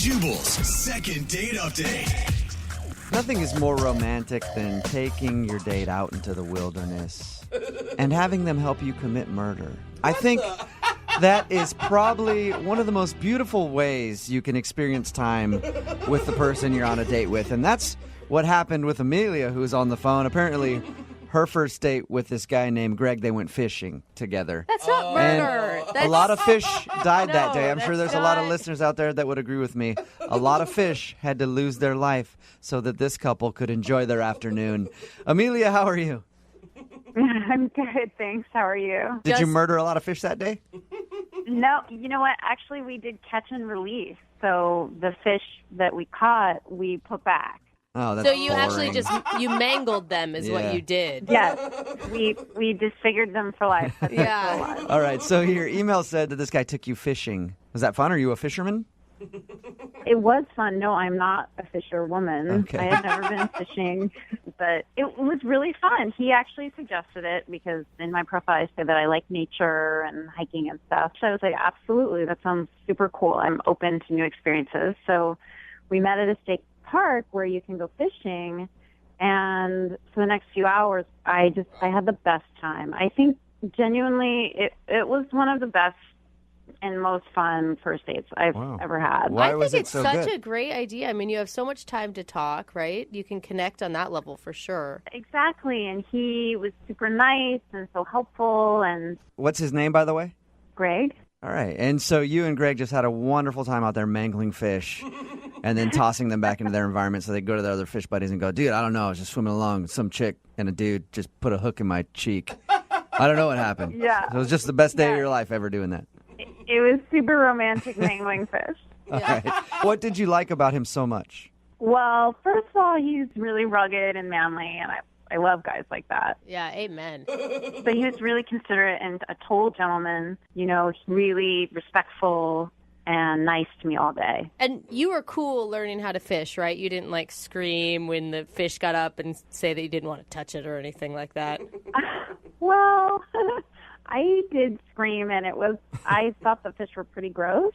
Jubal's second date update. Nothing is more romantic than taking your date out into the wilderness and having them help you commit murder. I think that is probably one of the most beautiful ways you can experience time with the person you're on a date with. And that's what happened with Amelia, who's on the phone. Apparently, her first date with this guy named Greg, they went fishing together. That's not murder. A lot of fish died that No, day. I'm sure that's there's a lot of not- listeners out there that would agree with me. A lot of fish had to lose their life so that this couple could enjoy their afternoon. Amelia, how are you? I'm good, thanks. How are you? Did you murder a lot of fish that day? No, you know what? Actually, we did catch and release. So the fish that we caught, we put back. Oh, that's So you boring. actually you mangled them is Yeah. what you did. Yes, we disfigured them for life. That's Yeah. for life. All right, so your email said that this guy took you fishing. Was that fun? Are you a fisherman? It was fun. No, I'm not a fisherwoman. Okay. I had never been fishing, but it was really fun. He actually suggested it because in my profile I say that I like nature and hiking and stuff. So I was like, absolutely, that sounds super cool. I'm open to new experiences. So we met at a state park where you can go fishing, and for the next few hours I had the best time. I think genuinely it was one of the best and most fun first dates I've ever had. Why I was think it it's so such good? a great idea. I mean, you have so much time to talk, right? You can connect on that level for sure. Exactly, and he was super nice and so helpful. And What's his name, by the way? Greg? All right, and so you and Greg just had a wonderful time out there mangling fish and then tossing them back into their environment so they go to their other fish buddies and go, dude, I don't know, I was just swimming along. Some chick and a dude just put a hook in my cheek. I don't know what happened. Yeah. It was just the best day of your life ever doing that. It was super romantic mangling fish. All right. What did you like about him so much? Well, first of all, he's really rugged and manly, and I love guys like that. Yeah, amen. But he was really considerate and a total gentleman, you know, really respectful and nice to me all day. And you were cool learning how to fish, right? You didn't like scream when the fish got up and say that you didn't want to touch it or anything like that. Well, I did scream, and I thought the fish were pretty gross.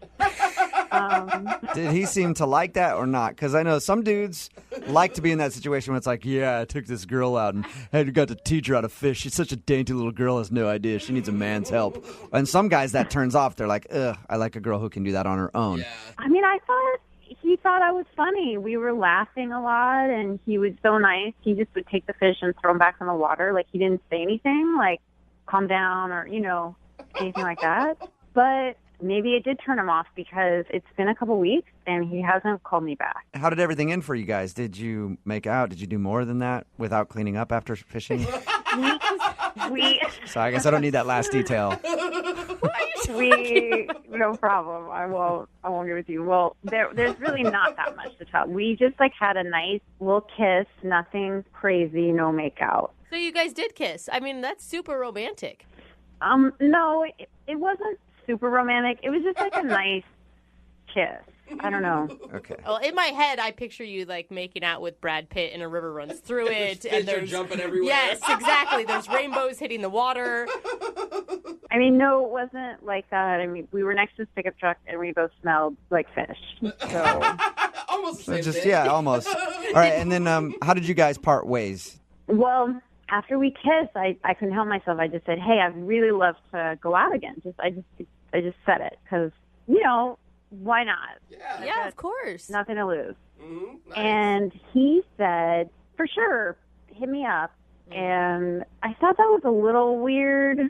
Did he seem to like that or not? Because I know some dudes like to be in that situation where it's like, yeah, I took this girl out and got to teach her how to fish. She's such a dainty little girl, has no idea. She needs a man's help. And some guys that turns off. They're like, ugh, I like a girl who can do that on her own. I mean, he thought I was funny. We were laughing a lot, and he was so nice. He just would take the fish and throw them back in the water. Like, he didn't say anything, like, calm down or, you know, anything like that. But maybe it did turn him off because it's been a couple weeks, and he hasn't called me back. How did everything end for you guys? Did you make out? Did you do more than that without cleaning up after fishing? We So I guess I don't need that last detail. no problem. I won't give it to you. Well, there's really not that much to tell. We just like had a nice little kiss, nothing crazy, no make out. So you guys did kiss. I mean, that's super romantic. No, it wasn't super romantic. It was just like a nice kiss. I don't know. Okay. Well, in my head, I picture you like making out with Brad Pitt and a river runs through it. Fish and are there's jumping everywhere. Yes, exactly. There's rainbows hitting the water. I mean, no, it wasn't like that. I mean, we were next to this pickup truck, and we both smelled like fish. So, Almost the So same just, thing. yeah, almost. All right, and then how did you guys part ways? well, after we kissed, I couldn't help myself. I just said, "Hey, I'd really love to go out again." I just said it because, you know, why not? Yeah, of course. Nothing to lose. Mhm, nice. And he said, for sure, hit me up. And I thought that was a little weird,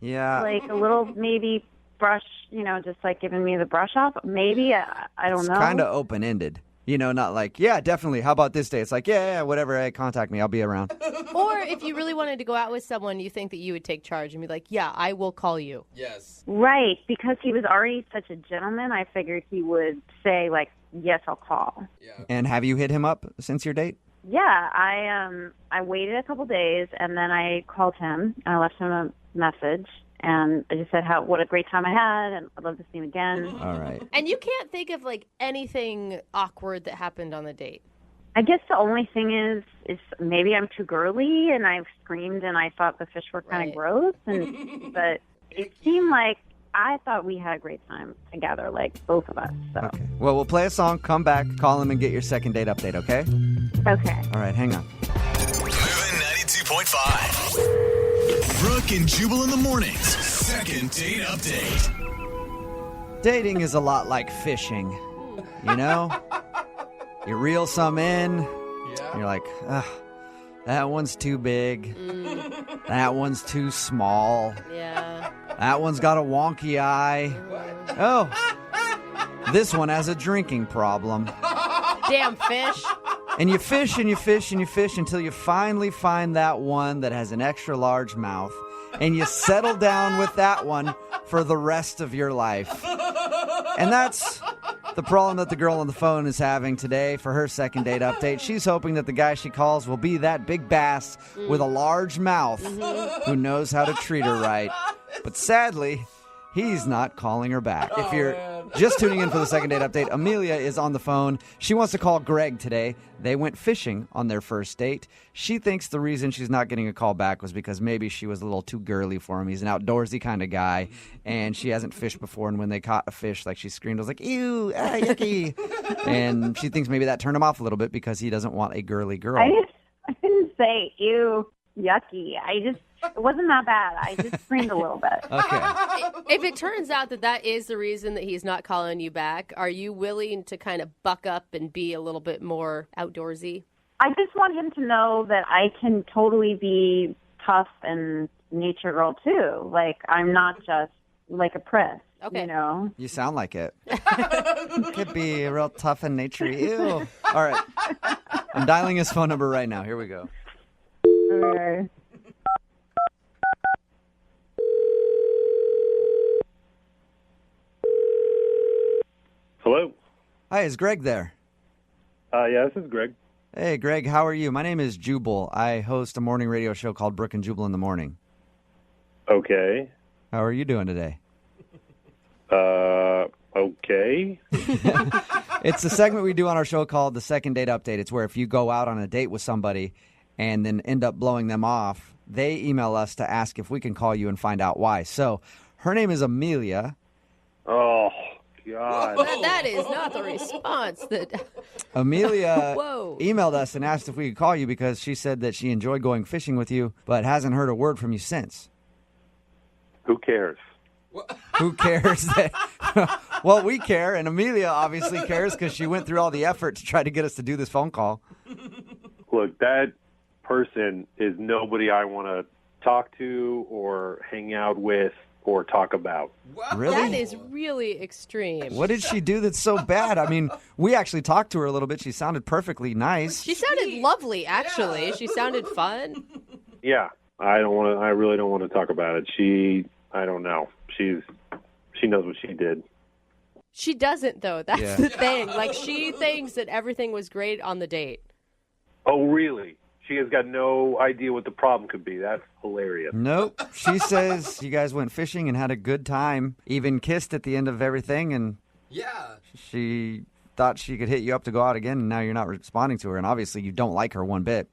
Yeah. like a little maybe brush, you know, just like giving me the brush off. Maybe, I don't It's know. kind of open-ended. You know, not like, yeah, definitely. How about this day? It's like, yeah, whatever. Hey, contact me. I'll be around. Or if you really wanted to go out with someone, you think that you would take charge and be like, yeah, I will call you. Yes. Right, because he was already such a gentleman, I figured he would say, like, yes, I'll call. Yeah. And have you hit him up since your date? Yeah, I waited a couple days, and then I called him, and I left him a message, and I just said what a great time I had, and I'd love to see him again. All right. And you can't think of like anything awkward that happened on the date. I guess the only thing is maybe I'm too girly, and I screamed, and I thought the fish were kind Right. of gross, and but it seemed like I thought we had a great time together, like both of us. So. Okay. Well, we'll play a song, come back, call him, and get your second date update, okay? Okay. All right, hang on. Moving 92.5. Brooke and Jubal in the mornings. Second date update. Dating is a lot like fishing, you know? You reel some in, you're like, ugh, that one's too big. That one's too small. Yeah. That one's got a wonky eye. Oh, this one has a drinking problem. Damn fish. And you fish and you fish and you fish until you finally find that one that has an extra large mouth. And you settle down with that one for the rest of your life. And that's the problem that the girl on the phone is having today for her second date update. She's hoping that the guy she calls will be that big bass with a large mouth who knows how to treat her right. But sadly, he's not calling her back. If you're just tuning in for the second date update, Amelia is on the phone. She wants to call Greg today. They went fishing on their first date. She thinks the reason she's not getting a call back was because maybe she was a little too girly for him. He's an outdoorsy kind of guy, and she hasn't fished before. And when they caught a fish, like she screamed, I was like, ew, yucky. And she thinks maybe that turned him off a little bit because he doesn't want a girly girl. I didn't say ew, yucky. It wasn't that bad. I just screamed a little bit. Okay. If it turns out that is the reason that he's not calling you back, are you willing to kind of buck up and be a little bit more outdoorsy? I just want him to know that I can totally be tough and nature girl too. Like, I'm not just like a priss. Okay. You know? You sound like it. Could be real tough and naturey. Ew. All right. I'm dialing his phone number right now. Here we go. Okay. Hello. Hi, is Greg there? Yeah, this is Greg. Hey, Greg, how are you? My name is Jubal. I host a morning radio show called Brooke and Jubal in the morning. Okay. How are you doing today? Okay. It's a segment we do on our show called the Second Date Update. It's where if you go out on a date with somebody and then end up blowing them off, they email us to ask if we can call you and find out why. So her name is Amelia. Oh, God. That is not the response that... Amelia Whoa. emailed us and asked if we could call you because she said that she enjoyed going fishing with you but hasn't heard a word from you since. Who cares? Who cares? Well, we care, and Amelia obviously cares because she went through all the effort to try to get us to do this phone call. Look, that person is nobody I want to talk to or hang out with or talk about. Really? That is really extreme. What did she do that's so bad? I mean, we actually talked to her a little bit. She sounded perfectly nice. She sounded lovely, actually. She sounded fun. Yeah, I really don't want to talk about it. I don't know. She knows what she did. She doesn't, though. That's Yeah. the thing. Like, she thinks that everything was great on the date. Oh, really? She has got no idea what the problem could be. That's hilarious. Nope. She says you guys went fishing and had a good time, even kissed at the end of everything, and she thought she could hit you up to go out again, and now you're not responding to her, and obviously you don't like her one bit.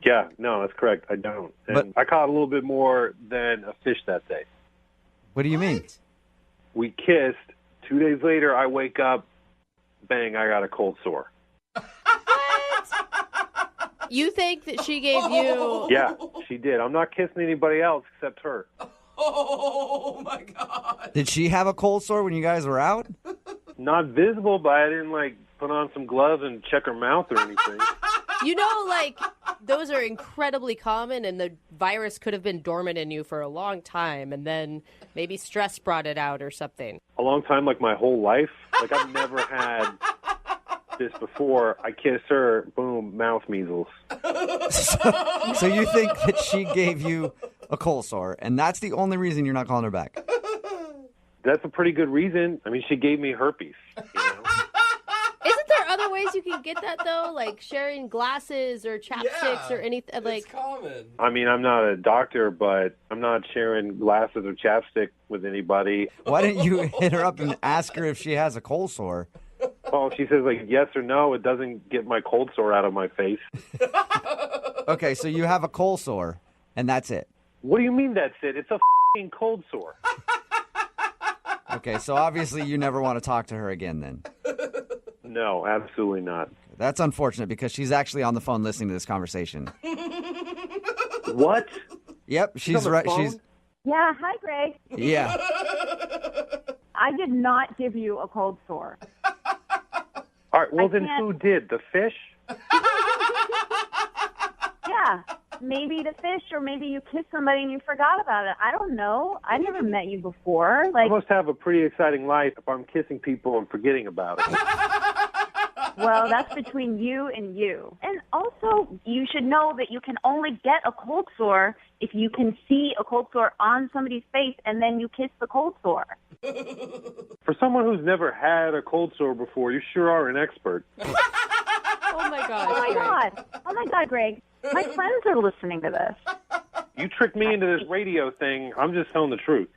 Yeah, no, that's correct. I don't. And I caught a little bit more than a fish that day. What do you mean? We kissed. 2 days later, I wake up, bang, I got a cold sore. You think that she gave you... Yeah, she did. I'm not kissing anybody else except her. Oh, my God. Did she have a cold sore when you guys were out? Not visible, but I didn't, put on some gloves and check her mouth or anything. You know, those are incredibly common, and the virus could have been dormant in you for a long time, and then maybe stress brought it out or something. A long time, my whole life. I've never had this before. I kiss her, boom, mouth measles. So you think that she gave you a cold sore, and that's the only reason you're not calling her back? That's a pretty good reason. I mean, she gave me herpes. You know? Isn't there other ways you can get that, though? Like sharing glasses or chapsticks or anything? It's common. I mean, I'm not a doctor, but I'm not sharing glasses or chapstick with anybody. Why didn't you hit her up and ask her if she has a cold sore? Oh, she says, yes or no. It doesn't get my cold sore out of my face. Okay, so you have a cold sore, and that's it. What do you mean that's it? It's a f***ing cold sore. Okay, so obviously you never want to talk to her again then. No, absolutely not. That's unfortunate because she's actually on the phone listening to this conversation. What? Yep, she's on the right. phone? She's Yeah, hi, Greg. yeah. I did not give you a cold sore. All right, well, then can't- who did? The fish? Yeah, maybe the fish, or maybe you kissed somebody and you forgot about it. I don't know. I never met you before. I Like, must have a pretty exciting life if I'm kissing people and forgetting about it. well, that's between you and you. And also, you should know that you can only get a cold sore if you can see a cold sore on somebody's face and then you kiss the cold sore. For someone who's never had a cold sore before, you sure are an expert. Oh my gosh. Oh, my Greg. God. Oh, my God, Greg. My friends are listening to this. You tricked me into this radio thing. I'm just telling the truth.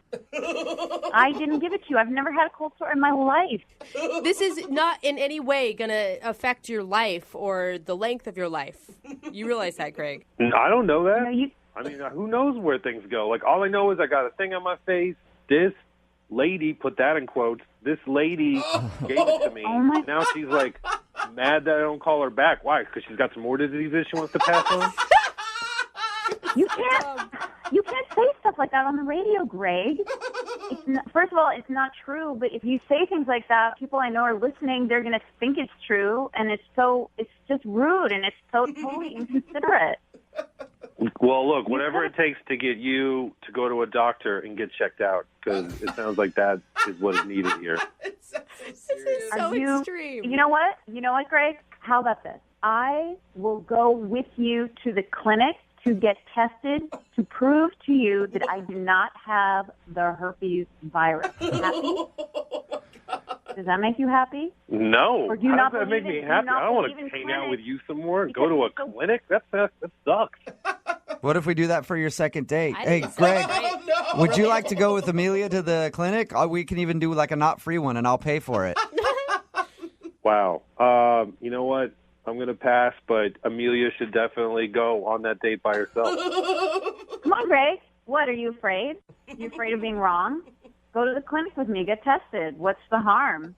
I didn't give it to you. I've never had a cold sore in my life. This is not in any way going to affect your life or the length of your life. You realize that, Greg? I don't know that. You know, you, I mean, who knows where things go? Like, all I know is I got a thing on my face. This lady, put that in quotes, this lady gave it to me. Oh, my- Now she's like mad that I don't call her back. Why? Because she's got some more diseases she wants to pass on? you can't say stuff like that on the radio, Greg. It's not, first of all, it's not true. But if you say things like that, people I know are listening. They're going to think it's true, and it's just rude, and it's so totally inconsiderate. Well, look, whatever it takes to get you to go to a doctor and get checked out, because it sounds like that is what is needed here. This is so you, extreme. You know what? You know what, Greg? How about this? I will go with you to the clinic to get tested to prove to you that I do not have the herpes virus. Happy? Does that make you happy? No. Or do you How not does that make believe me it? Do you happy? not I don't want to believe in hang out clinics? with you some more. Go to a Because it's so- clinic? That sucks. What if we do that for your second date? I Hey, think it's Greg, great. No. would you like to go with Amelia to the clinic? We can even do like a not free one, and I'll pay for it. Wow. You know what? I'm going to pass, but Amelia should definitely go on that date by herself. Come on, Greg. What, are you afraid? You afraid of being wrong? Go to the clinic with me. Get tested. What's the harm?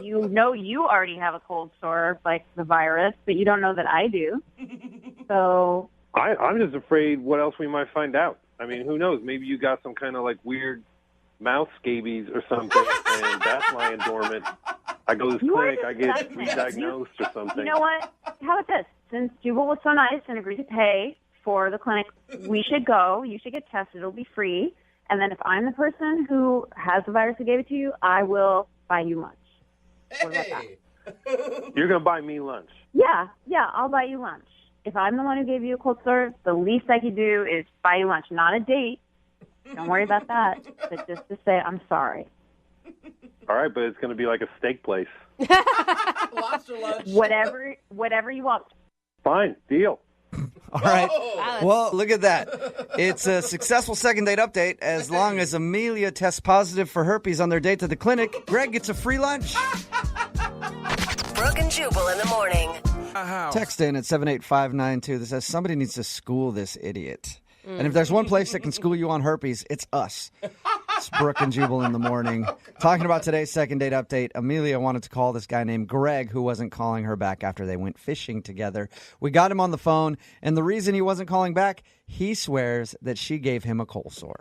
You know you already have a cold sore, like the virus, but you don't know that I do. So, I'm just afraid what else we might find out. I mean, who knows? Maybe you got some kind of like weird mouth scabies or something, and that's lying dormant. I go to this You are clinic, I get disgusting. re-diagnosed or something. you know what? How about this? Since Jubal was so nice and agreed to pay for the clinic, we should go. You should get tested. It'll be free. And then if I'm the person who has the virus who gave it to you, I will buy you lunch. What about that? Hey. You're going to buy me lunch. Yeah, I'll buy you lunch. If I'm the one who gave you a cold sore, the least I could do is buy you lunch. Not a date. Don't worry about that. But just to say I'm sorry. All right, but it's going to be like a steak place. Lobster lunch. Whatever you want. Fine, deal. All right. Wow, Well, look at that. It's a successful second date update. As long as Amelia tests positive for herpes on their date to the clinic, Greg gets a free lunch. Brooke and Jubal in the morning. Text in at 78592 that says somebody needs to school this idiot. And if there's one place that can school you on herpes, it's us. It's Brooke and Jubal in the morning. Talking about today's second date update, Amelia wanted to call this guy named Greg who wasn't calling her back after they went fishing together. We got him on the phone, and the reason he wasn't calling back, he swears that she gave him a cold sore.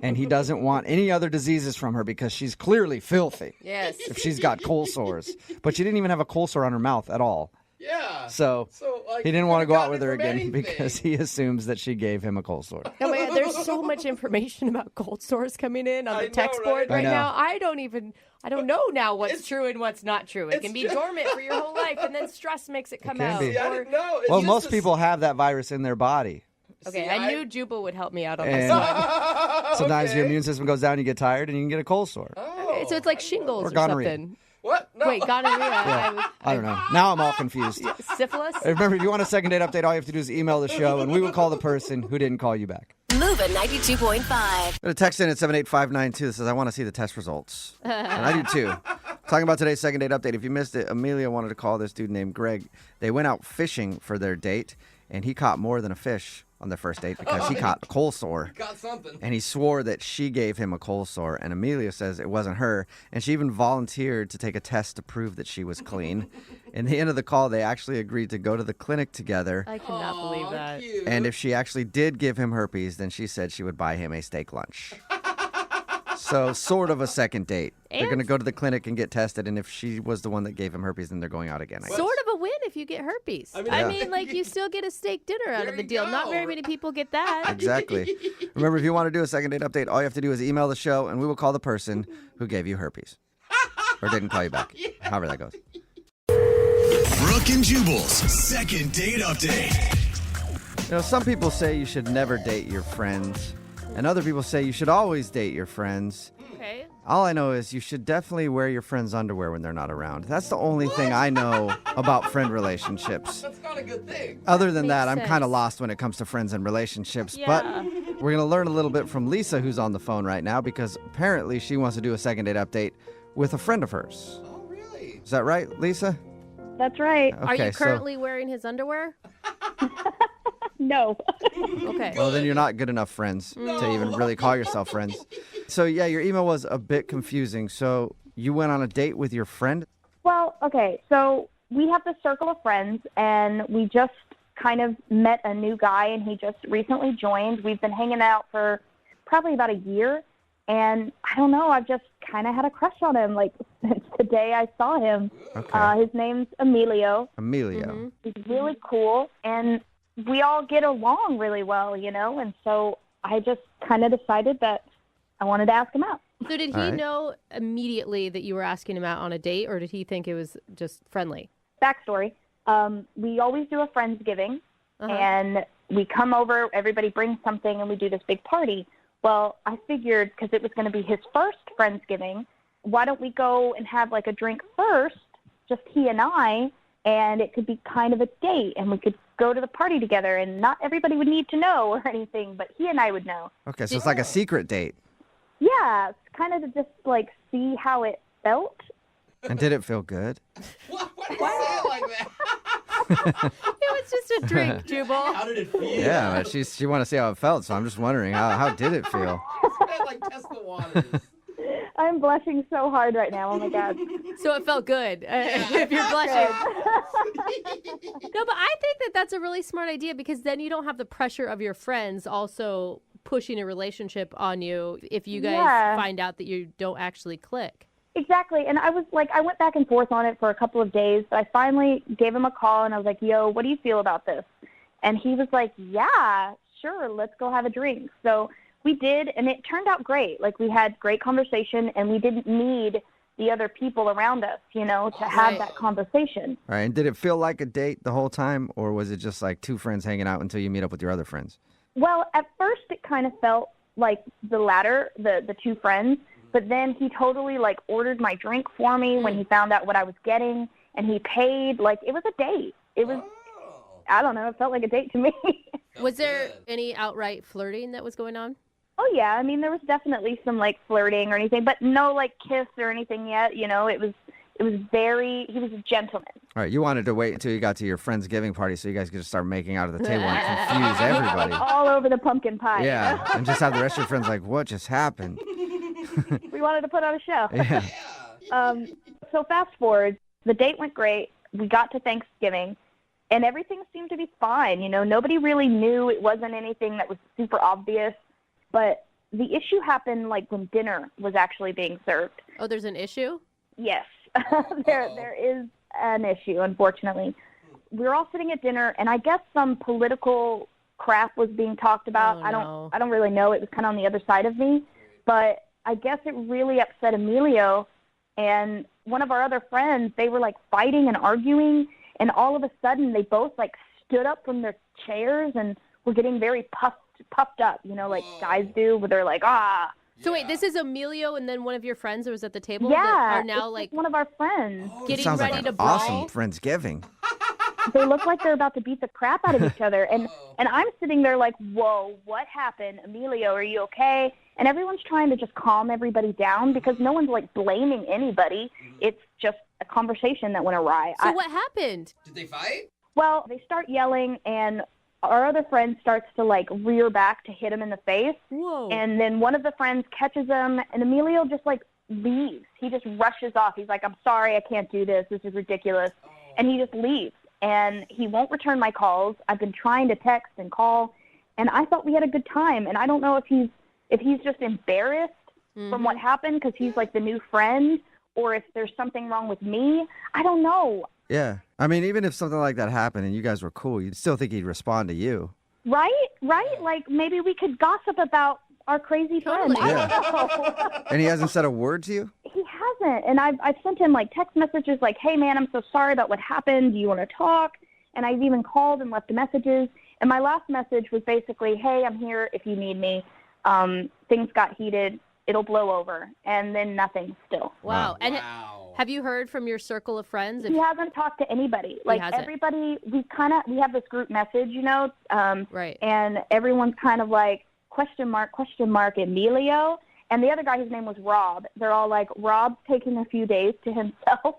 And he doesn't want any other diseases from her because she's clearly filthy Yes. if she's got cold sores. But she didn't even have a cold sore on her mouth at all. Yeah. So like, he didn't you want to go could've out with gotten her it from again anything. because he assumes that she gave him a cold sore. Oh my God, there's so much information about cold sores coming in on I the know, text right? board I right know. now. I don't know now what's true and what's not true. It it's can be just- dormant for your whole life, and then stress makes it come can out. be. See, I Or- didn't know. It's Well, just most a- people have that virus in their body. okay, See, I I- knew Jubal would help me out on And this one. sometimes your Okay. immune system goes down, you get tired, and you can get a cold sore. Okay, so it's like shingles Or or, gonorrhea. something. What? No. Wait, gonorrhea. I don't know. Now I'm all confused. Syphilis? Remember, if you want a second date update, all you have to do is email the show, and we will call the person who didn't call you back. Moving 92.5. Got a text in at 78592 that says, I want to see the test results. And I do too. Talking about today's second date update. If you missed it, Amelia wanted to call this dude named Greg. They went out fishing for their date, and he caught more than a fish on their first date because he caught a cold sore. Got something. And he swore that she gave him a cold sore. And Amelia says it wasn't her. And she even volunteered to take a test to prove that she was clean. In the end of the call, they actually agreed to go to the clinic together. I cannot believe that. Cute. And if she actually did give him herpes, then she said she would buy him a steak lunch. So sort of a second date. They're going to go to the clinic and get tested. And if she was the one that gave him herpes, then they're going out again. I guess. Sort of a win if you get herpes. I mean, like, you still get a steak dinner out There of the you deal. go. Not very many people get that. Exactly. Remember, if you want to do a second date update, all you have to do is email the show, and we will call the person who gave you herpes. Or didn't call you back. However that goes. Brooke and Jubal's second date update. You know, some people say you should never date your friends, and other people say you should always date your friends. Okay. All I know is you should definitely wear your friends' underwear when th're not around. That's the only thing I know about friend relationships. That's not a good thing. Other than that, Makes I'm kind of sense. lost when it comes to friends and relationships. Yeah. But we're going to learn a little bit from Lisa, who's on the phone right now, because apparently she wants to do a second date update with a friend of hers. Oh, really? Is that right, Lisa? That's right. Are Okay, you currently wearing his underwear? No. Okay. Well, then you're not good enough friends to even really call yourself friends. So, yeah, your email was a bit confusing. So you went on a date with your friend? Well, okay, so we have this circle of friends, and we just kind of met a new guy, and he just recently joined. We've been hanging out for probably about a year, and I don't know, I've just kind of had a crush on him, like, since the day I saw him. Okay. His name's Emilio. Emilio. He's really cool, and we all get along really well, you know, and so I just kind of decided that I wanted to ask him out. So did he All right. know immediately that you were asking him out on a date, or did he think it was just friendly? Backstory, we always do a Friendsgiving, Uh-huh. and we come over, everybody brings something, and we do this big party. Well, I figured because it was going to be his first Friendsgiving, why don't we go and have like a drink first, just he and I, and it could be kind of a date, and we could go to the party together, and not everybody would need to know or anything, but he and I would know. Okay, so it's like a secret date. Yeah, it's kind of to just like see how it felt. And did it feel good? Why do you say it like that? It was just a drink, Jubal. How did it feel? Yeah, but she wanted to see how it felt, so I'm just wondering, how did it feel? Like test the waters. I'm blushing so hard right now. Oh my God. So it felt good, if you're blushing. No, but I think that that's a really smart idea, because then you don't have the pressure of your friends also pushing a relationship on you if you guys Yeah. find out that you don't actually click. Exactly. And I was like, I went back and forth on it for a couple of days, but I finally gave him a call and I was like, yo, what do you feel about this? And he was like, yeah, sure, let's go have a drink. So we did, and it turned out great. Like, we had great conversation, and we didn't need the other people around us, you know, to have Right. that conversation. All right, and did it feel like a date the whole time, or was it just like two friends hanging out until you meet up with your other friends? Well, at first it kind of felt like the latter, the two friends, but then he totally like ordered my drink for me when he found out what I was getting, and he paid. Like, it was a date. It was, I don't know, it felt like a date to me. Was there any outright flirting that was going on? Oh yeah, I mean, there was definitely some like flirting or anything, but no like kiss or anything yet. You know, it was very. He was a gentleman. All right, you wanted to wait until you got to your Friendsgiving party so you guys could just start making out at the table and confuse everybody. All over the pumpkin pie. Yeah, and just have the rest of your friends like, what just happened? We wanted to put on a show. Yeah. So fast forward, the date went great. We got to Thanksgiving, and everything seemed to be fine. You know, nobody really knew. It wasn't anything that was super obvious. But the issue happened like when dinner was actually being served. Oh, there's an issue? Yes, there is an issue, unfortunately. We were all sitting at dinner, and I guess some political crap was being talked about. Oh, no. I don't really know. It was kind of on the other side of me. But I guess it really upset Emilio, and one of our other friends, they were like fighting and arguing, and all of a sudden they both like stood up from their chairs and were getting very puffed up, you know, like guys do, where they're like, ah. So wait, this is Emilio and then one of your friends that was at the table Yeah, that are now it's like one of our friends. getting Sounds ready like to an brawl? awesome Friendsgiving. They look like they're about to beat the crap out of each other. And I'm sitting there like, whoa, what happened? Emilio, are you okay? And everyone's trying to just calm everybody down because no one's like blaming anybody. It's just a conversation that went awry. So what happened? Did they fight? Well, they start yelling, and our other friend starts to, like, rear back to hit him in the face. Whoa. And then one of the friends catches him, and Emilio just, like, leaves. He just rushes off. He's like, I'm sorry, I can't do this. This is ridiculous. And he just leaves. And he won't return my calls. I've been trying to text and call, and I thought we had a good time. And I don't know if he's just embarrassed from what happened because he's, like, the new friend, or if there's something wrong with me. I don't know. Yeah. I mean, even if something like that happened and you guys were cool, you'd still think he'd respond to you. Right? Like, maybe we could gossip about our crazy friend. Totally. I don't know. And he hasn't said a word to you? He hasn't. And I've sent him, like, text messages like, hey, man, I'm so sorry about what happened. Do you want to talk? And I've even called and left messages. And my last message was basically, hey, I'm here if you need me. Things got heated. It'll blow over. And then nothing still. Wow. And Wow. have you heard from your circle of friends? He hasn't talked to anybody. Like, hasn't. everybody, we have this group message, Right. and everyone's kind of like, question mark, Emilio. And the other guy, his name was Rob. They're all like, Rob's taking a few days to himself.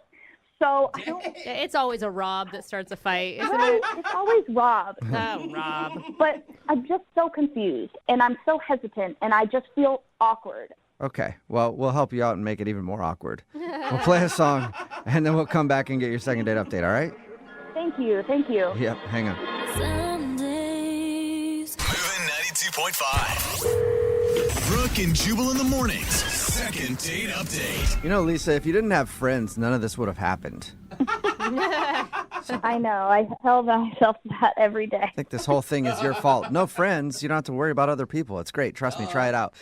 So I don't. It's always a Rob that starts a fight, isn't Right, it? it's always Rob. Oh, Rob. But I'm just so confused, and I'm so hesitant, and I just feel awkward. Okay. Well, we'll help you out and make it even more awkward. We'll play a song, and then we'll come back and get your second date update, all right? Thank you. Yep, hang on. Moving 92.5. Brooke and Jubal in the mornings. Second date update. You know, Lisa, if you didn't have friends, none of this would have happened. I know. I tell myself that every day. I think this whole thing is your fault. No friends, you don't have to worry about other people. It's great. Trust me, try it out.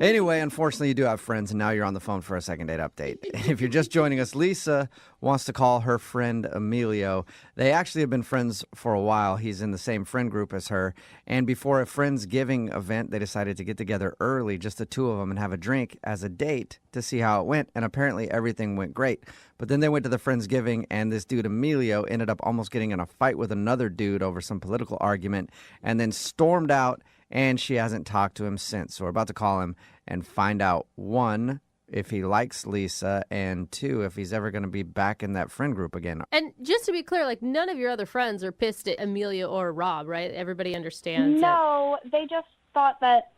Anyway, unfortunately, you do have friends, and now you're on the phone for a second date update. If you're just joining us, Lisa wants to call her friend Emilio. They actually have been friends for a while. He's in the same friend group as her. And before a Friendsgiving event, they decided to get together early, just the two of them, and have a drink as a date to see how it went. And apparently everything went great. But then they went to the Friendsgiving, and this dude Emilio ended up almost getting in a fight with another dude over some political argument and then stormed out, and she hasn't talked to him since. So we're about to call him and find out, one, if he likes Lisa, and two, if he's ever going to be back in that friend group again. And just to be clear, like, none of your other friends are pissed at Emilio or Rob, right? Everybody understands. No, they just thought that,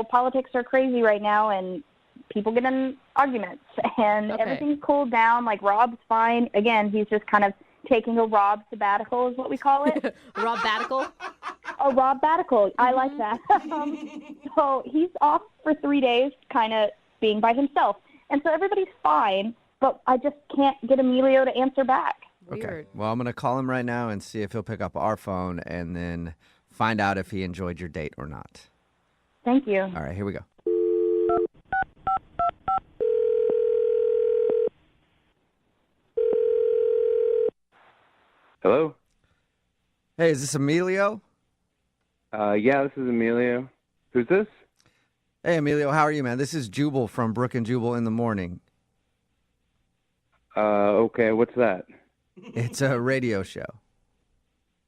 politics are crazy right now, and people get in arguments, and Okay. everything's cooled down. Like, Rob's fine. Again, he's just kind of taking a Rob sabbatical is what we call it. Rob Batical? A Rob sabbatical. I like that. So he's off for 3 days, kind of being by himself. And so everybody's fine, but I just can't get Emilio to answer back. Okay. Weird. Well, I'm going to call him right now and see if he'll pick up our phone and then find out if he enjoyed your date or not. Thank you. All right, here we go. Hello? Hey, is this Emilio? Yeah, this is Emilio. Who's this? Hey, Emilio, how are you, man? This is Jubal from Brooke and Jubal in the morning. Okay, what's that? It's a radio show.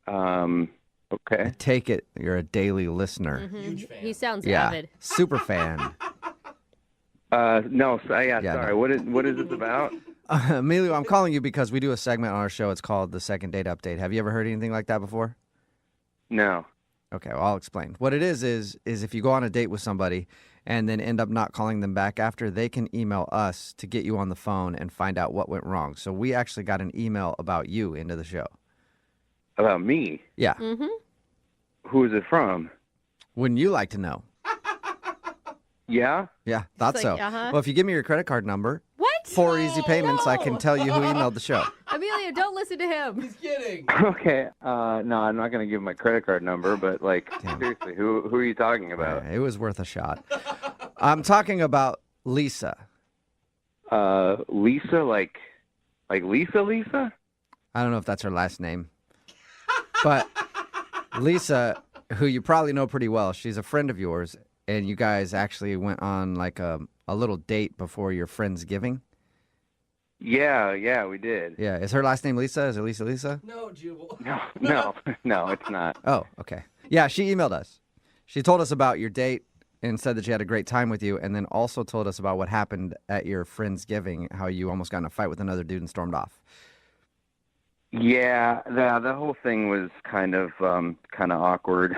I Okay. take it you're a daily listener. Huge fan. He sounds Yeah, avid. super fan. No, yeah, Yeah, sorry. no. What is this about? Emilio, I'm calling you because we do a segment on our show. It's called the Second Date Update. Have you ever heard anything like that before? No. Okay, well, I'll explain. What it is if you go on a date with somebody and then end up not calling them back after, they can email us to get you on the phone and find out what went wrong. So we actually got an email about you into the show. About me? Yeah. Mm-hmm. Who is it from? Wouldn't you like to know? Yeah? Yeah, thought like, so. uh-huh. Well, if you give me your credit card number, What? 4 easy payments, I can tell you who emailed the show. Emilio, don't listen to him. He's kidding. Okay. No, I'm not going to give my credit card number, but, Damn. seriously, who are you talking about? It was worth a shot. I'm talking about Lisa. Lisa, like Lisa? I don't know if that's her last name. But Lisa, who you probably know pretty well, she's a friend of yours, and you guys actually went on like a little date before your Friendsgiving. Yeah, we did. Yeah, is her last name Lisa? Is it Lisa? No, Jubal. No, it's not. Oh, okay. Yeah, she emailed us. She told us about your date and said that she had a great time with you, and then also told us about what happened at your Friendsgiving, how you almost got in a fight with another dude and stormed off. Yeah, the whole thing was kind of awkward.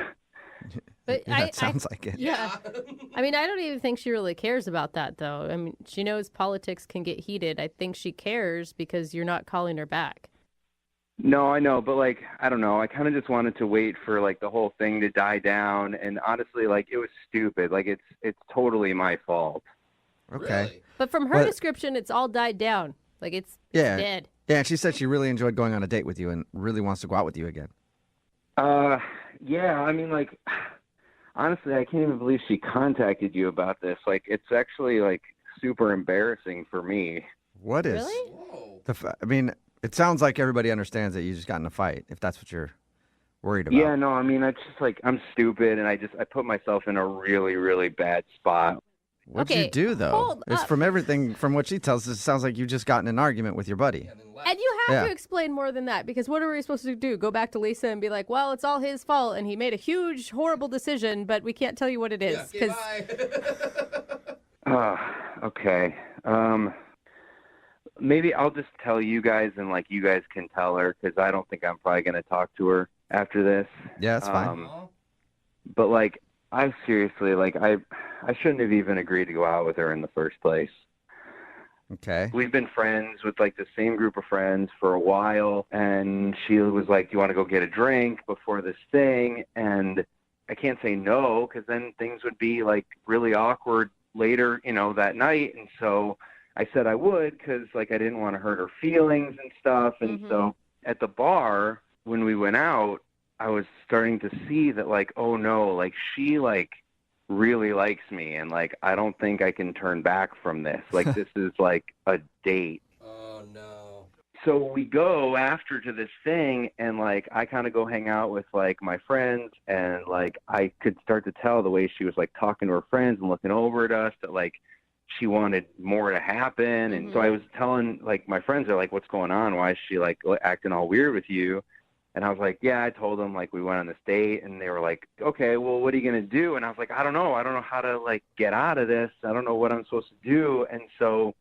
But Yeah, it sounds like it. Yeah. I mean, I don't even think she really cares about that, though. I mean, she knows politics can get heated. I think she cares because you're not calling her back. No, I know, but like, I don't know. I kind of just wanted to wait for like the whole thing to die down, and honestly, like, it was stupid. Like, it's totally my fault. Okay. Really? But from her description, it's all died down. Like, it's dead. Yeah, and she said she really enjoyed going on a date with you and really wants to go out with you again. Yeah, I mean, like, honestly, I can't even believe she contacted you about this. Like, it's actually like super embarrassing for me. What is? Really? Whoa. I mean, it sounds like everybody understands that you just got in a fight, if that's what you're worried about. Yeah, no, I mean, it's just like I'm stupid, and I put myself in a really, really bad spot. What'd Okay, you do, though? hold It's up. from what she tells us, it sounds like you just got in an argument with your buddy. And then left. And you have Yeah. to explain more than that, because what are we supposed to do? Go back to Lisa and be like, well, it's all his fault, and he made a huge, horrible decision, but we can't tell you what it is. Yeah, okay, 'cause- bye. Okay. Maybe I'll just tell you guys, and like you guys can tell her, because I don't think I'm probably going to talk to her after this. Yeah, that's fine. Aw. But like, I seriously, like, I shouldn't have even agreed to go out with her in the first place. Okay. We've been friends with like the same group of friends for a while, and she was like, "Do you want to go get a drink before this thing?" And I can't say no, because then things would be like really awkward later, that night. And so I said I would, because like I didn't want to hurt her feelings and stuff. And so at the bar when we went out, I was starting to see that like, oh no, like she like really likes me, and like I don't think I can turn back from this. Like this is like a date. Oh, no. So we go after to this thing, and like I kind of go hang out with like my friends, and like I could start to tell the way she was like talking to her friends and looking over at us that like she wanted more to happen. And so I was telling like my friends, are like, "What's going on? Why is she like acting all weird with you?" And I was like, "Yeah," I told them like we went on this date, and they were like, "Okay, well, what are you going to do?" And I was like, I don't know how to like get out of this. I don't know what I'm supposed to do. And so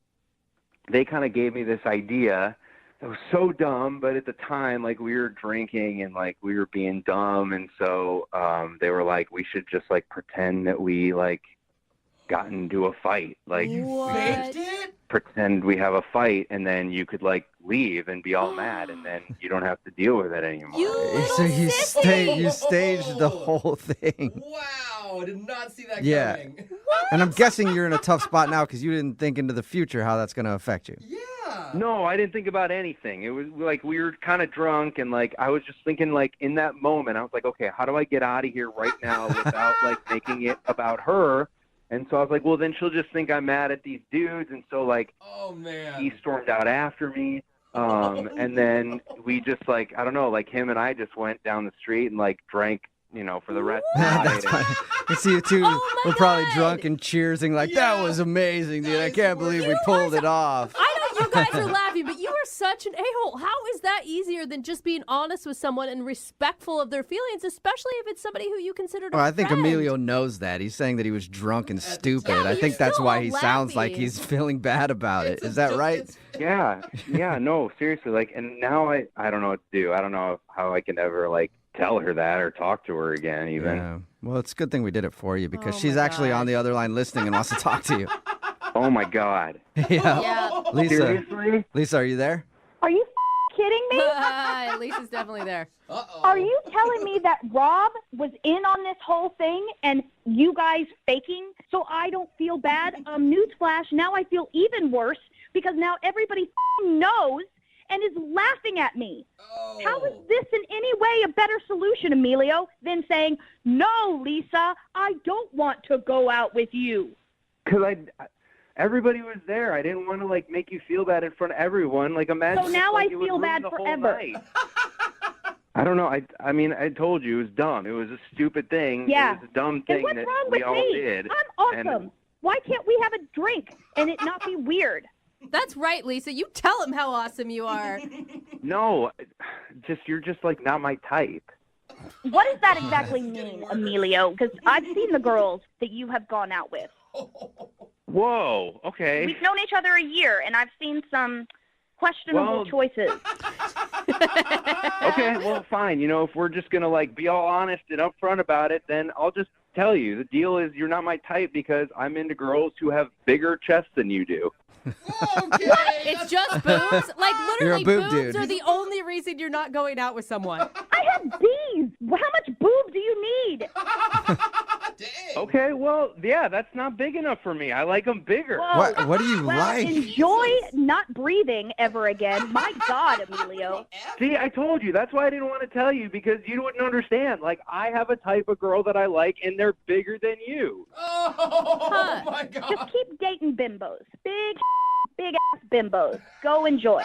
they kind of gave me this idea. It was so dumb, but at the time, like we were drinking and like we were being dumb. And so they were like, we should just like pretend that we like got into a fight. Like What? Faked it? pretend we have a fight, and then you could like leave and be all mad, and then you don't have to deal with it anymore. So you staged the whole thing. Wow, I did not see that Yeah. coming. And I'm guessing you're in a tough spot now because you didn't think into the future how that's going to affect you. Yeah. No, I didn't think about anything. It was like we were kind of drunk, and like I was just thinking like in that moment, I was like, okay, how do I get out of here right now without like making it about her? And so I was like, well, then she'll just think I'm mad at these dudes. And so like Oh, man. he stormed out after me. And then we just like, I don't know, like him and I just went down the street and like drank, for the rest of the night. That's funny. You see you two Oh my were probably God. drunk and cheersing like, that Yeah. was amazing, dude. That I is can't the believe we worst. pulled it off. I know you guys are laughing, but you are such an a-hole. How is that easier than just being honest with someone and respectful of their feelings, especially if it's somebody who you considered a Well, I think friend? Emilio knows that. He's saying that he was drunk and stupid. Yeah, I but think you're that's still why he sounds like laughing. he's feeling bad about it. It's Is that just- right? it's- Yeah, no, seriously. Like, and now I don't know what to do. I don't know how I can ever like tell her that or talk to her again even. Yeah. Well, it's a good thing we did it for you because Oh she's my actually on gosh. the other line listening and wants to talk to you. Oh my God. Yeah. Yeah. Lisa, Seriously? Lisa, are you there? Are you kidding me? Lisa's definitely there. Uh-oh. Are you telling me that Rob was in on this whole thing and you guys faking so I don't feel bad? Newsflash, now I feel even worse because now everybody knows and is laughing at me. Oh. How is this in any way a better solution, Emilio, than saying, no, Lisa, I don't want to go out with you? Because everybody was there. I didn't want to like make you feel bad in front of everyone. Like imagine. So now like, I it would feel ruin bad the whole forever. night. I don't know. I mean, I told you it was dumb. It was a stupid thing. Yeah. It was a dumb And thing what's that wrong we with all me? did. I'm awesome. And- Why can't we have a drink and it not be weird? That's right, Lisa. You tell him how awesome you are. No, you're just like not my type. What does that exactly mean, Emilio? Because I've seen the girls that you have gone out with. Whoa. Okay. We've known each other a year, and I've seen some questionable Well- choices. Okay, well, fine. If we're just going to, be all honest and upfront about it, then I'll just tell you. The deal is you're not my type because I'm into girls who have bigger chests than you do. Okay. It's just boobs? Like, You're a literally, boob boobs dude. are the only reason you're not going out with someone. I have B's. How much boob do you need? Dang. Okay, well, yeah, that's not big enough for me. I like them bigger. Whoa. What do you Well, like? enjoy not breathing ever again. My God, Emilio. See, I told you. That's why I didn't want to tell you, because you wouldn't understand. I have a type of girl that I like, and they're bigger than you. Oh, my God. Just keep dating bimbos. Big ass bimbos. Go enjoy.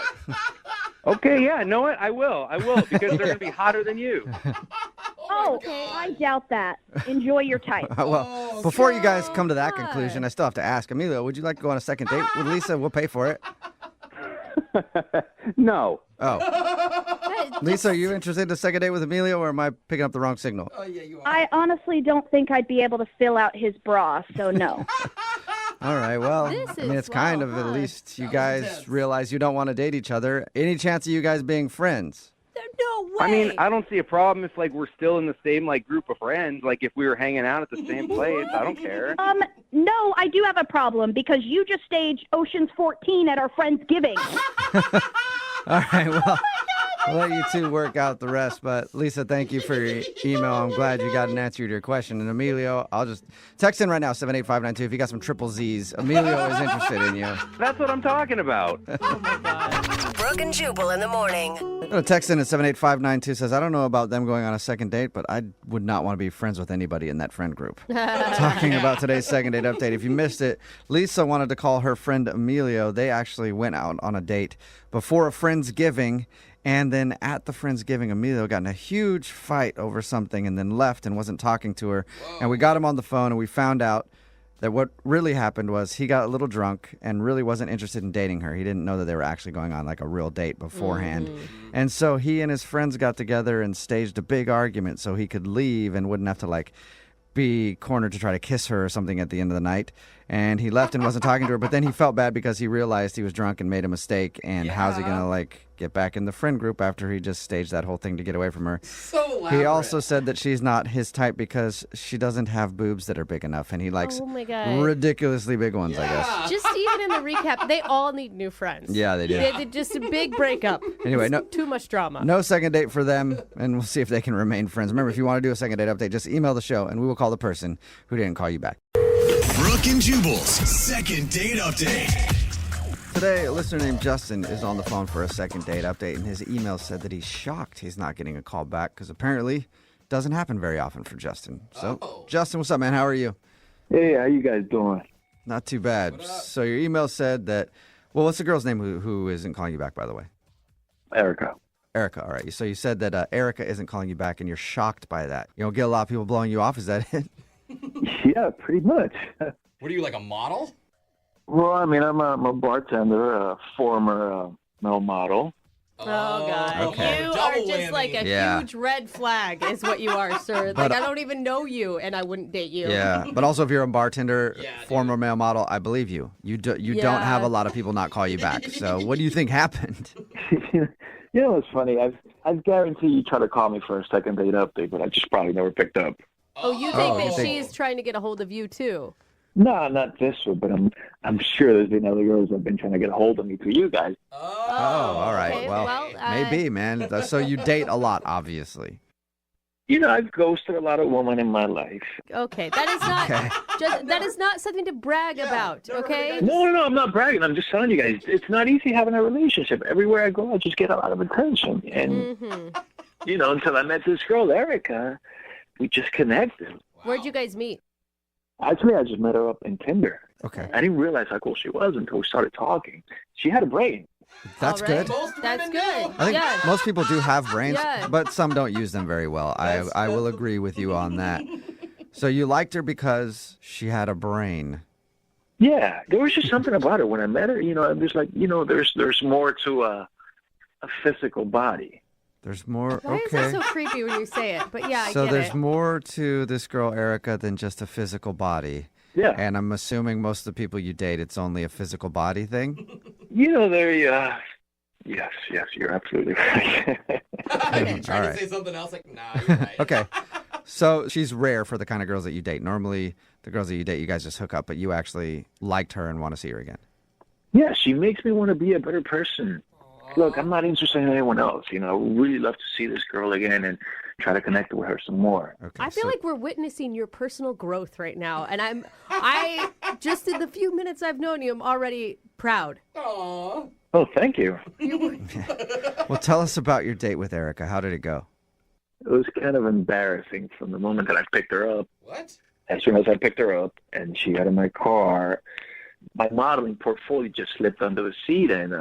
Okay, yeah, know what? I will, because they're going to be hotter than you. Oh, I doubt that. Enjoy your type. Well, before you guys come to that conclusion, I still have to ask. Emilio, would you like to go on a second date with Lisa? We'll pay for it. No. Oh. Lisa, are you interested in a second date with Emilio, or am I picking up the wrong signal? Oh, yeah, you are. I honestly don't think I'd be able to fill out his bra, so no. All right, well, This I mean, is it's kind well of at done. least you That was guys intense. realize you don't want to date each other. Any chance of you guys being friends? There's no way. I mean, I don't see a problem if, we're still in the same, group of friends. If we were hanging out at the same place, I don't care. No, I do have a problem because you just staged Ocean's 14 at our Friendsgiving. All right, well, we'll let you two work out the rest. But Lisa, thank you for your email. I'm glad you got an answer to your question. And Emilio, I'll just text in right now, 78592. If you got some triple Z's, Emilio is interested in you. That's what I'm talking about. Brooke and Jubal in the morning. A text in at 78592 says, I don't know about them going on a second date, but I would not want to be friends with anybody in that friend group. Talking about today's second date update. If you missed it, Lisa wanted to call her friend Emilio. They actually went out on a date before a Friendsgiving, and then at the Friendsgiving, Emilio got in a huge fight over something and then left and wasn't talking to her. Whoa. And we got him on the phone, and we found out that what really happened was he got a little drunk and really wasn't interested in dating her. He didn't know that they were actually going on a real date beforehand. And so he and his friends got together and staged a big argument so he could leave and wouldn't have to be cornered to try to kiss her or something at the end of the night. And he left and wasn't talking to her, but then he felt bad because he realized he was drunk and made a mistake. And how's he going to get back in the friend group after he just staged that whole thing to get away from her? So elaborate. He also said that she's not his type because she doesn't have boobs that are big enough, and he likes Oh my God. ridiculously big ones, I guess. Just even in the recap, they all need new friends. Yeah, they do. They just a big breakup. Anyway, Just too much drama. No second date for them, and we'll see if they can remain friends. Remember, if you want to do a second date update, just email the show, and we will call the person who didn't call you back. Brooke and Jubal's second date update. Today, a listener named Justin is on the phone for a second date update, and his email said that he's shocked he's not getting a call back because apparently it doesn't happen very often for Justin. So, Justin, what's up, man? How are you? Hey, how you guys doing? Not too bad. So your email said that, well, what's the girl's name who isn't calling you back, by the way? Erica. Erica, all right. So you said that Erica isn't calling you back, and you're shocked by that. You don't get a lot of people blowing you off. Is that it? Yeah, pretty much. What are you, a model? Well, I mean, I'm a bartender, a former male model. Oh, God. Okay. You Double are just whammy. Yeah. huge red flag is what you are, sir. But, I don't even know you, and I wouldn't date you. Yeah, but also if you're a bartender, Yeah, former male model, I believe you. You don't have a lot of people not call you back. So what do you think happened? You know, it's funny. I've guarantee you try to call me for a second date update, but I just probably never picked up. Oh, you think that okay. she's trying to get a hold of you, too? No, not this one, but I'm sure there's been other girls that have been trying to get a hold of me through you guys. Oh, all right. okay. Well, maybe, man. So you date a lot, obviously. You know, I've ghosted a lot of women in my life. Okay, that is not that is not something to brag about, okay? No, I'm not bragging. I'm just telling you guys, it's not easy having a relationship. Everywhere I go, I just get a lot of attention. And, you know, until I met this girl, Erica, we just connected. Where'd you guys meet? Actually, I just met her up in Tinder. Okay. I didn't realize how cool she was until we started talking. She had a brain. That's All right. good. That's good. I think yeah. most people do have brains, Yeah. but some don't use them very well. I will agree with you on that. So you liked her because she had a brain. Yeah, there was just something about her when I met her. You know, there's there's more to a physical body. There's more. Why is that so creepy when you say it? But yeah, I So get there's it. more to this girl, Erica, than just a physical body. Yeah. And I'm assuming most of the people you date, it's only a physical body thing. You know, Yes, you're absolutely right. You tried All to right. say something else, like, nah, you're right. Okay. So she's rare for the kind of girls that you date. Normally, the girls that you date, you guys just hook up, but you actually liked her and want to see her again. Yeah, she makes me want to be a better person. Look, I'm not interested in anyone else. I would really love to see this girl again and try to connect with her some more. Okay. I feel like we're witnessing your personal growth right now, and I just in the few minutes I've known you, I'm already proud. Aww. Oh, thank you. Well, tell us about your date with Erica. How did it go? It was kind of embarrassing from the moment that I picked her up. What? As soon as I picked her up and she got in my car, my modeling portfolio just slipped under the seat, and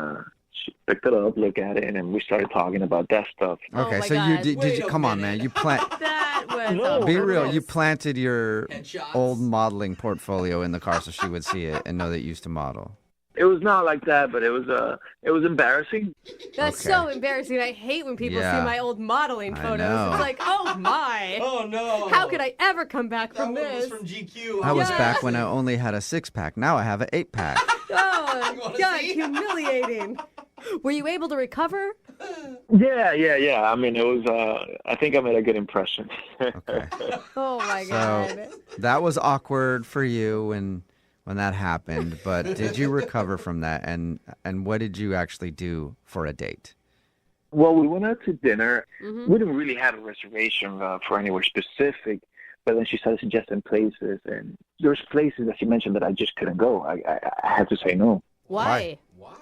she picked it up, looked at it, and we started talking about that stuff. Okay, my so God. you did Wait you a come on, minute. man. You plant That was No. Be real, you hilarious. planted your Headshots. old modeling portfolio in the car so she would see it and know that you used to model. It was not like that, but it was embarrassing. That's Okay. so embarrassing. I hate when people Yeah. see my old modeling I photos. know. It's like, oh my. Oh, no. How could I ever come back That from one this? was from GQ. That was Yes. back when I only had a 6-pack. Now I have an 8-pack. Oh, wanna God, see? humiliating. Were you able to recover? Yeah. I mean, it was. I think I made a good impression. Okay. Oh my So God. that was awkward for you when that happened, but did you recover from that? And what did you actually do for a date? Well, we went out to dinner. Mm-hmm. We didn't really have a reservation for anywhere specific, but then she started suggesting places, and there's places that she mentioned that I just couldn't go. I had to say no. Why? Why?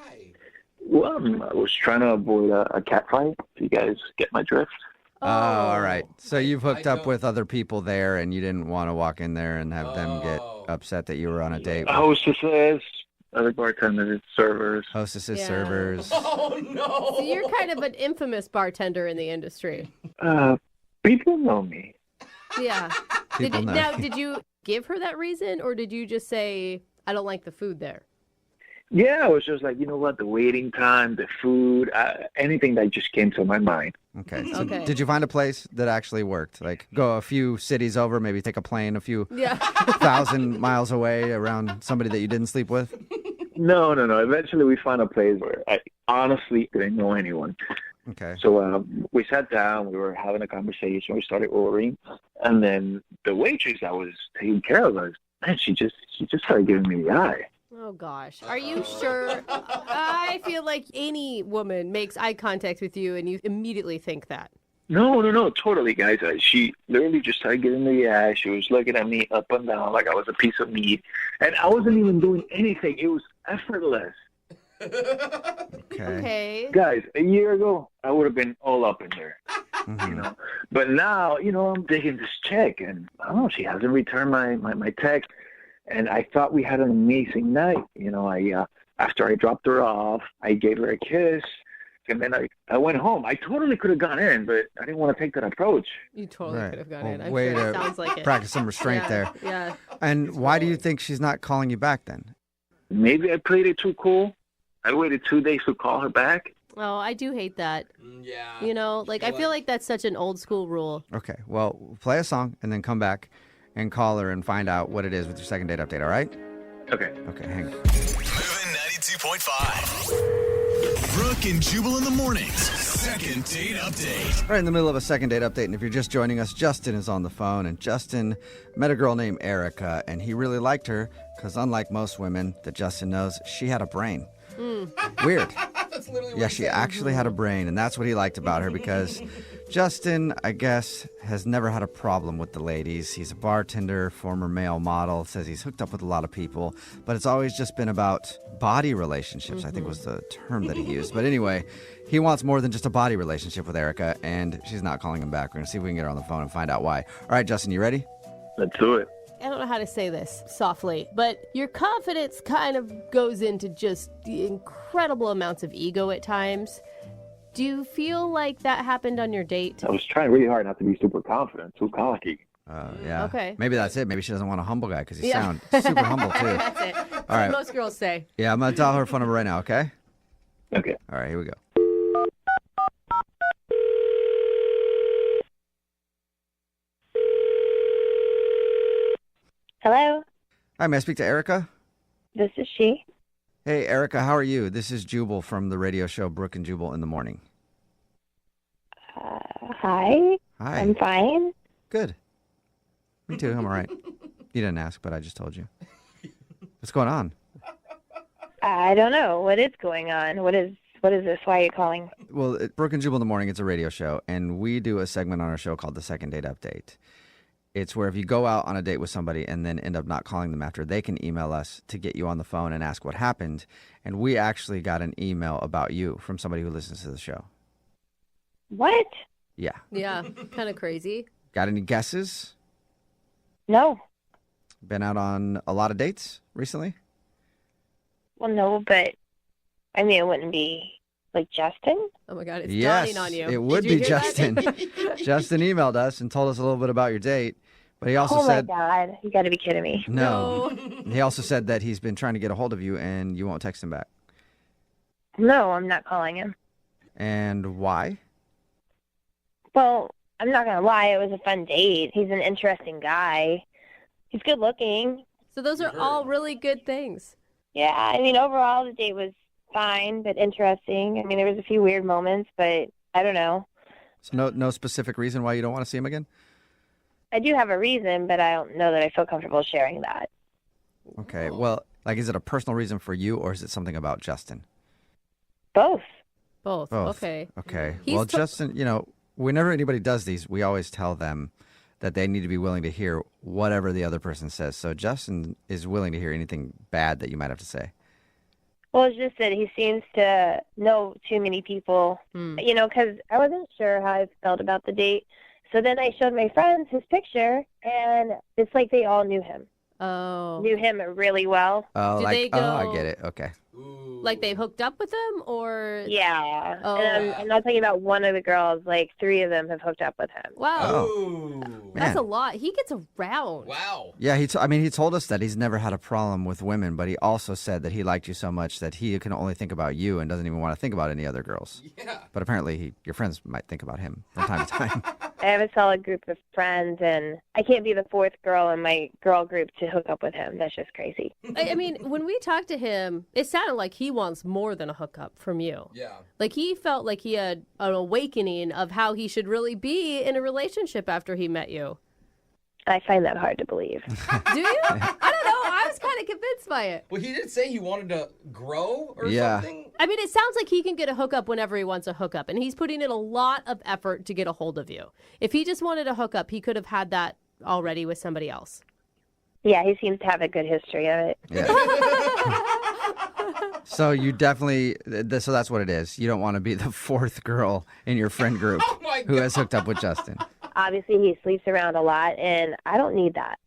Well, I was trying to avoid a cat fight. If you guys get my drift. Oh, all right. So you've hooked I up don't. with other people there, and you didn't want to walk in there and have them get Oh. upset that you were on a date with Hostesses, other bartenders, servers. hostesses, Yeah. servers. Oh, no. So you're kind of an infamous bartender in the industry. People know me. Yeah. People know. Now, did you give her that reason, or did you just say, I don't like the food there? Yeah, it was just like, you know what, the waiting time, the food, anything that just came to my mind. Okay. So Okay. did you find a place that actually worked? Like go a few cities over, maybe take a plane a few Yeah. 1,000 miles away around somebody that you didn't sleep with? No. Eventually we found a place where I honestly didn't know anyone. Okay. So we sat down, we were having a conversation, we started ordering, and then the waitress that was taking care of us, man, she just started giving me the eye. Oh, gosh. Are you sure? I feel like any woman makes eye contact with you and you immediately think that. No, totally, guys. She literally just started giving me the eye. She was looking at me up and down like I was a piece of meat, and I wasn't even doing anything. It was effortless. Okay. Okay. Guys, a year ago, I would have been all up in there, Mhm. But now, I'm digging this chick, and I don't know, she hasn't returned my text, and I thought we had an amazing night. After I dropped her off, I gave her a kiss, and then I went home. I totally could have gone in, but I didn't want to take that approach. You totally Right. could have gone Well, in. I'm way sure it to sounds like it. Practice some restraint Yeah, there. Yeah. And why do you think she's not calling you back then? Maybe I played it too cool. I waited 2 days to call her back. Oh, I do hate that. Yeah. I feel like that's such an old school rule. Okay. Well, play a song and then come back and call her and find out what it is with your second date update, all right? Okay. Okay, hang on. Moving 92.5. Brooke and Jubal in the mornings. Second date update. Right in the middle of a second date update, and if you're just joining us, Justin is on the phone, and Justin met a girl named Erica, and he really liked her because unlike most women that Justin knows, she had a brain. Weird. That's literally what Yeah, he she said. actually had a brain, and that's what he liked about her because Justin, I guess, has never had a problem with the ladies. He's a bartender, former male model, says he's hooked up with a lot of people, but it's always just been about body relationships, I think was the term that he used. But anyway, he wants more than just a body relationship with Erica, and she's not calling him back. We're going to see if we can get her on the phone and find out why. All right, Justin, you ready? Let's do it. I don't know how to say this softly, but your confidence kind of goes into just the incredible amounts of ego at times. Do you feel like that happened on your date? I was trying really hard not to be super confident, too cocky. Yeah. Okay. Maybe that's it. Maybe she doesn't want a humble guy because you Yeah. sound super humble, too. That's it. That's All right. what most girls say. Yeah, I'm going to dial her phone number right now, okay? Okay. All right, here we go. Hello, Hi, may I speak to Erica? this is she. Hey, Erica, how are you? This is Jubal from the radio show Brooke and Jubal in the Morning. Hi. Hi. I'm fine. Good. Me too. I'm all right. You didn't ask, but I just told you. What's going on? I don't know. What is going on? What is this? Why are you calling? Well, Brooke and Jubal in the Morning, it's a radio show, and we do a segment on our show called the Second Date Update. It's where if you go out on a date with somebody and then end up not calling them after, they can email us to get you on the phone and ask what happened. And we actually got an email about you from somebody who listens to the show. What? Yeah. Yeah, kind of crazy. Got any guesses? No. Been out on a lot of dates recently? Well, no, but I mean, it wouldn't be like Justin. Oh my God, it's Yes, dawning on you. it would Did you be hear that? Justin. Justin emailed us and told us a little bit about your date, but he also said, my God, you got to be kidding me. no. He also said that he's been trying to get a hold of you and you won't text him back. No, I'm not calling him. And why? Well, I'm not gonna lie, it was a fun date. He's an interesting guy. He's good looking. So those are all really good things. Yeah, I mean, overall the date was fine, but interesting. I mean, there was a few weird moments, but I don't know. So no specific reason why you don't want to see him again? I do have a reason, but I don't know that I feel comfortable sharing that. Okay, well, like, is it a personal reason for you or is it something about Justin? Both. Both. Okay. Okay. He's Well, to- Justin, whenever anybody does these, we always tell them that they need to be willing to hear whatever the other person says. So Justin is willing to hear anything bad that you might have to say. Well, it's just that he seems to know too many people, because I wasn't sure how I felt about the date. So then I showed my friends his picture, and it's like they all knew him. Oh. Knew him really well. Oh, Do they I go- get it. Okay. Like they hooked up with him, or Yeah. Oh. And I'm not talking about one of the girls. Like 3 of them have hooked up with him. wow, Oh, that's man. a lot. He gets around. Wow. Yeah, he told us that he's never had a problem with women, but he also said that he liked you so much that he can only think about you and doesn't even want to think about any other girls. Yeah. But apparently your friends might think about him from time to time. I have a solid group of friends, and I can't be the 4th girl in my girl group to hook up with him. That's just crazy. I mean, when we talked to him, it sounded like he wants more than a hookup from you. Yeah. Like he felt like he had an awakening of how he should really be in a relationship after he met you. I find that hard to believe. Do you? I don't know. I was kind of convinced by it. Well, he did say he wanted to grow or Yeah. something. I mean, it sounds like he can get a hookup whenever he wants a hookup, and he's putting in a lot of effort to get a hold of you. If he just wanted a hookup, he could have had that already with somebody else. Yeah, he seems to have a good history of it. Yeah. So you definitely, so that's what it is. You don't want to be the 4th girl in your friend group Oh my who God. has hooked up with Justin. Obviously, he sleeps around a lot, and I don't need that.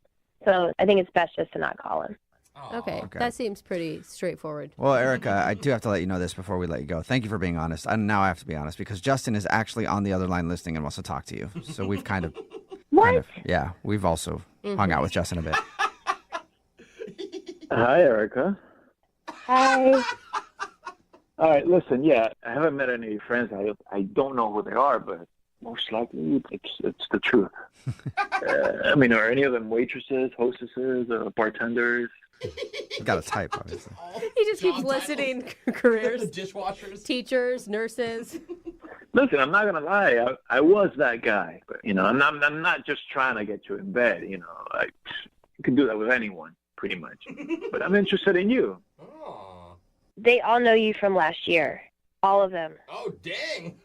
So I think it's best just to not call him. Aw. Okay, Okay. that seems pretty straightforward. Well, Erica, I do have to let you know this before we let you go. Thank you for being honest. And now I have to be honest because Justin is actually on the other line listening and wants to talk to you. So we've kind of, yeah, we've also hung out with Justin a bit. Hi, Erica. Hi. All right, listen, yeah, I haven't met any of your friends. I don't know who they are, but most likely it's the truth. I mean, are any of them waitresses, hostesses, bartenders? Got to type, obviously. He just keeps Job listing The careers. dishwashers. Teachers, nurses. Listen, I'm not gonna lie. I was that guy, but I'm not just trying to get you in bed. I can do that with anyone, pretty much. But I'm interested in you. Oh. They all know you from last year. All of them. Oh, dang.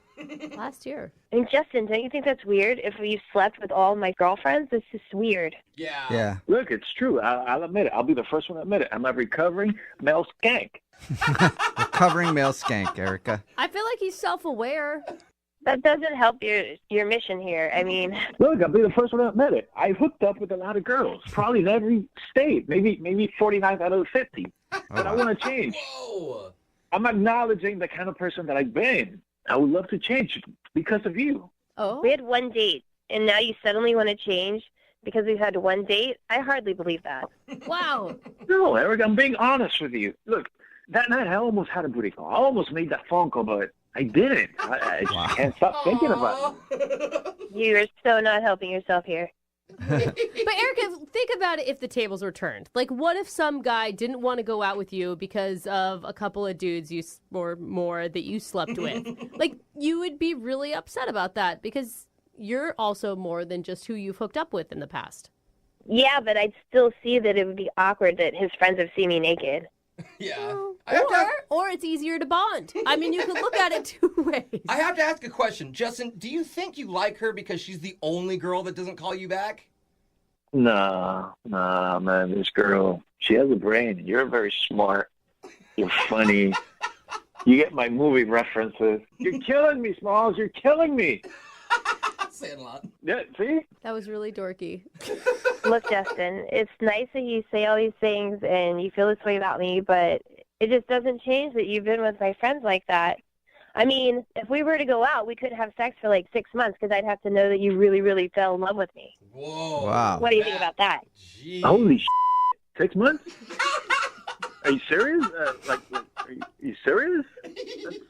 Last year. I mean, Justin, don't you think that's weird? If you slept with all my girlfriends, that's just weird. Yeah. Yeah. Look, it's true. I'll admit it. I'll be the first one to admit it. I'm a recovering male skank. Recovering male skank, Erica. I feel like he's self-aware. That doesn't help your mission here. I mean, Look, I'll be the first one to admit it. I've hooked up with a lot of girls, probably in every state, maybe 49 out of 50. But I want to change. Whoa. I'm acknowledging the kind of person that I've been. I would love to change because of you. Oh. we had one date, and now you suddenly want to change because we've had one date? I hardly believe that. Wow. No, Eric, I'm being honest with you. Look, that night I almost had a booty call. I almost made that phone call, but I didn't. I just Wow. can't stop thinking about it. You're so not helping yourself here. But Erica, think about it if the tables were turned. Like, what if some guy didn't want to go out with you because of a couple of dudes or more that you slept with? Like, you would be really upset about that because you're also more than just who you've hooked up with in the past. Yeah, but I'd still see that it would be awkward that his friends have seen me naked. Yeah. Or it's easier to bond. I mean, you could look at it two ways. I have to ask a question. Justin, do you think you like her because she's the only girl that doesn't call you back? Nah, man. This girl, she has a brain. You're very smart. You're funny. You get my movie references. You're killing me, Smalls. You're killing me. Sandlot. Yeah, see? That was really dorky. Look, Justin, it's nice that you say all these things and you feel this way about me, but it just doesn't change that you've been with my friends like that. I mean, if we were to go out, we couldn't have sex for like 6 months because I'd have to know that you really, really fell in love with me. Whoa. Wow. What do you think about that? Jeez. Holy shit. 6 months? Are you serious? Are you serious?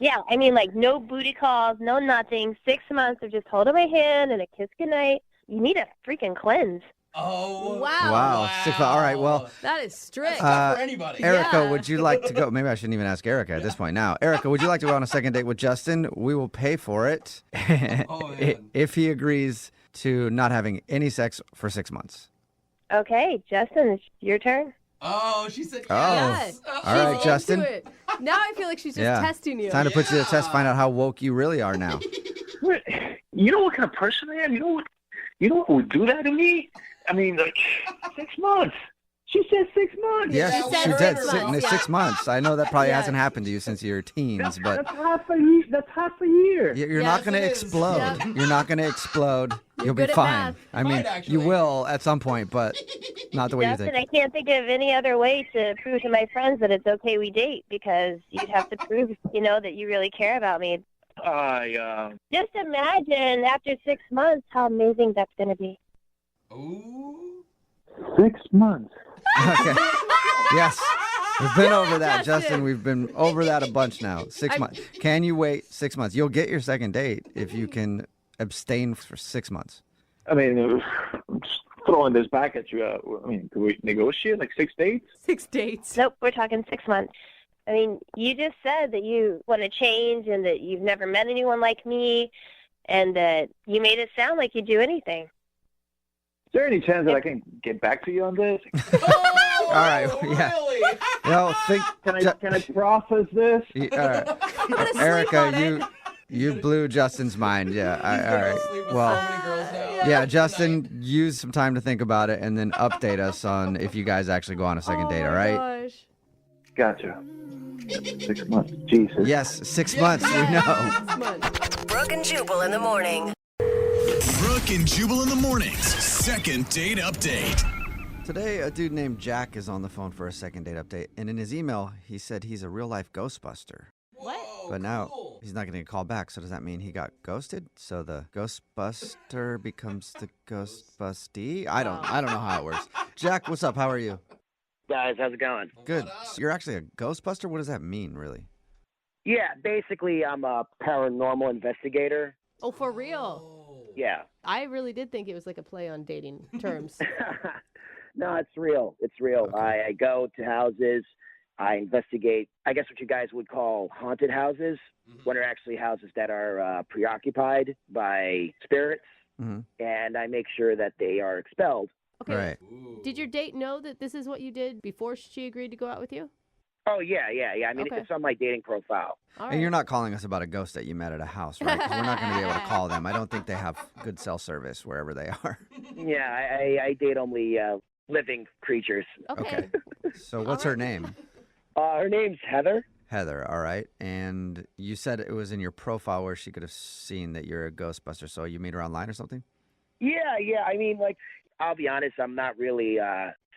Yeah, I mean, like, no booty calls, no nothing. 6 months of just holding my hand and a kiss goodnight. You need a freaking cleanse. Oh. Wow. 6 months. All right, well. That is strict. Not for anybody. Erica, Yeah. would you like to go? Maybe I shouldn't even ask Erica at this point now. Erica, would you like to go on a second date with Justin? We will pay for it Oh, man. if he agrees to not having any sex for 6 months. Okay, Justin, it's your turn. Oh, she said Oh. yes. Yeah. All right, She's Justin. into it. Now I feel like she's just Yeah. testing you. Time to put you to the test, find out how woke you really are now. What? You know what kind of person I am? You know what would do that to me? I mean, like, 6 months. She said 6 months. Yes, She said she did. 6 months, yeah. 6 months. I know that probably Yeah. hasn't happened to you since you were teens, but That's half a year. That's half a year. you're Yes, not going to it is. explode. Yeah. You're not going to explode. You'll be good at fine. math. I mean, Might actually. you will at some point, but not the way you Justin, think. I can't think of any other way to prove to my friends that it's okay we date because you'd have to prove, that you really care about me. Just imagine after 6 months how amazing that's going to be. Ooh. 6 months. Okay. Yes. We've been over that, Justin. Justin. We've been over that a bunch now. 6 months. Can you wait 6 months? You'll get your second date if you can abstain for 6 months. I mean, I'm just throwing this back at you. I mean, can we negotiate like 6 dates? 6 dates. Nope, we're talking 6 months. I mean, you just said that you want to change and that you've never met anyone like me and that you made it sound like you'd do anything. Is there any chance that I can get back to you on this? Oh, All right, yeah. Really? No, think. Can I process this? All right. Erica, you blew Justin's mind. Yeah. All right. Sleep with Well. so many girls now. Yeah, Justin, use some time to think about it and then update us on if you guys actually go on a second date, all right? Gosh. Gotcha. 6 months. Jesus. Yes, 6 months, we know. 6 months. Brooke and Jubal in the morning. Brooke and Jubal in the mornings. Second date update. Today, a dude named Jack is on the phone for a second date update, and in his email, he said he's a real-life Ghostbuster. What? But now cool. he's not going to call back, so does that mean he got ghosted? So the Ghostbuster becomes the Ghostbustee? I don't know how it works. Jack, what's up? How are you? Guys, how's it going? Good. So you're actually a Ghostbuster? What does that mean, really? Yeah, basically, I'm a paranormal investigator. Oh, for real? Yeah. I really did think it was like a play on dating terms. No, it's real. It's real. Okay. I go to houses. I investigate, I guess what you guys would call haunted houses, when they're actually houses that are preoccupied by spirits, and I make sure that they are expelled. Okay. Right. Did your date know that this is what you did before she agreed to go out with you? Oh, yeah. I mean, Okay. it's on my dating profile. All right. And you're not calling us about a ghost that you met at a house, right? 'Cause we're not going to be able to call them. I don't think they have good cell service wherever they are. Yeah, I date only living creatures. Okay. So what's her name? Her name's Heather. Heather, all right. And you said it was in your profile where she could have seen that you're a Ghostbuster, so you meet her online or something? Yeah. I mean, like, I'll be honest, I'm not really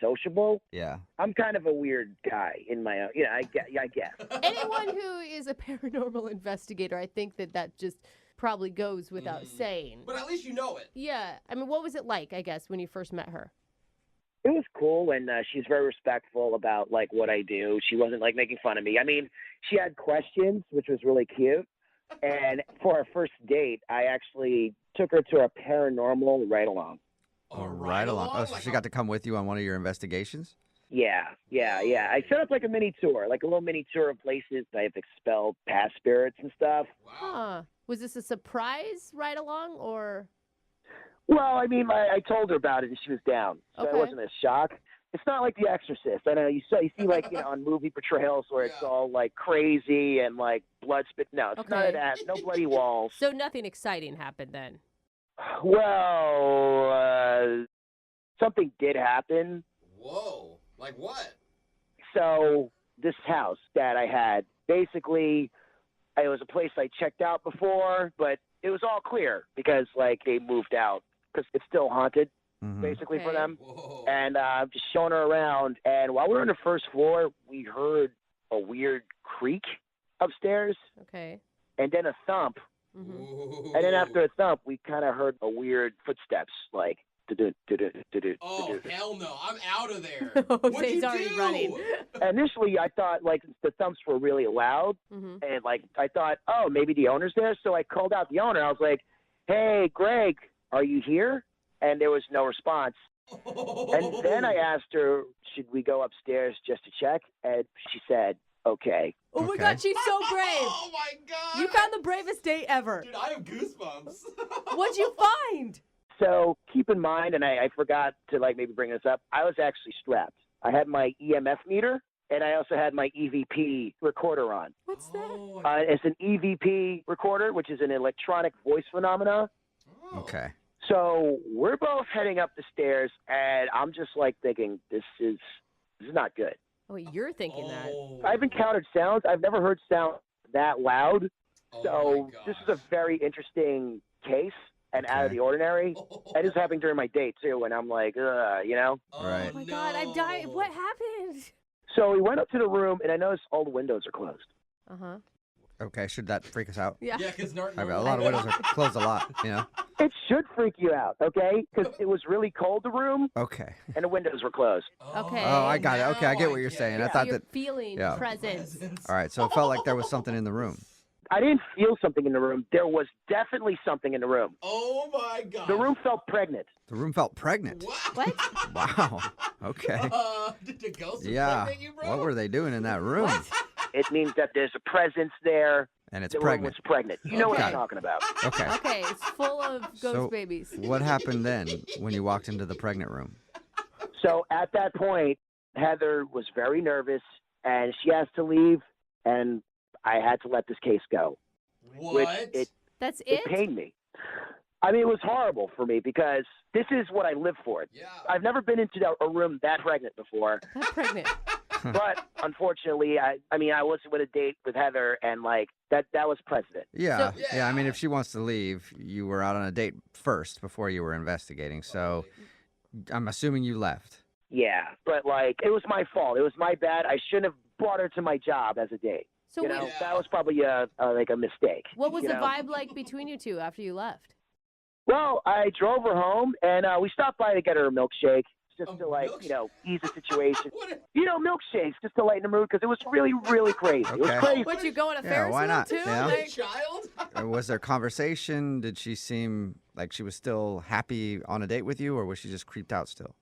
sociable. Yeah. I'm kind of a weird guy in my own. I guess. Anyone who is a paranormal investigator, I think that just probably goes without saying. But at least you know it. Yeah. I mean, what was it like, I guess, when you first met her? It was cool, and she's very respectful about, like, what I do. She wasn't, like, making fun of me. I mean, she had questions, which was really cute. And for our first date, I actually took her to a paranormal ride-along. Oh, right along. Oh, so she got to come with you on one of your investigations? Yeah. I set up like a mini tour, like a little mini tour of places I've expelled past spirits and stuff. Huh. Was this a surprise ride along or? Well, I mean, I told her about it and she was down, so Okay. it wasn't a shock. It's not like The Exorcist. I know you see like on movie portrayals where it's all like crazy and like blood spit. No, it's none of that. No bloody walls. So nothing exciting happened then. Well, something did happen. Whoa. Like what? So this house that I had, basically, it was a place I checked out before, but it was all clear because like they moved out because it's still haunted. Basically for them. Whoa. And just showing her around. And while we were on the first floor, we heard a weird creak upstairs. Okay. And then a thump. Ooh. And then after a thump, we kind of heard a weird footsteps, like. Oh, hell no. I'm out of there. Jose's already running. Initially, I thought like the thumps were really loud. And like I thought, oh, maybe the owner's there. So I called out the owner. I was like, hey, Greg, are you here? And there was no response. And then I asked her, should we go upstairs just to check? And she said, okay. Oh my God, she's so brave. Oh my God. You found the bravest date ever. Dude, I have goosebumps. What'd you find? So keep in mind, and I forgot to like maybe bring this up, I was actually strapped. I had my EMF meter, and I also had my EVP recorder on. What's that? It's an EVP recorder, which is an electronic voice phenomena. Okay. So we're both heading up the stairs, and I'm just like thinking, this is not good. Oh, you're thinking that. I've encountered sounds. I've never heard sound that loud. So this is a very interesting case and out of the ordinary. And this is happening during my date, too, and I'm like, you know? Right. Oh my God, I'm dying. What happened? So we went up to the room, and I noticed all the windows are closed. Uh-huh. Okay, should that freak us out? Yeah. Yeah, because A lot of windows are closed a lot, you know? It should freak you out, okay? Because it was really cold, the room, Okay. and the windows were closed. Okay. Oh, I got it. Okay, I get what you're saying. I thought You're that. feeling Yeah. presence. All right, so it felt like there was something in the room. I didn't feel something in the room. There was definitely something in the room. Oh my God. The room felt pregnant. The room felt pregnant. What? Wow. Okay. Did the ghost Yeah. impregnate you, bro? What were they doing in that room? It means that there's a presence there. And it's The room pregnant. was pregnant. You know what Okay. I'm talking about. Okay. Okay, it's full of ghost So babies. what happened then when you walked into the pregnant room? So at that point, Heather was very nervous, and she has to leave, and I had to let this case go. What? Which That's it it? pained me. I mean, it was horrible for me because this is what I live for. Yeah. I've never been into a room that pregnant before. That pregnant. But unfortunately, I was with a date with Heather, and like that was precedent. Yeah. So- Yeah, I mean, if she wants to leave, you were out on a date first before you were investigating. So I'm assuming you left. Yeah, but like it was my fault. It was my bad. I shouldn't have brought her to my job as a date. So You wait, know, that was probably like a mistake. what was you the know? vibe like between you two after you left? Well, I drove her home, and we stopped by to get her a milkshake, just A to like milkshake? ease the situation. What? Milkshakes just to lighten the mood because it was really, really crazy. It was Okay. crazy. Would you go on a Yeah, Ferris why wheel not? too? Yeah. Like- Child? Was there conversation? Did she seem like she was still happy on a date with you, or was she just creeped out still?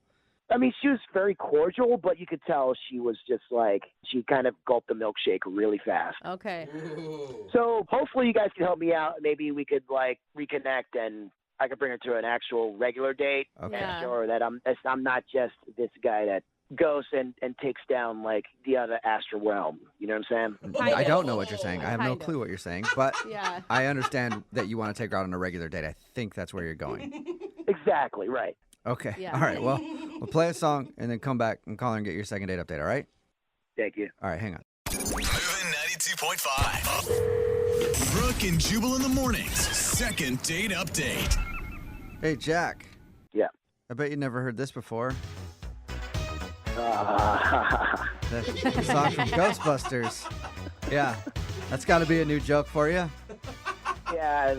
I mean, she was very cordial, but you could tell she was just like she kind of gulped the milkshake really fast. Okay. Ooh. So hopefully you guys can help me out. Maybe we could like reconnect and I could bring her to an actual regular date Okay. Yeah. and show her that I'm not just this guy that goes and takes down like the other astral realm. You know what I'm saying? Kind I of. don't know what you're saying. I have no Kind of. clue what you're saying, but Yeah. I understand that you want to take her out on a regular date. I think that's where you're going. Exactly right. Okay. Yeah. All right. Well, we'll play a song and then come back and call her and get your second date update. All right. Thank you. All right. Hang on. Moving 92.5. Brooke and Jubal in the mornings. Second date update. Hey, Jack. Yeah. I bet you never heard this before. Uh, The song from Ghostbusters. Yeah. That's got to be a new joke for you. yeah,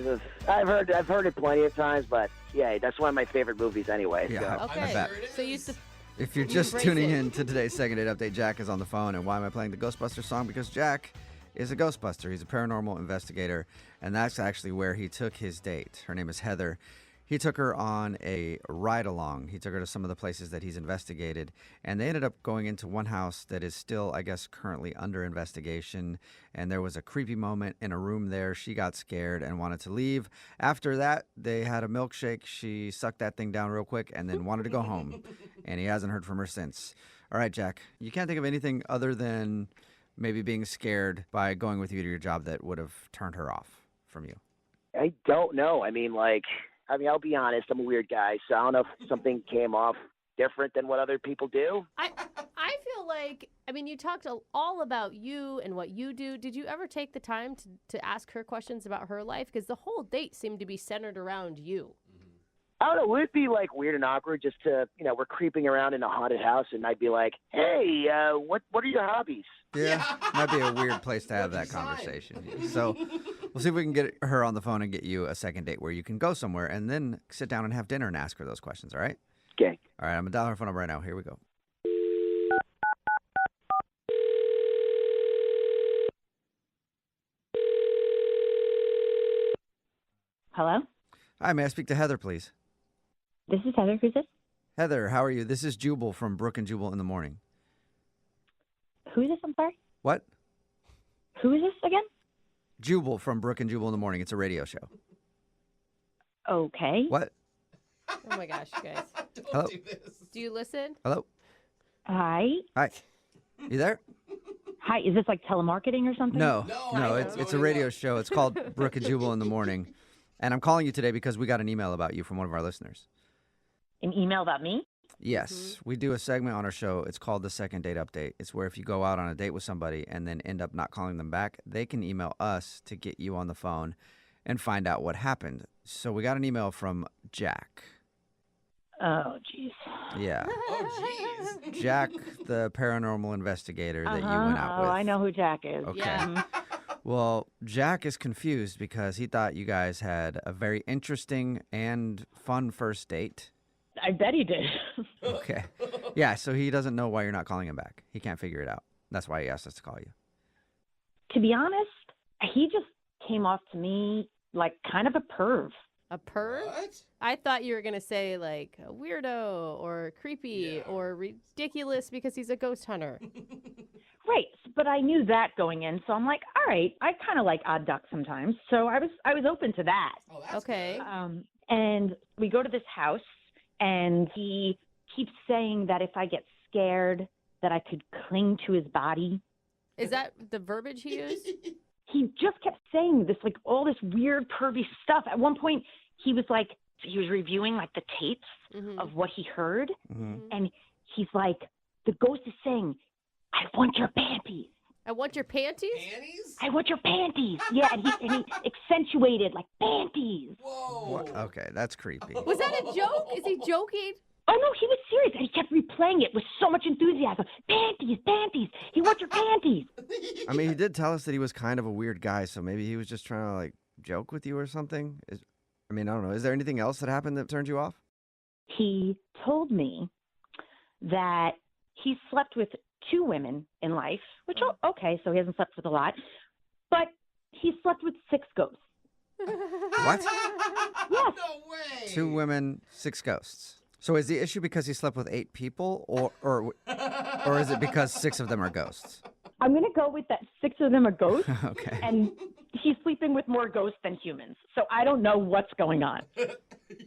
I've heard it plenty of times, but yeah, that's one of my favorite movies anyway. Yeah. So. Okay. bet. So you used to. If you're You just embrace tuning it. in to today's second date update, Jack is on the phone. And why am I playing the Ghostbusters song? Because Jack is a Ghostbuster. He's a paranormal investigator, and that's actually where he took his date. Her name is Heather. He took her on a ride along. He took her to some of the places that he's investigated, and they ended up going into one house that is still, I guess, currently under investigation. And there was a creepy moment in a room there. She got scared and wanted to leave. After that, they had a milkshake. She sucked that thing down real quick and then wanted to go home. And he hasn't heard from her since. All right, Jack, you can't think of anything other than maybe being scared by going with you to your job that would have turned her off from you. I don't know. I'll be honest. I'm a weird guy, so I don't know if something came off different than what other people do. I feel like, you talked all about you and what you do. Did you ever take the time to ask her questions about her life? Because the whole date seemed to be centered around you. I don't know. Would it be like weird and awkward just to, we're creeping around in a haunted house and I'd be like, hey, what are your hobbies? Yeah, might be a weird place to have that conversation. So we'll see if we can get her on the phone and get you a second date where you can go somewhere and then sit down and have dinner and ask her those questions, all right? Okay. All right, I'm going to dial her phone number right now. Here we go. Hello? Hi, may I speak to Heather, please? This is Heather. Who's this? Heather, how are you? This is Jubal from Brooke and Jubal in the Morning. Who is this? I'm sorry? What? Who is this again? Jubal from Brooke and Jubal in the Morning. It's a radio show. Okay. What? Oh my gosh, you guys. Hello? Do you listen? Hello? Hi. Hi. You there? Hi. Is this like telemarketing or something? No, it's a radio show. It's called Brooke and Jubal in the Morning. And I'm calling you today because we got an email about you from one of our listeners. An email about me? Yes. We do a segment on our show. It's called the Second Date Update. It's where if you go out on a date with somebody and then end up not calling them back, they can email us to get you on the phone and find out what happened. So we got an email from Jack. Oh, jeez. Yeah. Oh, jeez. Jack, the paranormal investigator that you went out with. Oh, I know who Jack is. Okay. Yeah. Well, Jack is confused because he thought you guys had a very interesting and fun first date. I bet he did. Okay. Yeah, so he doesn't know why you're not calling him back. He can't figure it out. That's why he asked us to call you. To be honest, he just came off to me like kind of a perv. A perv? What? I thought you were going to say like a weirdo or creepy or ridiculous because he's a ghost hunter. Right, but I knew that going in, so I'm like, all right, I kind of like odd ducks sometimes, so I was open to that. Oh, that's okay. good. And we go to this house, and he keeps saying that if I get scared, that I could cling to his body. Is that the verbiage he used? He just kept saying this, like all this weird pervy stuff. At one point, he was reviewing like the tapes of what he heard, and he's like, the ghost is saying, I want your panties. I want your panties? Panties? I want your panties. Yeah, and he accentuated like panties. Whoa. What? Okay, that's creepy. Was that a joke? Is he joking? Oh, no, he was serious, and he kept replaying it with so much enthusiasm. Panties, panties. He wants your panties. I mean, he did tell us that he was kind of a weird guy, so maybe he was just trying to, like, joke with you or something. I don't know. Is there anything else that happened that turned you off? He told me that he slept with 2 women in life, which, okay, so he hasn't slept with a lot, but he slept with 6 ghosts. What? Yes. No way. 2 women, 6 ghosts. So is the issue because he slept with 8 people, or is it because 6 of them are ghosts? I'm going to go with that 6 of them are ghosts, Okay. and he's sleeping with more ghosts than humans. So I don't know what's going on.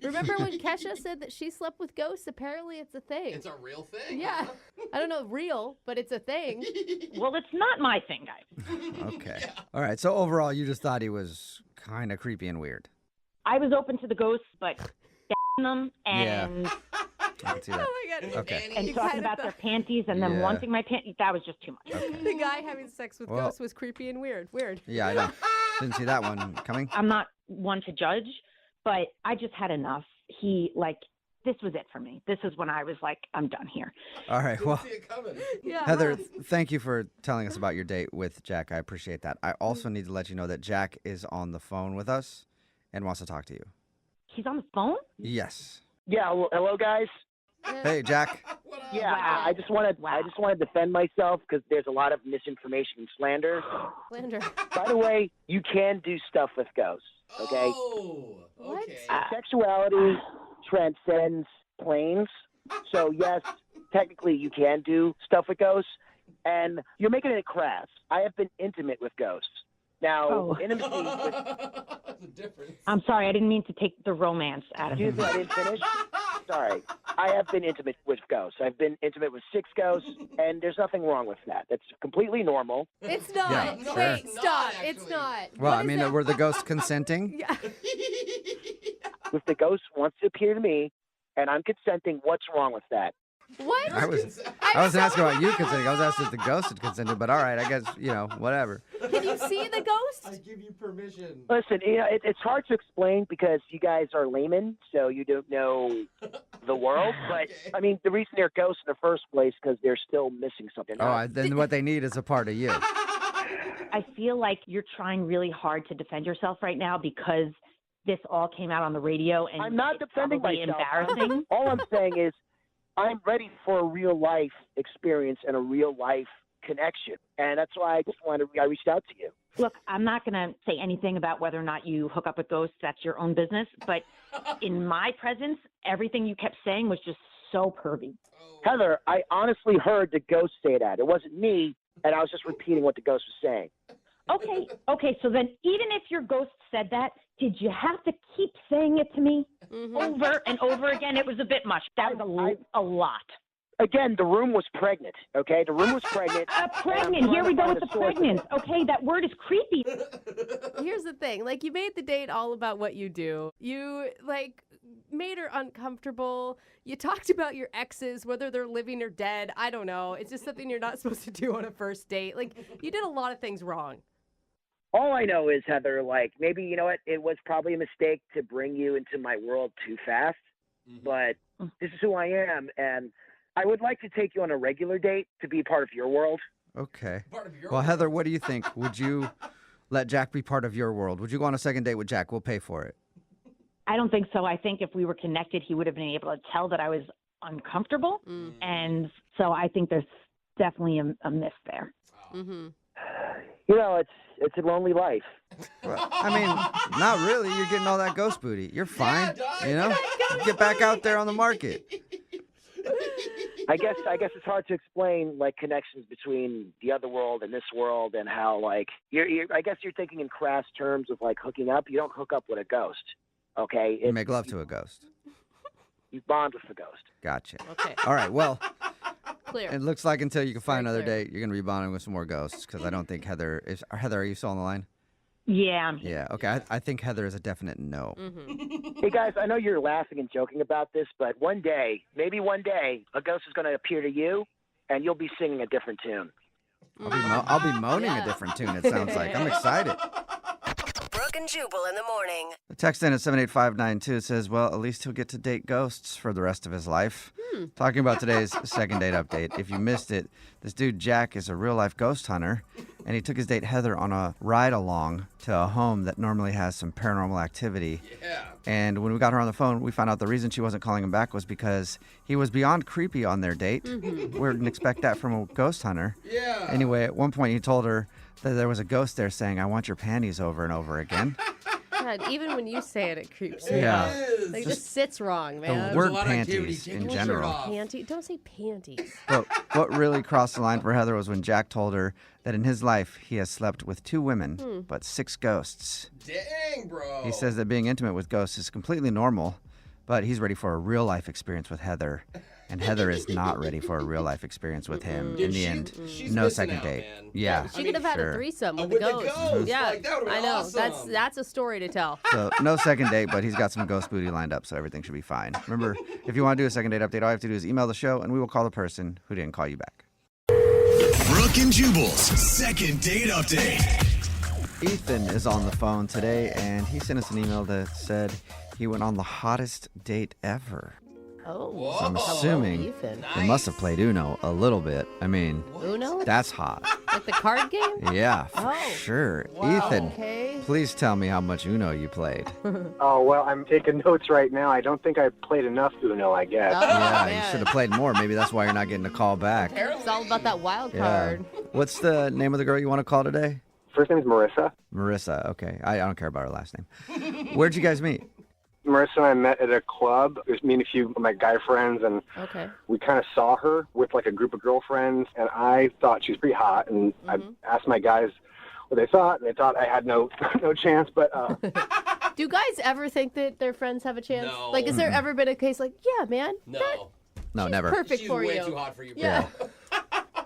Remember when Kesha said that she slept with ghosts? Apparently it's a thing. It's a real thing? Yeah. I don't know real, but it's a thing. Well, it's not my thing, guys. Okay. All right. So overall, you just thought he was kind of creepy and weird. I was open to the ghosts, but them and I can see that. Oh my God. Okay. and talking about their panties and then Yeah. wanting my panties, that was just too much. The guy having sex with Well- ghosts was creepy and weird. Weird. Yeah, I know. Didn't see that one coming. I'm not one to judge, but I just had enough. This was it for me. This is when I was like, I'm done here. All right. Well, See it coming. Yeah. Heather, thank you for telling us about your date with Jack. I appreciate that. I also need to let you know that Jack is on the phone with us and wants to talk to you. He's on the phone? Yes. Yeah, hello, guys. Hey, Jack. Yeah, I just want to defend myself because there's a lot of misinformation and slander. Slander. By the way, you can do stuff with ghosts. Okay. Oh, okay. Sexuality transcends planes, so yes, technically you can do stuff with ghosts, and you're making it crass. I have been intimate with ghosts. Now, intimacy with... That's a difference. I'm sorry, I didn't mean to take the romance out of Excuse it. me, I didn't finish. Sorry. I have been intimate with ghosts. I've been intimate with 6 ghosts, and there's nothing wrong with that. That's completely normal. It's not. Yeah, No, sure. Wait, stop. It's not. Well, What I is mean, that? were the ghosts consenting? Yeah. If the ghost wants to appear to me, and I'm consenting, what's wrong with that? What? I wasn't asking about you consenting. I was asking if the ghost had consented, but all right, I guess, whatever. Can you see the ghost? I give you permission. Listen, it's hard to explain because you guys are laymen, so you don't know the world. But, I mean, the reason they're ghosts in the first place because they're still missing something. Then what they need is a part of you. I feel like you're trying really hard to defend yourself right now because this all came out on the radio, and I'm not it's defending probably myself. embarrassing. All I'm saying is I'm ready for a real life experience and a real life connection. And that's why I reached out to you. Look, I'm not going to say anything about whether or not you hook up with ghosts. That's your own business. But in my presence, everything you kept saying was just so pervy. Heather, I honestly heard the ghost say that. It wasn't me, and I was just repeating what the ghost was saying. Okay, so then even if your ghost said that, did you have to keep saying it to me over and over again? It was a bit much. That was a lot. Again, the room was pregnant, okay? The room was pregnant. Pregnant. Here we go with the pregnant. Okay, that word is creepy. Here's the thing. Like, you made the date all about what you do. You, made her uncomfortable. You talked about your exes, whether they're living or dead. I don't know. It's just something you're not supposed to do on a first date. You did a lot of things wrong. All I know is, Heather, maybe, you know what, it was probably a mistake to bring you into my world too fast, but this is who I am, and I would like to take you on a regular date to be part of your world. Okay. Well, Heather, what do you think? Would you let Jack be part of your world? Would you go on a second date with Jack? We'll pay for it. I don't think so. I think if we were connected, he would have been able to tell that I was uncomfortable, and so I think there's definitely a miss there. Mm-hmm. You know, it's a lonely life. Well, I mean, not really. You're getting all that ghost booty. You're fine. Get back out there on the market. I guess it's hard to explain connections between the other world and this world, and how you're I guess you're thinking in crass terms of hooking up. You don't hook up with a ghost, okay? You make love to a ghost. You bond with the ghost. Gotcha. Okay. All right. Well, Clear. it looks like until you can find Very another clear. date, you're going to be bonding with some more ghosts because I don't think Heather is. Heather, are you still on the line? Yeah, I'm here. Yeah. Okay. I think Heather is a definite no. Hey guys, I know you're laughing and joking about this, but maybe one day, a ghost is going to appear to you, and you'll be singing a different tune. I'll be moaning a different tune. It sounds like I'm excited. Brooke and Jubal in the morning. The text in at 78592 says, well, at least he'll get to date ghosts for the rest of his life. Talking about today's second date update. If you missed it, this dude Jack is a real-life ghost hunter, and he took his date Heather on a ride-along to a home that normally has some paranormal activity. Yeah. And when we got her on the phone, we found out the reason she wasn't calling him back was because he was beyond creepy on their date. We didn't expect that from a ghost hunter. Yeah. Anyway, at one point he told her that there was a ghost there saying, I want your panties over and over again. God, even when you say it, it creeps me Yeah. out. It just sits wrong, man. The word panties in general. Don't say panties. But what really crossed the line for Heather was when Jack told her that in his life he has slept with 2 women, but 6 ghosts. Dang, bro. He says that being intimate with ghosts is completely normal, but he's ready for a real-life experience with Heather. And Heather is not ready for a real-life experience with him. In the end, no second date. Man. Yeah, She could have had a threesome with the with the ghost. ghost. Yeah, That would've been I know. awesome. That's a story to tell. So no second date, but he's got some ghost booty lined up, so everything should be fine. Remember, if you want to do a second date update, all you have to do is email the show, and we will call the person who didn't call you back. Brooke and Jubal's second date update. Ethan is on the phone today, and he sent us an email that said he went on the hottest date ever. Oh. So I'm assuming Ethan. they must have played Uno a little bit. I mean, Uno? that's hot. Like the card game? Yeah, for sure. Ethan, Okay. please tell me how much Uno you played. Oh, well, I'm taking notes right now. I don't think I played enough Uno, I guess. Yeah, you should have played more. Maybe that's why you're not getting a call back. It's all about that wild Yeah. card. What's the name of the girl you want to call today? First name's Marissa. Marissa. Okay. I don't care about her last name. Where'd you guys meet? Marissa and I met at a club. It was me and a few of my guy friends, and Okay. we kind of saw her with like a group of girlfriends, and I thought she was pretty hot, and I asked my guys what they thought, and they thought I had no chance, but Do guys ever think that their friends have a chance? No. Like, has there ever been a case like, yeah, man, No. No, never. perfect She's for way you? too hot for you, bro. Yeah.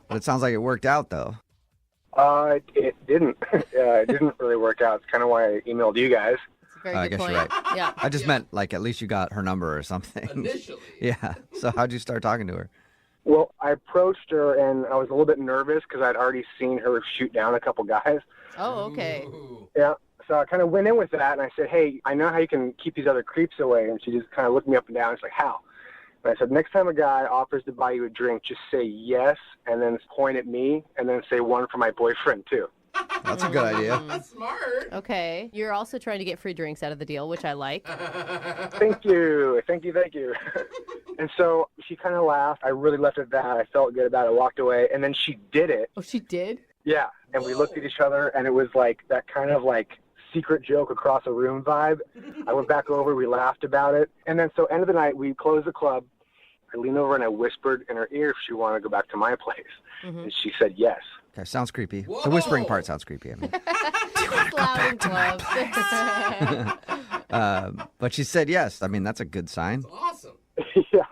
But it sounds like it worked out, though. it didn't. It didn't really work out. It's kind of why I emailed you guys. Very I good guess point. you're right. Yeah. I just meant, like, at least you got her number or something. Initially. Yeah. So how'd you start talking to her? Well, I approached her, and I was a little bit nervous because I'd already seen her shoot down a couple guys. Oh, okay. Yeah. So I kind of went in with that, and I said, hey, I know how you can keep these other creeps away. And she just kind of looked me up and down. She's like, how? And I said, next time a guy offers to buy you a drink, just say yes, and then point at me, and then say one for my boyfriend, too. That's a good idea. That's smart. Okay. You're also trying to get free drinks out of the deal, which I like. Thank you. Thank you. And so she kind of laughed. I really left it at that. I felt good about it, walked away, and then she did it. Oh, she did? Yeah. And we looked at each other, and it was like that kind of like secret joke across a room vibe. I went back over, we laughed about it. And then so end of the night, we closed the club. I leaned over and I whispered in her ear if she wanted to go back to my place. And she said yes. Okay, sounds creepy. The whispering part sounds creepy. I mean. But she said yes. I mean, that's a good sign. Awesome. Yeah.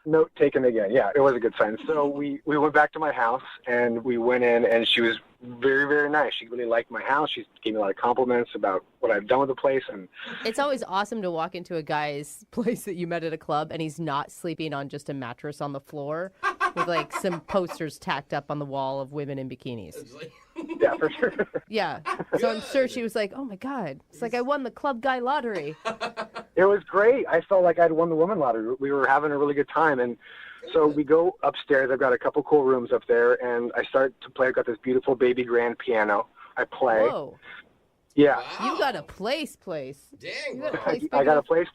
Note taken again. Yeah, it was a good sign. So we went back to my house, and we went in, and she was very, very nice. She really liked my house. She gave me a lot of compliments about what I've done with the place. And It's always awesome to walk into a guy's place that you met at a club, and he's not sleeping on just a mattress on the floor with like some posters tacked up on the wall of women in bikinis. Yeah, for sure. Yeah. So I'm sure she was like, oh my God. It's like I won the club guy lottery. It was great. I felt like I'd won the woman lottery. We were having a really good time. And so we go upstairs. I've got a couple cool rooms up there, and I start to play. I've got this beautiful baby grand piano. I play. Whoa. Yeah. You got a place. Dang, You got a place I got a place.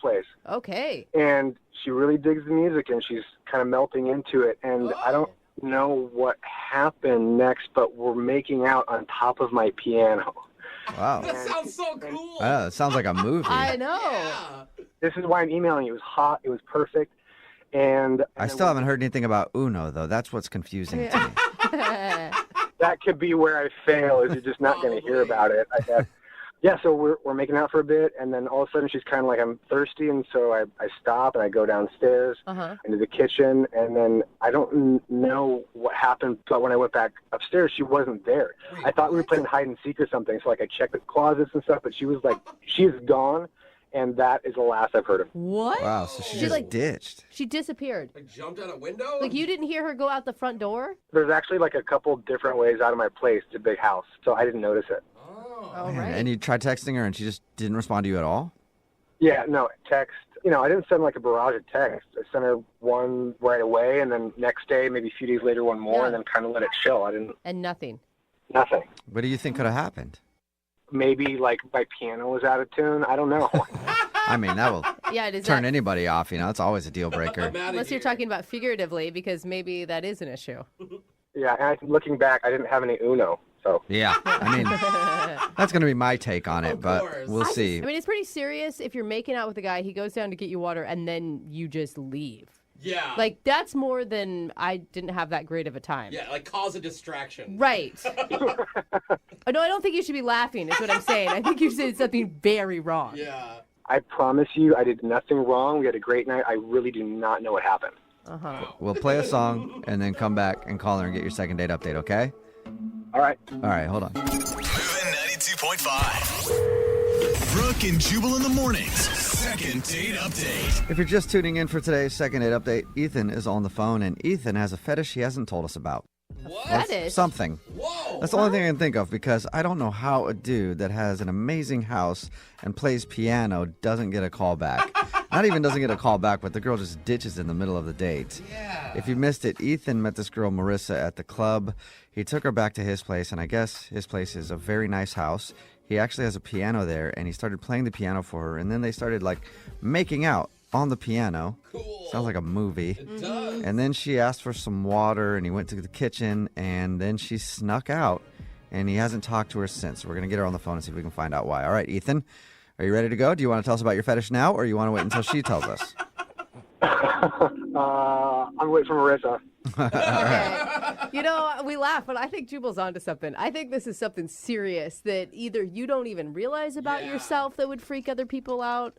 Okay. And she really digs the music, and she's kind of melting into it. And I don't know what happened next, but we're making out on top of my piano. Wow. That sounds so cool. It sounds like a movie. I know. This is why I'm emailing you. It was hot. It was perfect. And I still haven't heard anything about Uno, though. That's what's confusing to me. that could be where I fail, is you're just not going to hear about it, I guess. Yeah, so we're making out for a bit, and then all of a sudden she's kind of like, I'm thirsty, and so I stop, and I go downstairs into the kitchen, and then I don't know what happened, but when I went back upstairs, she wasn't there. I thought we were playing hide and seek or something, so like I checked the closets and stuff, but she was like, she's gone, and that is the last I've heard of her. What? Wow, so she She, just like- ditched. She disappeared. Like jumped out a window? Like you didn't hear her go out the front door? There's actually like a couple different ways out of my place. It's a big house, so I didn't notice it. Oh, Man, right. and you tried texting her, and she just didn't respond to you at all? Yeah, no, text. You know, I didn't send like a barrage of texts. I sent her one right away, and then next day, maybe a few days later, one more, and then kind of let it chill. I didn't. And nothing. Nothing. What do you think could have happened? Maybe like my piano was out of tune. I don't know. I mean, that will Yeah, does turn that, anybody off. You know, it's always a deal breaker. unless you're talking about figuratively, because maybe that is an issue. Yeah, and looking back, I didn't have any Uno. So Yeah, I mean, that's going to be my take on it, but we'll see. I mean, it's pretty serious. If you're making out with a guy, he goes down to get you water, and then you just leave. Yeah. Like, that's more than I didn't have that great of a time. Yeah, like cause a distraction. Right. No, I don't think you should be laughing, is what I'm saying. I think you did something very wrong. Yeah. I promise you, I did nothing wrong. We had a great night. I really do not know what happened. We'll play a song and then come back and call her and get your second date update, okay? All right. All right, hold on. Moving 92.5. Brooke and Jubal in the mornings. Second date update. If you're just tuning in for today's second date update, Ethan is on the phone, and Ethan has a fetish he hasn't told us about. What? Fetish? Something. Whoa. That's the only thing I can think of, because I don't know how a dude that has an amazing house and plays piano doesn't get a call back. Not even doesn't get a call back, but the girl just ditches in the middle of the date. Yeah. If you missed it, Ethan met this girl, Marissa, at the club. He took her back to his place, and I guess his place is a very nice house. He actually has a piano there, and he started playing the piano for her, and then they started, making out on the piano. Cool. Sounds like a movie. It does. And then she asked for some water, and he went to the kitchen, and then she snuck out, and he hasn't talked to her since. So we're going to get her on the phone and see if we can find out why. All right, Ethan, are you ready to go? Do you want to tell us about your fetish now, or you want to wait until she tells us? I'm waiting for Marissa. You know, we laugh, but I think Jubal's onto something. I think this is something serious that either you don't even realize about yourself that would freak other people out.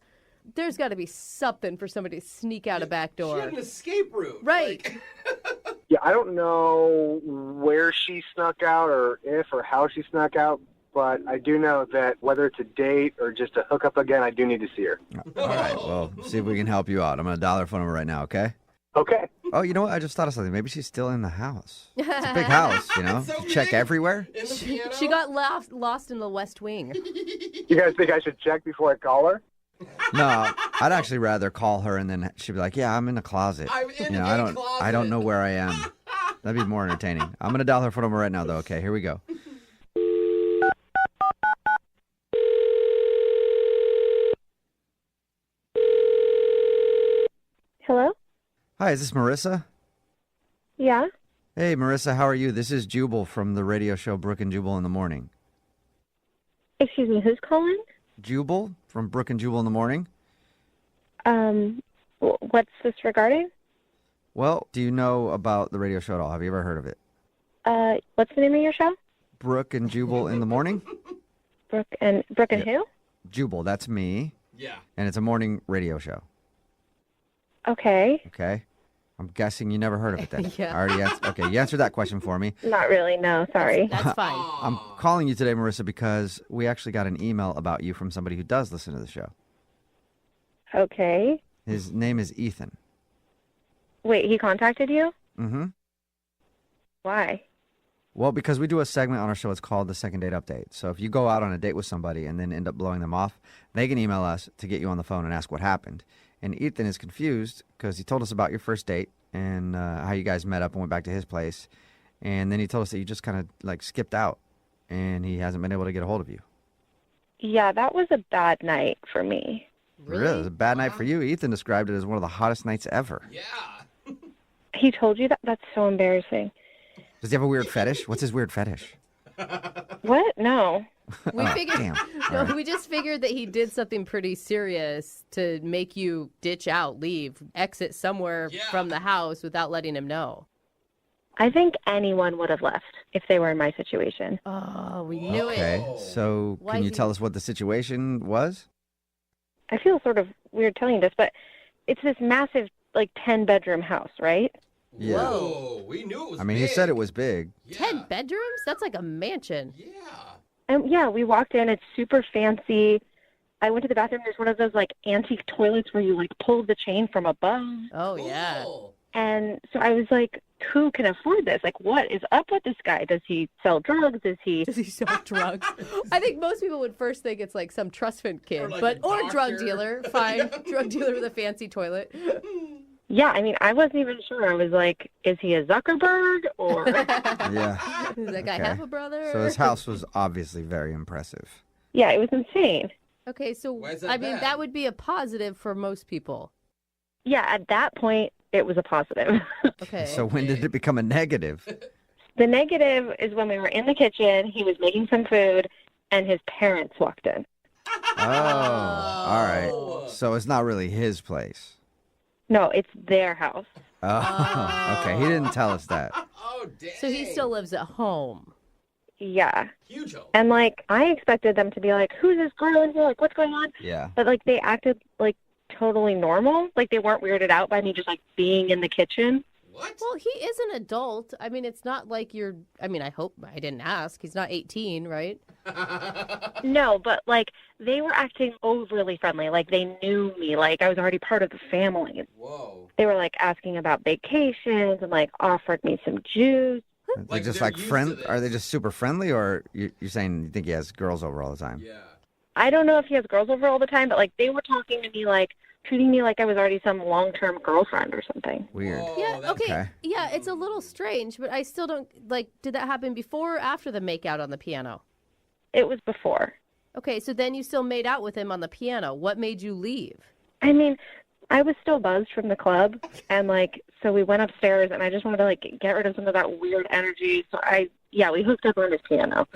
There's got to be something for somebody to sneak out a back door. She had an escape route. Right. Yeah, I don't know where she snuck out or if or how she snuck out, but I do know that whether it's a date or just a hookup again, I do need to see her. All right, well, see if we can help you out. I'm going to dial her phone number right now, okay? Okay. Oh, you know what? I just thought of something. Maybe she's still in the house. It's a big house, you know? So You check big. everywhere. In the piano? She got lost in the West Wing. You guys think I should check before I call her? No, I'd actually rather call her and then she'd be like, "Yeah, I'm in the closet." I'm in I a I don't know where I am. That'd be more entertaining. I'm gonna dial her phone number right now, though. Okay, here we go. Hello? Hi, is this Marissa? Yeah? Hey, Marissa, how are you? This is Jubal from the radio show Brooke and Jubal in the Morning. Excuse me, who's calling? Jubal from Brooke and Jubal in the Morning. What's this regarding? Well, do you know about the radio show at all? Have you ever heard of it? What's the name of your show? Brooke and Jubal in the Morning? Brooke and who? Jubal, that's me. Yeah. And it's a morning radio show. Okay. Okay? I'm guessing you never heard of it then. Yeah. I already okay, you answered that question for me. Not really, no, sorry. That's fine. I'm calling you today, Marissa, because we actually got an email about you from somebody who does listen to the show. Okay. His name is Ethan. Wait, he contacted you? Mm-hmm. Why? Well, because we do a segment on our show. It's called the Second Date Update. So if you go out on a date with somebody and then end up blowing them off, they can email us to get you on the phone and ask what happened. And Ethan is confused because he told us about your first date and how you guys met up and went back to his place. And then he told us that you just kind of skipped out and he hasn't been able to get a hold of you. Yeah, that was a bad night for me. Really? It was a bad night for you. Ethan described it as one of the hottest nights ever. Yeah. He told you that? That's so embarrassing. Does he have a weird fetish? What's his weird fetish? What? No. We figured. Damn. No, All right. we just figured that he did something pretty serious to make you ditch out, leave, exit somewhere from the house without letting him know. I think anyone would have left if they were in my situation. Oh, we knew Okay, it. so Why can you is he- tell us what the situation was? I feel sort of weird telling you this, but it's this massive, 10-bedroom house, right? Yeah. Whoa, we knew it was I mean, big. he said it was big. 10 bedrooms? That's like a mansion. Yeah. And yeah, we walked in. It's super fancy. I went to the bathroom. There's one of those antique toilets where you pull the chain from above. Oh, yeah. Cool. And so I was like, who can afford this? What is up with this guy? Does he sell drugs? Does he sell drugs? I think most people would first think it's some trust fund kid, Or or a drug doctor. dealer. Fine. Drug dealer with a fancy toilet. Yeah, I mean, I wasn't even sure. I was like, is he a Zuckerberg or? Yeah. Does that guy Okay. have a brother? So his house was obviously very impressive. Yeah, it was insane. Okay, so Why is that I mean, bad? that would be a positive for most people. Yeah, at that point, it was a positive. Okay. So when did it become a negative? The negative is when we were in the kitchen, he was making some food, and his parents walked in. Oh, all right. So it's not really his place. No, it's their house. Oh, okay. He didn't tell us that. Oh, dang. So he still lives at home. Yeah. Huge home. And, I expected them to be like, who's this girl in here? What's going on? Yeah. But, they acted, totally normal. They weren't weirded out by me just, being in the kitchen. What? Well, he is an adult. I mean, it's not like you're. I mean, I hope I didn't ask. He's not 18, right? No, but, they were acting overly friendly. They knew me. I was already part of the family. Whoa. They were, asking about vacations and, offered me some juice. They just they're used to friend? this. Are they just super friendly, or you're saying you think he has girls over all the time? Yeah. I don't know if he has girls over all the time, but, they were talking to me treating me like I was already some long-term girlfriend or something. Weird. Yeah, okay. Yeah, it's a little strange, but I still don't, like, did that happen before or after the makeout on the piano? It was before. Okay, so then you still made out with him on the piano. What made you leave? I mean, I was still buzzed from the club, and, like, so we went upstairs, and I just wanted to, like, get rid of some of that weird energy. So we hooked up on his piano.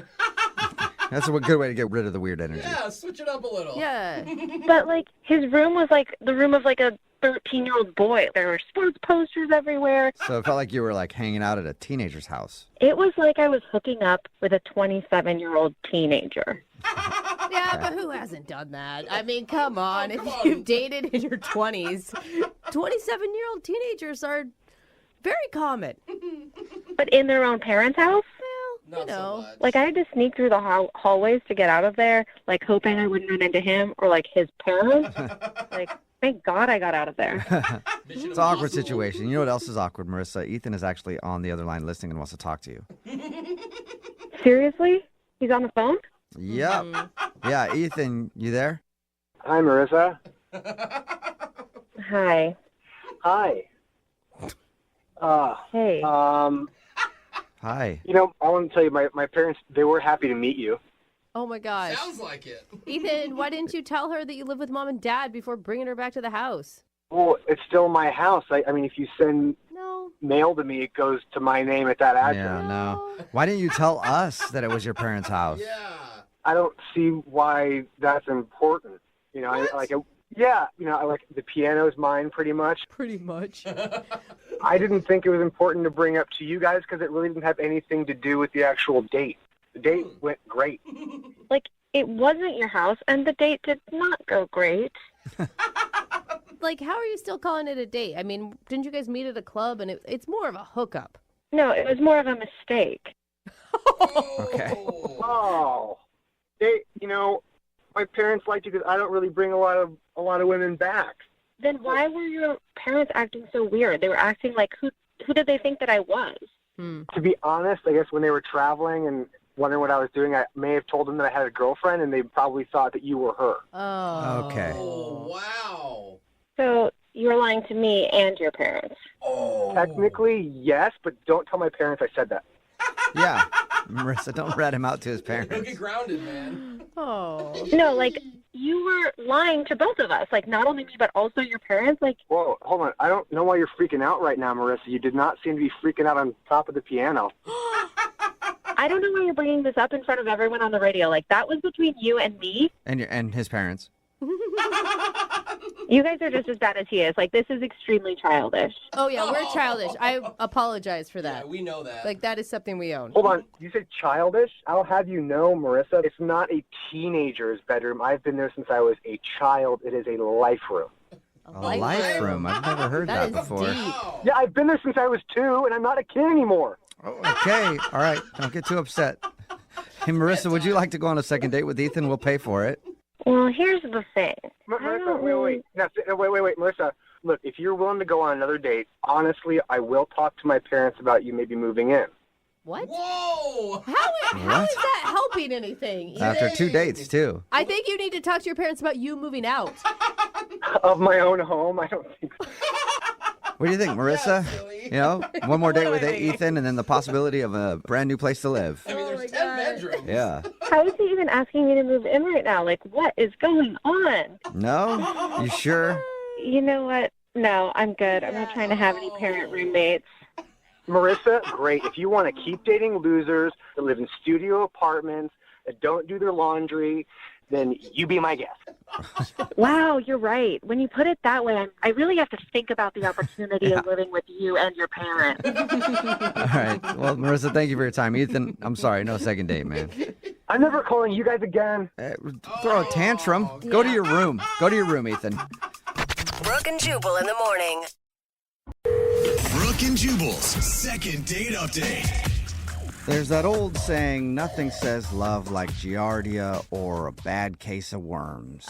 That's a good way to get rid of the weird energy. Yeah, switch it up a little. Yeah. But, like, his room was, like, the room of, like, a 13-year-old boy. There were sports posters everywhere. So it felt like you were, like, hanging out at a teenager's house. It was like I was hooking up with a 27-year-old teenager. Yeah, but who hasn't done that? I mean, come on. If you've dated in your 20s, 27-year-old teenagers are very common. But in their own parents' house? Well, you know. Like, I had to sneak through the hallways to get out of there, like, hoping I wouldn't run into him or, like, his parents. Like, thank God I got out of there. It's an awkward situation. You know what else is awkward, Marissa? Ethan is actually on the other line listening and wants to talk to you. Seriously? He's on the phone? Yep. Yeah, Ethan, you there? Hi, Marissa. Hi. Hi. Hey. Hi. You know, I want to tell you, my parents, they were happy to meet you. Oh, my gosh. Sounds like it. Ethan, why didn't you tell her that you live with Mom and Dad before bringing her back to the house? Well, it's still my house. I mean, if you send mail to me, it goes to my name at that address. Yeah, no. Why didn't you tell us that it was your parents' house? I don't see why that's important. You know, I like the piano's mine pretty much. Pretty much. I didn't think it was important to bring up to you guys because it really didn't have anything to do with the actual date. The date went great. Like, it wasn't your house, and the date did not go great. Like, how are you still calling it a date? I mean, didn't you guys meet at a club, and it's more of a hookup? No, it was more of a mistake. Okay. Oh. My parents liked you because I don't really bring a lot of women back. Then why were your parents acting so weird? They were acting like, who did they think that I was? To be honest, I guess when they were traveling and wondering what I was doing, I may have told them that I had a girlfriend, and they probably thought that you were her. Oh. Okay. Oh, wow. So you were lying to me and your parents. Oh. Technically, yes, but don't tell my parents I said that. Yeah. Marissa, don't rat him out to his He'll parents. get grounded, man. Oh. No, like, you were lying to both of us. Like, not only me, but also your parents. Like, Whoa, hold on. I don't know why you're freaking out right now, Marissa. You did not seem to be freaking out on top of the piano. I don't know why you're bringing this up in front of everyone on the radio. Like, that was between you and me. And his parents. You guys are just as bad as he is. Like, this is extremely childish. Oh, yeah, we're childish. I apologize for that. Yeah, we know that. Like, that is something we own. Hold on. You said childish? I'll have you know, Marissa, it's not a teenager's bedroom. I've been there since I was a child. It is a life room. A life room. I've never heard that before. Yeah, I've been there since I was 2, and I'm not a kid anymore. Oh, okay. All right. Don't get too upset. Hey, Marissa, would you like to go on a second date with Ethan? We'll pay for it. Well, here's the thing. Marissa, wait. Now, wait, Marissa. Look, if you're willing to go on another date, honestly, I will talk to my parents about you maybe moving in. What? Whoa! How is that helping anything? After 2 dates, too. I think you need to talk to your parents about you moving out. Of my own home? I don't think so. What do you think, Marissa? You know, one more date with Ethan and then the possibility of a brand new place to live. I mean, there's 10 bedrooms. Yeah. How is he even asking me to move in right now? Like, what is going on? No? You sure? You know what? No, I'm good. I'm not trying to have any parent roommates. Marissa, great. If you want to keep dating losers that live in studio apartments, that don't do their laundry, then you be my guest. Wow, you're right. When you put it that way, I really have to think about the opportunity of living with you and your parents. All right. Well, Marissa, thank you for your time. Ethan, I'm sorry. No second date, man. I'm never calling you guys again. Throw a tantrum. Go to your room. Go to your room, Ethan. Brooke and Jubal in the morning. Brooke and Jubal's second date update. There's that old saying, nothing says love like giardia or a bad case of worms.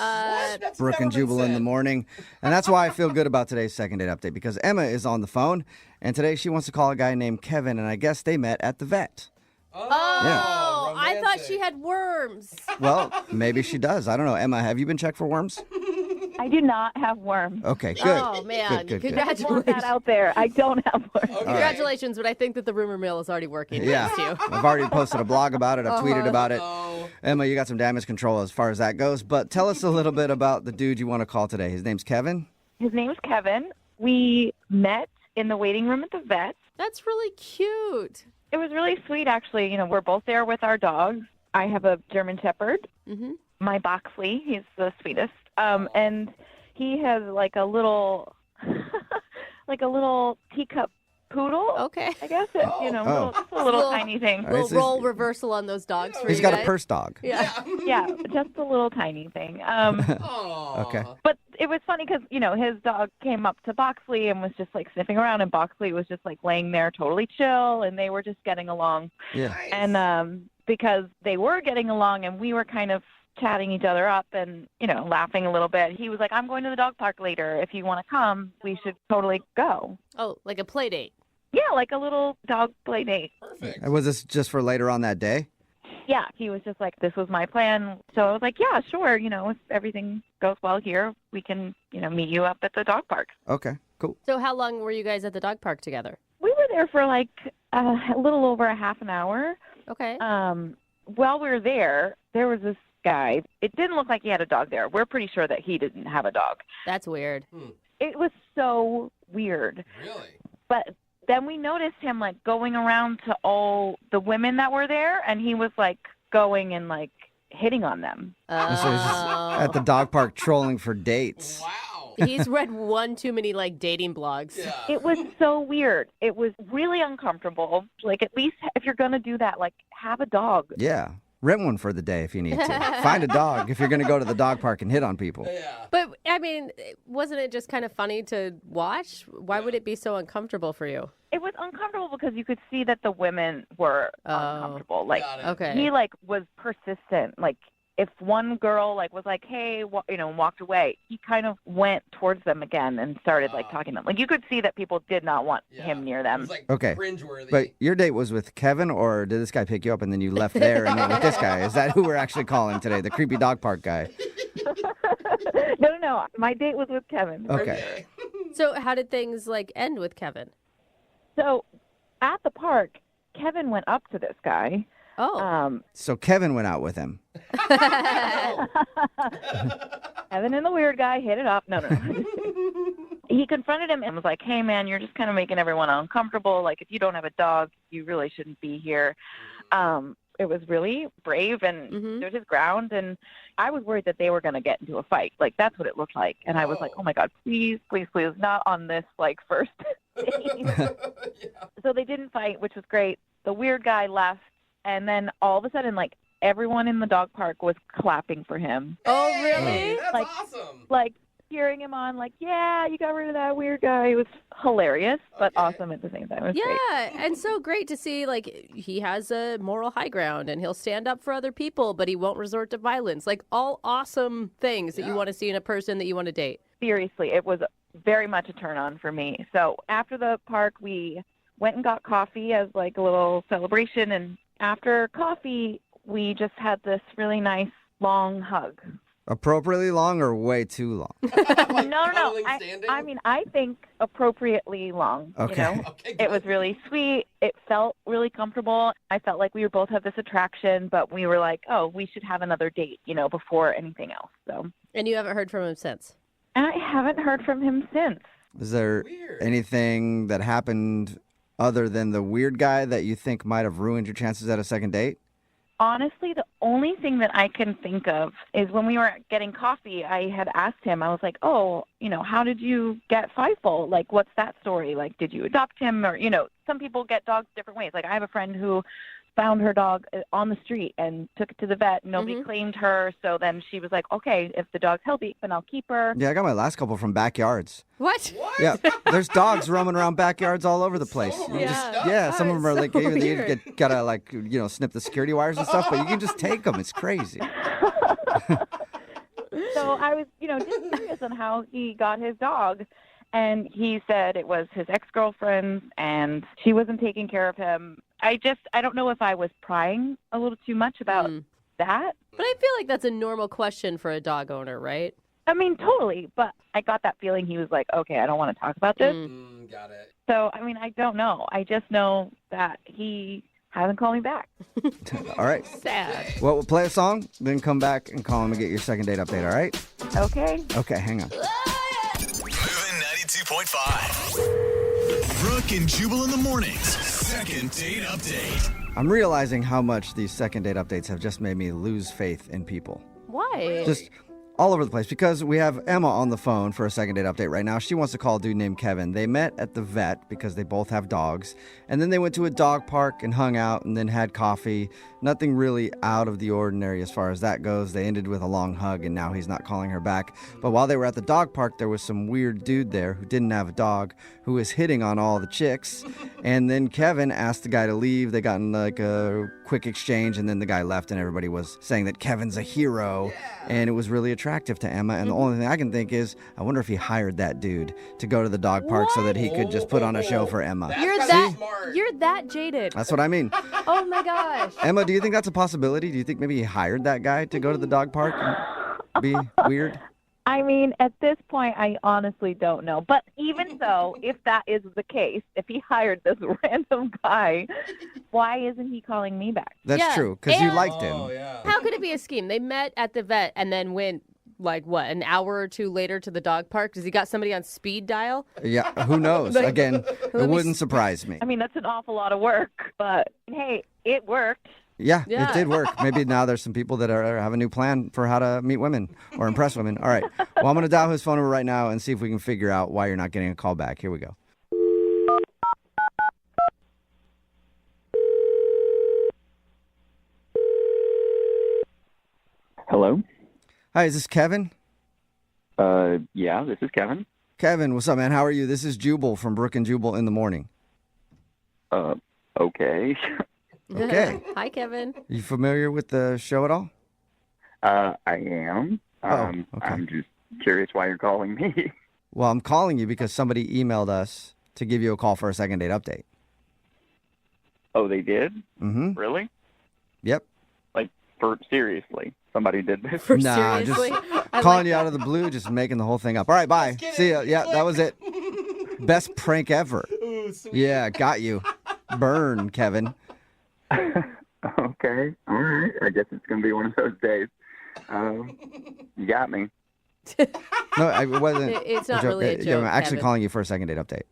Brooke and Jubal in the morning. And that's why I feel good about today's second date update, because Emma is on the phone, and today she wants to call a guy named Kevin, and I guess they met at the vet. Oh, I thought she had worms. Well, maybe she does. I don't know. Emma, have you been checked for worms? I do not have worms. Okay, good. Oh, man. Good. I want Congratulations. that out there. I don't have worms. Congratulations, but I think that the rumor mill is already working against you. I've already posted a blog about it. I've tweeted about it. Emma, you got some damage control as far as that goes. But tell us a little bit about the dude you want to call today. His name's Kevin? His name's Kevin. We met in the waiting room at the vet. That's really cute. It was really sweet, actually. You know, we're both there with our dogs. I have a German Shepherd. Mm-hmm. My Boxley, he's the sweetest. And he has like a little, like a little teacup poodle. Okay. I guess it, just a little tiny thing. All right, so Role reversal on those dogs for he's you got guys. a purse dog. Yeah. Yeah, just a little tiny thing. Okay. But it was funny because, his dog came up to Boxley and was just like sniffing around, and Boxley was just like laying there totally chill, and they were just getting along. Yeah. And because they were getting along and we were kind of chatting each other up and, laughing a little bit, he was like, I'm going to the dog park later. If you want to come, we should totally go. Oh, like a play date. Yeah, like a little dog play date. Perfect. And was this just for later on that day? Yeah, he was just like, this was my plan. So I was like, yeah, sure. If everything goes well here, we can, meet you up at the dog park. Okay, cool. So how long were you guys at the dog park together? We were there for like a little over a half an hour. Okay. While we were there was this guy. It didn't look like he had a dog there. We're pretty sure that he didn't have a dog. That's weird. It was so weird. Really? But then we noticed him like going around to all the women that were there, and he was like going and like hitting on them. So he's just at the dog park trolling for dates. Wow. He's read one too many like dating blogs. Yeah. It was so weird. It was really uncomfortable. Like, at least if you're going to do that, like, have a dog. Yeah. Rent one for the day if you need to. Find a dog if you're going to go to the dog park and hit on people. Yeah. But, I mean, wasn't it just kind of funny to watch? Why would it be so uncomfortable for you? It was uncomfortable because you could see that the women were uncomfortable. Like, Okay. he, like, was persistent. Like, if one girl, like, was like, hey, walked away, he kind of went towards them again and started, like, talking to them. Like, you could see that people did not want him near them. It was like Okay. cringeworthy. But your date was with Kevin, or did this guy pick you up and then you left there and then with this guy? Is that who we're actually calling today, the creepy dog park guy? No. My date was with Kevin. Okay. So how did things, like, end with Kevin? So at the park, Kevin went up to this guy. Oh. So Kevin went out with him. Evan and the weird guy hit it up. No. He confronted him and was like, hey, man, you're just kind of making everyone uncomfortable. Like, if you don't have a dog, you really shouldn't be here. It was really brave and stood his ground. And I was worried that they were going to get into a fight. Like, that's what it looked like. And I was like, oh, my God, please, not on this, like, first date. So they didn't fight, which was great. The weird guy left. And then all of a sudden, like, everyone in the dog park was clapping for him. Oh, really? That's like, awesome. Like, cheering him on, like, yeah, you got rid of that weird guy. It was hilarious, but awesome at the same time. It was great. And so great to see, like, he has a moral high ground and he'll stand up for other people, but he won't resort to violence. Like, all awesome things that you want to see in a person that you want to date. Seriously, it was very much a turn on for me. So after the park, we went and got coffee as, like, a little celebration, and after coffee, we just had this really nice long hug. Appropriately long or way too long? No. I mean, I think appropriately long. Okay. You know? It was really sweet. It felt really comfortable. I felt like we both have this attraction, but we were like, oh, we should have another date, before anything else. So. And you haven't heard from him since? And I haven't heard from him since. Is there anything that happened other than the weird guy that you think might have ruined your chances at a second date? Honestly, the only thing that I can think of is when we were getting coffee, I had asked him, I was like, oh, how did you get Feifel? Like, what's that story? Like, did you adopt him? Or, some people get dogs different ways. Like, I have a friend who found her dog on the street and took it to the vet. Nobody claimed her. So then she was like, okay, if the dog's healthy, then I'll keep her. Yeah, I got my last couple from backyards. What? Yeah, there's dogs roaming around backyards all over the place. Some of them are like, so you weird. gotta like, snip the security wires and stuff, but you can just take them. It's crazy. So I was, just curious on how he got his dog. And he said it was his ex-girlfriend's and she wasn't taking care of him. I don't know if I was prying a little too much about that. But I feel like that's a normal question for a dog owner, right? I mean, totally. But I got that feeling he was like, okay, I don't want to talk about this. Got it. So, I mean, I don't know. I just know that he hasn't called me back. All right. Sad. Well, we'll play a song, then come back and call him and get your second date update, all right? Okay. Okay, hang on. Moving 92.5. Brooke and Jubal in the mornings. Second date update. I'm realizing how much these second date updates have just made me lose faith in people. Why? Just all over the place, because we have Emma on the phone for a second date update right now. She wants to call a dude named Kevin. They met at the vet because they both have dogs, and then they went to a dog park and hung out and then had coffee. Nothing really out of the ordinary as far as that goes. They ended with a long hug, and now he's not calling her back. But while they were at the dog park, there was some weird dude there who didn't have a dog, who was hitting on all the chicks. And then Kevin asked the guy to leave. They got in like a quick exchange, and then the guy left, and everybody was saying that Kevin's a hero. And it was really attractive to Emma. And the only thing I can think is, I wonder if he hired that dude to go to the dog park so that he could just put on a show for Emma. You're that jaded. That's what I mean. Oh my gosh. Emma, do you think that's a possibility? Do you think maybe he hired that guy to go to the dog park and be weird? I mean, at this point, I honestly don't know. But even so, if that is the case, if he hired this random guy, why isn't he calling me back? That's true, because you liked him. How could it be a scheme? They met at the vet and then went, like, what, an hour or two later to the dog park? Does he got somebody on speed dial? Yeah, who knows? Again, it wouldn't surprise me. I mean, that's an awful lot of work, but hey, it worked. Yeah, it did work. Maybe now there's some people that have a new plan for how to meet women or impress women. All right. Well, I'm going to dial his phone number right now and see if we can figure out why you're not getting a call back. Here we go. Hello? Hi, is this Kevin? Yeah, this is Kevin. Kevin, what's up, man? How are you? This is Jubal from Brooke and Jubal in the morning. Okay. Okay. Hi, Kevin. You familiar with the show at all? I am. Okay. I'm just curious why you're calling me. Well, I'm calling you because somebody emailed us to give you a call for a second date update. Oh, they did? Mm-hmm. Really? Yep. Like, seriously, somebody did this? Nah, just calling you out of the blue, just making the whole thing up. All right, bye. See ya. Yeah, that was it. Best prank ever. Ooh, sweet. Yeah, got you. Burn, Kevin. Okay. All right. I guess it's going to be one of those days. You got me. No, it wasn't. It's not really a joke, I'm actually Kevin. calling you for a second date update.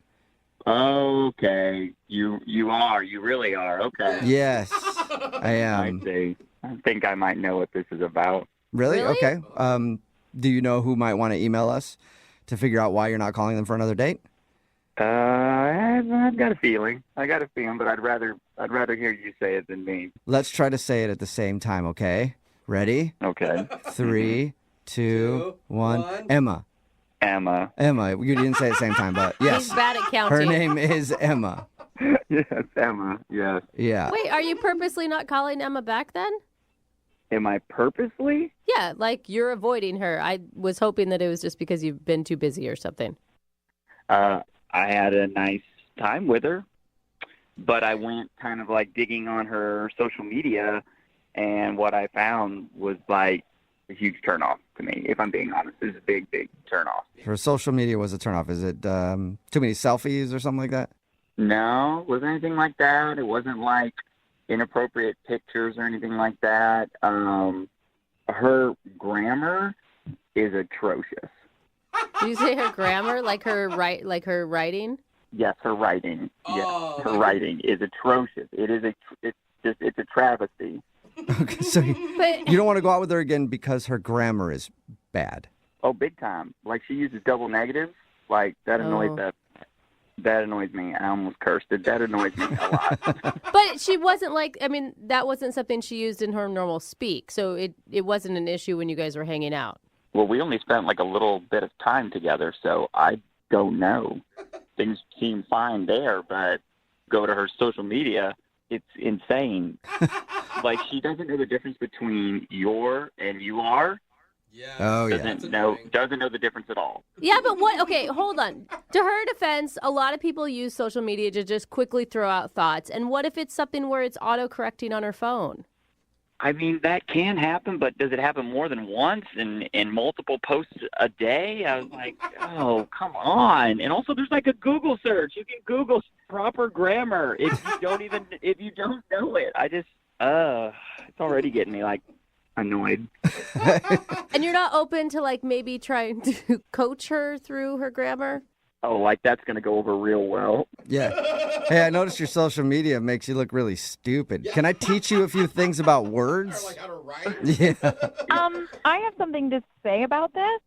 Okay. You are. You really are. Okay. Yes, I am. I see. I think I might know what this is about. Really? Okay. Do you know who might want to email us to figure out why you're not calling them for another date? I've got a feeling. But I'd rather hear you say it than me. Let's try to say it at the same time, okay? Ready? Okay. 3, 2, 1. Emma. Emma. You didn't say it at the same time, but yes. He's bad at counting. Her name is Emma. Yes, Emma. Yes. Yeah. Wait, are you purposely not calling Emma back then? Am I purposely? Yeah, like you're avoiding her. I was hoping that it was just because you've been too busy or something. I had a nice time with her, but I went kind of like digging on her social media, and what I found was like a huge turnoff to me, if I'm being honest. It's a big, big turnoff. Her social media was a turnoff. Is it too many selfies or something like that? No, it wasn't anything like that. It wasn't like inappropriate pictures or anything like that. Her grammar is atrocious. Do you say her grammar, like her writing? Yes, her writing. Yes, her writing is atrocious. It's a travesty. Okay, so you don't want to go out with her again because her grammar is bad. Oh, big time. Like she uses double negatives. Like that annoys that annoys me. I almost cursed it. That annoys me a lot. But she wasn't that wasn't something she used in her normal speak. So it wasn't an issue when you guys were hanging out. Well, we only spent like a little bit of time together, so I don't know. Things seem fine there, but go to her social media, it's insane. Like she doesn't know the difference between your and you are. Yeah. Oh, yeah. Doesn't know the difference at all. Yeah, but what? Okay, hold on. To her defense, a lot of people use social media to just quickly throw out thoughts. And what if it's something where it's auto-correcting on her phone? I mean, that can happen, but does it happen more than once and multiple posts a day? I was like, oh, come on. And also, there's like a Google search. You can Google proper grammar if you don't know it. It's already getting me like annoyed. And you're not open to like maybe trying to coach her through her grammar? Oh, like that's going to go over real well. Yeah. Hey, I noticed your social media makes you look really stupid. Can I teach you a few things about words? Like how to write. Yeah. I have something to say about this.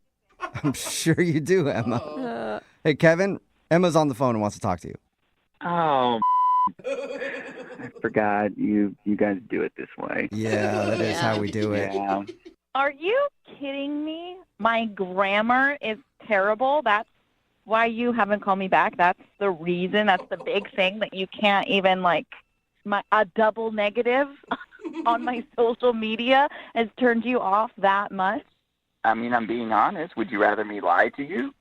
I'm sure you do, Emma. Hey, Kevin, Emma's on the phone and wants to talk to you. Oh, I forgot you guys do it this way. Yeah, that is how we do it. Yeah. Are you kidding me? My grammar is terrible. That's why you haven't called me back. That's the reason. That's the big thing that you can't even a double negative on my social media has turned you off that much. I mean, I'm being honest. Would you rather me lie to you?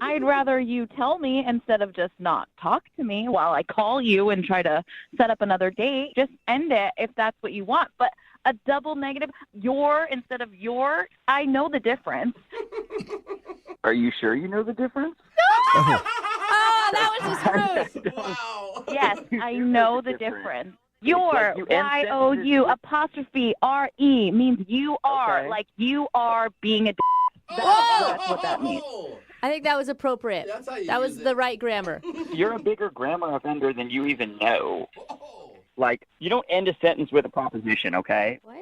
I'd rather you tell me instead of just not talk to me while I call you and try to set up another date. Just end it if that's what you want. But a double negative, your instead of your, I know the difference. Are you sure you know the difference? Oh, that was just rude. Wow. Yes, I know the difference. Your, Like you end Y-O-U, apostrophe, R-E, means you are, Okay. like you are being a d***. That's what that means. I think that was appropriate. That's how you That was use the it. right grammar. You're a bigger grammar offender than you even know. Like, you don't end a sentence with a proposition, okay? What?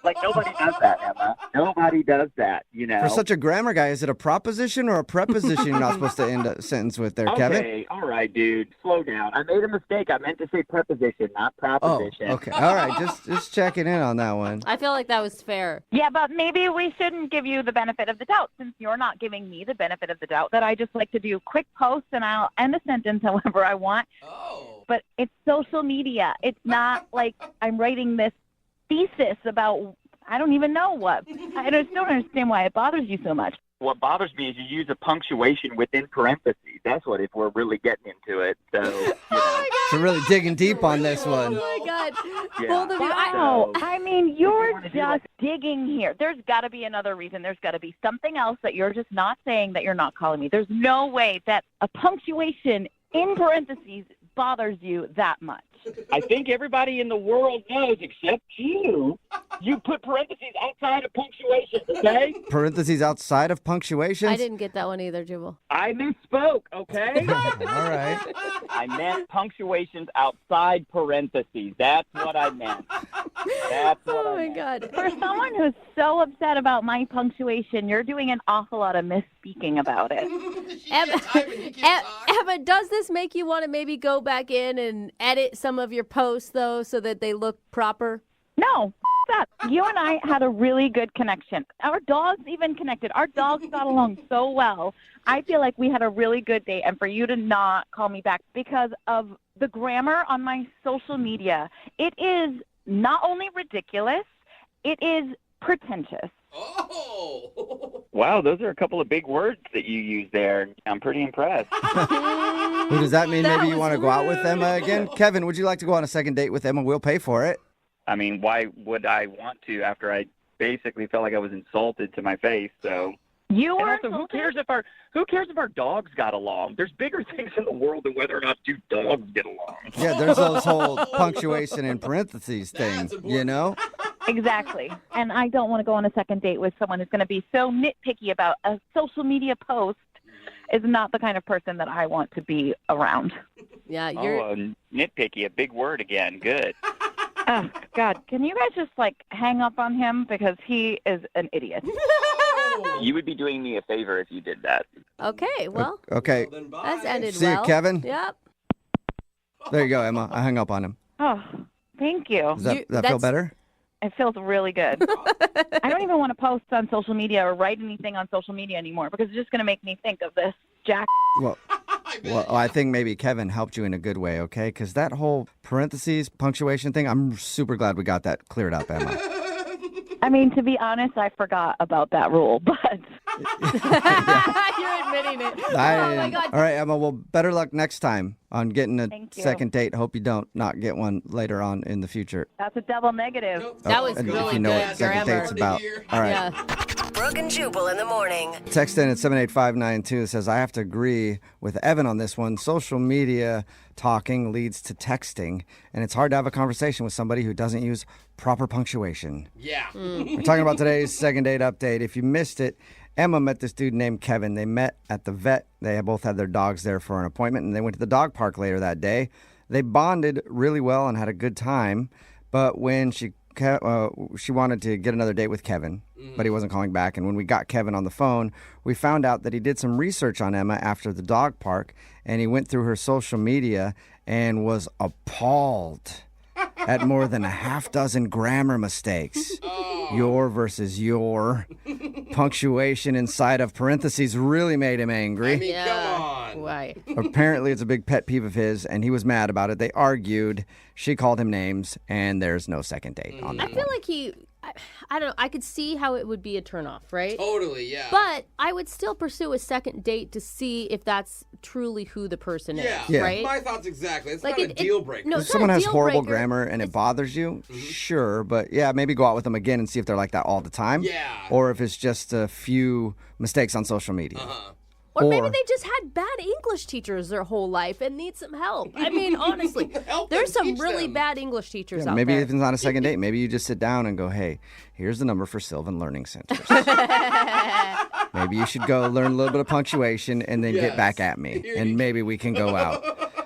Like, nobody does that, Emma. Nobody does that, you know? For such a grammar guy, is it a proposition or a preposition you're not supposed to end a sentence with there, Kevin? Okay, all right, dude. Slow down. I made a mistake. I meant to say preposition, not Oh, proposition. okay. All right, just checking in on that one. I feel like that was fair. Yeah, but maybe we shouldn't give you the benefit of the doubt since you're not giving me the benefit of the doubt that I just like to do quick posts and I'll end a sentence however I want. Oh. But it's social media. It's not like I'm writing this thesis about I don't even know what. I just don't understand why it bothers you so much. What bothers me is you use a punctuation within parentheses. That's what if we're really getting into it. So, you know. So really digging deep on this one. Oh my God. Yeah. Both of you. Wow. So- I mean, you're just digging here. There's got to be another reason. There's got to be something else that you're just not saying that you're not calling me. There's no way that a punctuation in parentheses bothers you that much. I think everybody in the world knows, except you. You put parentheses outside of punctuation, okay? Parentheses outside of punctuations? I didn't get that one either, Jubal. I misspoke, okay? All right. I meant punctuations outside parentheses. That's what I meant. That's what Oh I my meant. God. For someone who's so upset about my punctuation, you're doing an awful lot of misspeaking about it. Emma, does this make you want to maybe go back in and edit some of your posts, though, so that they look proper? No, that. You and I had a really good connection. Our dogs even connected. Our dogs got along so well. I feel like we had a really good day. And for you to not call me back because of the grammar on my social media, it is not only ridiculous, it is pretentious. Oh. Wow, those are a couple of big words that you use there. I'm pretty impressed. Well, does that mean maybe you want to go out with Emma again? Kevin, would you like to go on a second date with Emma? We'll pay for it. I mean, why would I want to after I basically felt like I was insulted to my face? So. You And were also, who cares if our dogs got along? There's bigger things in the world than whether or not two dogs get along. Yeah, there's those whole punctuation and parentheses thing, you know? Exactly. And I don't want to go on a second date with someone who's going to be so nitpicky about a social media post is not the kind of person that I want to be around. Yeah, you're... Nitpicky, a big word again. Good. Oh, God. Can you guys just, hang up on him? Because he is an idiot. You would be doing me a favor if you did that. Okay, well, Okay. that's ended See you, well. Kevin. Yep. There you go, Emma. I hung up on him. Oh, thank you. Does that feel better? It feels really good. I don't even want to post on social media or write anything on social media anymore because it's just going to make me think of this Jack. Well, I think maybe Kevin helped you in a good way, okay? Because that whole parentheses, punctuation thing, I'm super glad we got that cleared up, Emma. I mean, to be honest, I forgot about that rule, but You're admitting it. Oh my God. All right, Emma. Well, better luck next time on getting a Thank you. second date. Hope you don't not get one later on in the future. That's a double negative. That was and really if you know good what second grammar. date's about. All right. Yeah. Brooke and Jubal in the morning. Text in at 78592 says, I have to agree with Evan on this one. Social media talking leads to texting, and it's hard to have a conversation with somebody who doesn't use proper punctuation. Yeah. We're talking about today's second date update. If you missed it, Emma met this dude named Kevin. They met at the vet. They both had their dogs there for an appointment, and they went to the dog park later that day. They bonded really well and had a good time, but when she wanted to get another date with Kevin, but he wasn't calling back. And when we got Kevin on the phone, we found out that he did some research on Emma after the dog park, and he went through her social media and was appalled at more than a half dozen grammar mistakes. Your versus your. Punctuation inside of parentheses really made him angry. I mean, come on. Why? Apparently, it's a big pet peeve of his, and he was mad about it. They argued. She called him names, and there's no second date on that I feel like I don't know. I could see how it would be a turnoff, right? Totally, yeah. But I would still pursue a second date to see if that's truly who the person is, right? My thoughts exactly. It's Like not a deal breaker. No, If it's someone not a has deal horrible breaker. grammar and it bothers you, sure. But yeah, maybe go out with them again and see if they're like that all the time. Yeah. Or if it's just a few mistakes on social media. Or maybe they just had bad English teachers their whole life and need some help. I mean, honestly, there's some really bad English teachers out Maybe there. if it's not a second date, maybe you just sit down and go, hey, here's the number for Sylvan Learning Centers. Maybe you should go learn a little bit of punctuation and then get back at me. And maybe we can go out.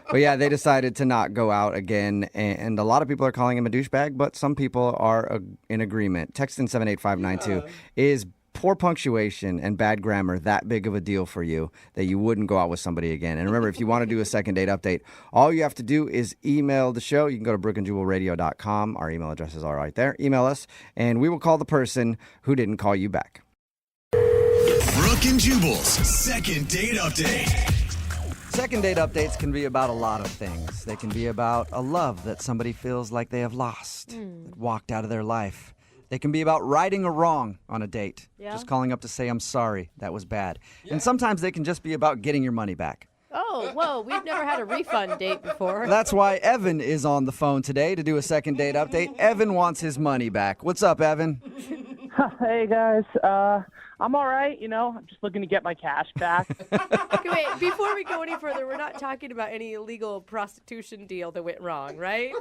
But yeah, they decided to not go out again. And a lot of people are calling him a douchebag, but some people are in agreement. Text in 78592. Is poor punctuation and bad grammar that big of a deal for you that you wouldn't go out with somebody again? And remember, if you want to do a second date update, all you have to do is email the show. You can go to brookeandjubalradio.com. Our email addresses are right there. Email us, and we will call the person who didn't call you back. Brooke and Jubal's second date update. Second date updates can be about a lot of things. They can be about a love that somebody feels like they have lost, that walked out of their life. They can be about righting a wrong on a date. Yeah. Just calling up to say, I'm sorry, that was bad. And sometimes they can just be about getting your money back. Oh, whoa, we've never had a refund date before. That's why Evan is on the phone today to do a second date update. Evan wants his money back. What's up, Evan? Hey, guys. I'm all right. I'm just looking to get my cash back. Okay, wait, before we go any further, we're not talking about any illegal prostitution deal that went wrong, right?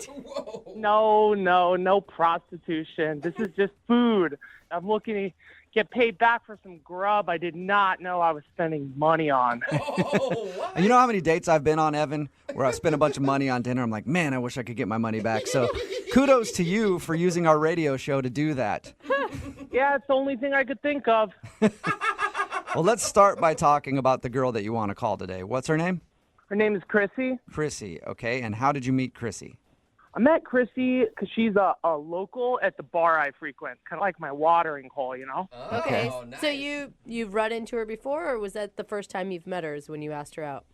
No prostitution. This is just food. I'm looking to get paid back for some grub I did not know I was spending money on. And you know how many dates I've been on, Evan, where I spent a bunch of money on dinner? I'm like, man, I wish I could get my money back. So kudos to you for using our radio show to do that. Yeah, it's the only thing I could think of. Well, let's start by talking about the girl that you want to call today. What's her name? Her name is Chrissy. Chrissy, okay. And how did you meet Chrissy? I met Chrissy because she's a local at the bar I frequent, kind of like my watering hole, Okay, so you've run into her before, or was that the first time you've met her is when you asked her out?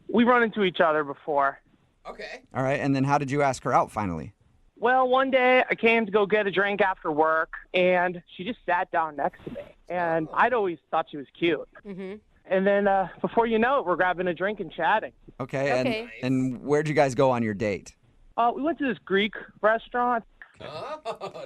We run into each other before. Okay. All right, and then how did you ask her out finally? Well, one day I came to go get a drink after work, and she just sat down next to me. And I'd always thought she was cute. Mm-hmm. And then before you know it, we're grabbing a drink and chatting. Okay. And where'd you guys go on your date? We went to this Greek restaurant.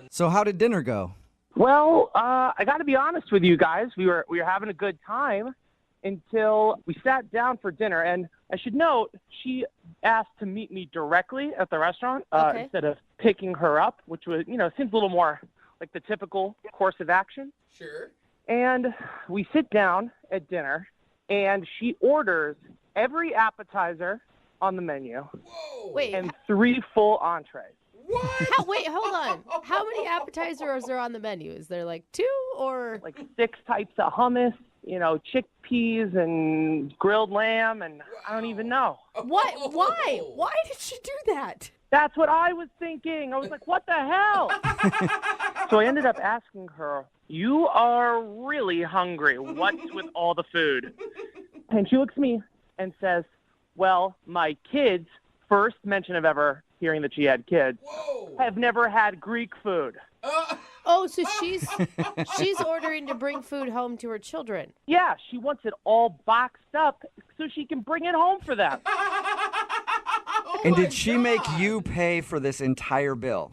So how did dinner go? Well, I got to be honest with you guys. We were having a good time until we sat down for dinner. And I should note, she asked to meet me directly at the restaurant instead of picking her up, which was, seems a little more like the typical course of action. Sure. And we sit down at dinner, and she orders every appetizer on the menu. Whoa. Wait. And 3 full entrees. What? Wait, hold on. How many appetizers are on the menu? Is there like 2 or? Like 6 types of hummus, chickpeas and grilled lamb, and I don't even know. What? Why? Why did she do that? That's what I was thinking. I was like, what the hell? So I ended up asking her, you are really hungry. What's with all the food? And she looks at me and says, well, my kids, first mention of ever hearing that she had kids, have never had Greek food. Oh, Oh, so she's ordering to bring food home to her children. Yeah, she wants it all boxed up so she can bring it home for them. And did she make you pay for this entire bill?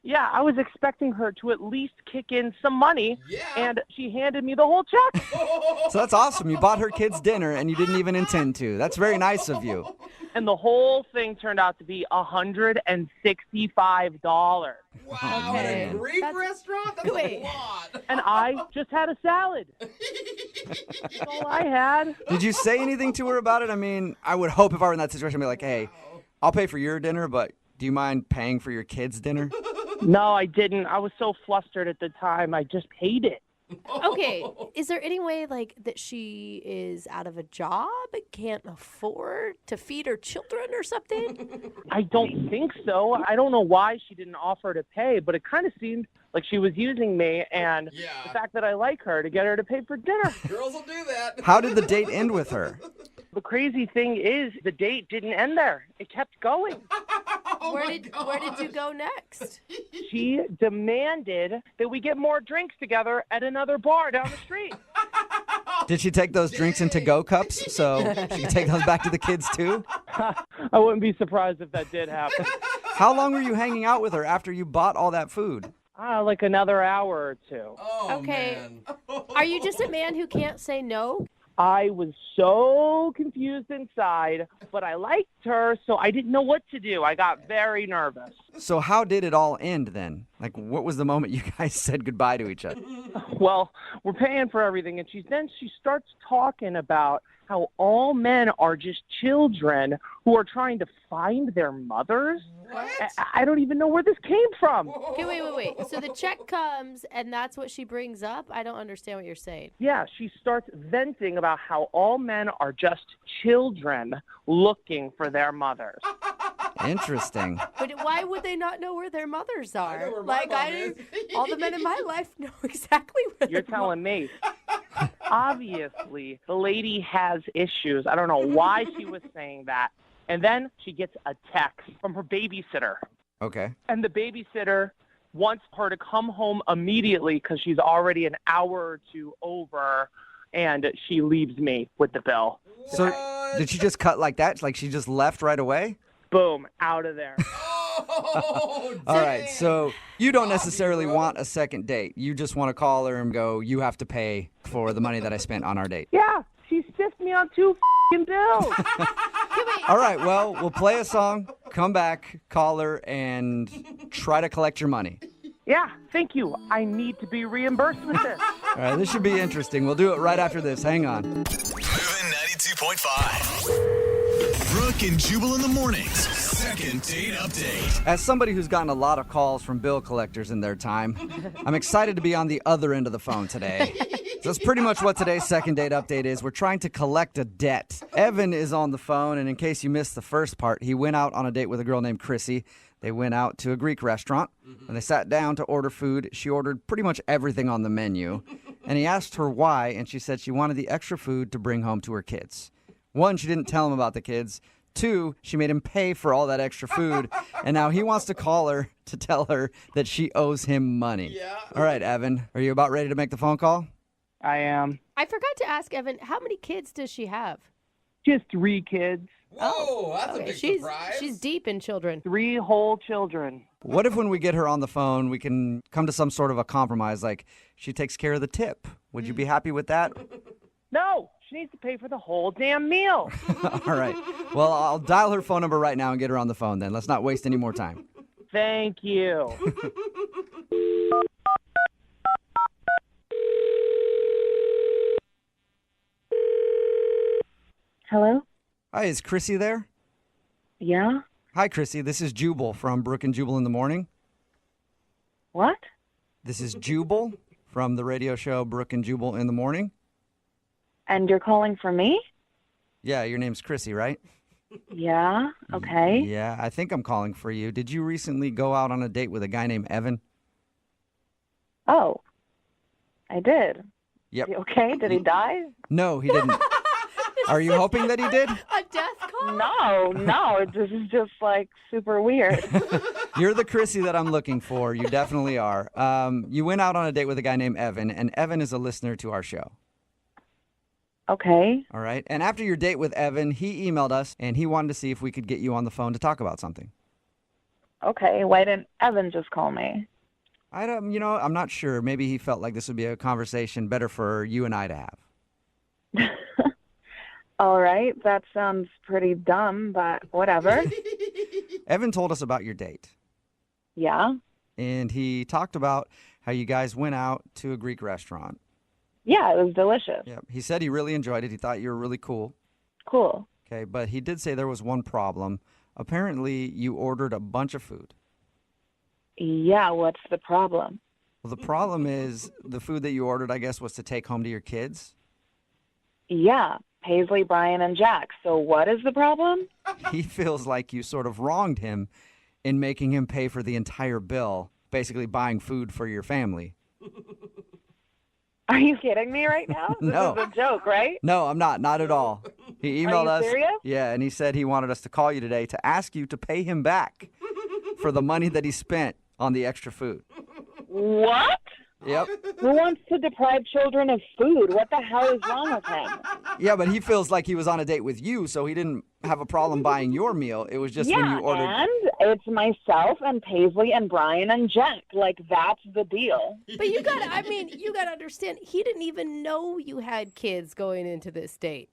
Yeah, I was expecting her to at least kick in some money, and she handed me the whole check. So that's awesome. You bought her kids dinner and you didn't even intend to. That's very nice of you. And the whole thing turned out to be $165. Wow, Okay. at a Greek restaurant? That's a lot. And I just had a salad. That's all I had. Did you say anything to her about it? I mean, I would hope if I were in that situation, I'd be like, hey, I'll pay for your dinner, but do you mind paying for your kids' dinner? No, I didn't. I was so flustered at the time. I just paid it. Okay, is there any way like that she is out of a job, can't afford to feed her children or something? I don't think so. I don't know why she didn't offer to pay, but it kind of seemed like she was using me and the fact that I like her to get her to pay for dinner. Girls will do that. How did the date end with her? The crazy thing is the date didn't end there. It kept going. Where did you go next? She demanded that we get more drinks together at another bar down the street. Did she take those drinks in to-go cups so she could take those back to the kids too? I wouldn't be surprised if that did happen. How long were you hanging out with her after you bought all that food? Like another hour or two. Oh, Okay. man. Are you just a man who can't say no? I was so confused inside, but I liked her, so I didn't know what to do. I got very nervous. So how did it all end then? Like, what was the moment you guys said goodbye to each other? Well, we're paying for everything, and she starts talking about how all men are just children who are trying to find their mothers. What? I don't even know where this came from. Okay, wait. So the check comes, and that's what she brings up? I don't understand what you're saying. Yeah, she starts venting about how all men are just children looking for their mothers. Interesting. But why would they not know where their mothers are? I know where my mom is. All the men in my life know exactly where You're their telling me. Obviously, the lady has issues. I don't know why she was saying that. And then she gets a text from her babysitter. Okay. And the babysitter wants her to come home immediately because she's already an hour or two over, and she leaves me with the bill. So did she just cut like that? Like she just left right away? Boom, out of there. Oh, All right, so you don't necessarily want a second date. You just want to call her and go, you have to pay for the money that I spent on our date. Yeah, she stiffed me on 2 bills. All right, well, we'll play a song, come back, call her, and try to collect your money. Yeah, thank you. I need to be reimbursed with this. All right, this should be interesting. We'll do it right after this. Hang on. Moving 92.5. Brooke and Jubal in the mornings. Second date update. As somebody who's gotten a lot of calls from bill collectors in their time, I'm excited to be on the other end of the phone today. So that's pretty much what today's second date update is. We're trying to collect a debt. Evan is on the phone, and in case you missed the first part, he went out on a date with a girl named Chrissy. They went out to a Greek restaurant. When they sat down to order food, she ordered pretty much everything on the menu. And he asked her why, and she said she wanted the extra food to bring home to her kids. 1, she didn't tell him about the kids. 2, she made him pay for all that extra food. And now he wants to call her to tell her that she owes him money. Yeah. All right, Evan, are you about ready to make the phone call? I am. I forgot to ask Evan, how many kids does she have? Just 3 kids. Whoa, that's a big surprise. She's deep in children. 3 whole children. What if when we get her on the phone, we can come to some sort of a compromise, like she takes care of the tip? Would you be happy with that? No, she needs to pay for the whole damn meal. All right. Well, I'll dial her phone number right now and get her on the phone then. Let's not waste any more time. Thank you. Hello? Hi, is Chrissy there? Yeah? Hi, Chrissy. This is Jubal from Brooke and Jubal in the morning. What? This is Jubal from the radio show Brooke and Jubal in the morning. And you're calling for me? Yeah, your name's Chrissy, right? Yeah, okay. Yeah, I think I'm calling for you. Did you recently go out on a date with a guy named Evan? Oh, I did. Yep. Is he okay? Did he die? No, he didn't. Are you hoping that he did? A death call? No, this is just like super weird. You're the Chrissy that I'm looking for. You definitely are. You went out on a date with a guy named Evan, and Evan is a listener to our show. Okay. All right. And after your date with Evan, he emailed us, and he wanted to see if we could get you on the phone to talk about something. Okay, why didn't Evan just call me? I'm not sure. Maybe he felt like this would be a conversation better for you and I to have. All right, that sounds pretty dumb, but whatever. Evan told us about your date. Yeah? And he talked about how you guys went out to a Greek restaurant. Yeah, it was delicious. Yep. He said he really enjoyed it. He thought you were really cool. Cool. Okay, but he did say there was one problem. Apparently, you ordered a bunch of food. Yeah, what's the problem? Well, the problem is the food that you ordered, I guess, was to take home to your kids. Yeah, Paisley, Brian, and Jack. So what is the problem? He feels like you sort of wronged him in making him pay for the entire bill, basically buying food for your family. Are you kidding me right now? No. This is a joke, right? No, I'm not at all. He emailed us. Are you serious? Yeah, and he said he wanted us to call you today to ask you to pay him back for the money that he spent on the extra food. What? Yep. Who wants to deprive children of food? What the hell is wrong with him? Yeah, but he feels like he was on a date with you, so he didn't have a problem buying your meal. It was just when you ordered. And it's myself and Paisley and Brian and Jack. Like, that's the deal. But you gotta understand, he didn't even know you had kids going into this date.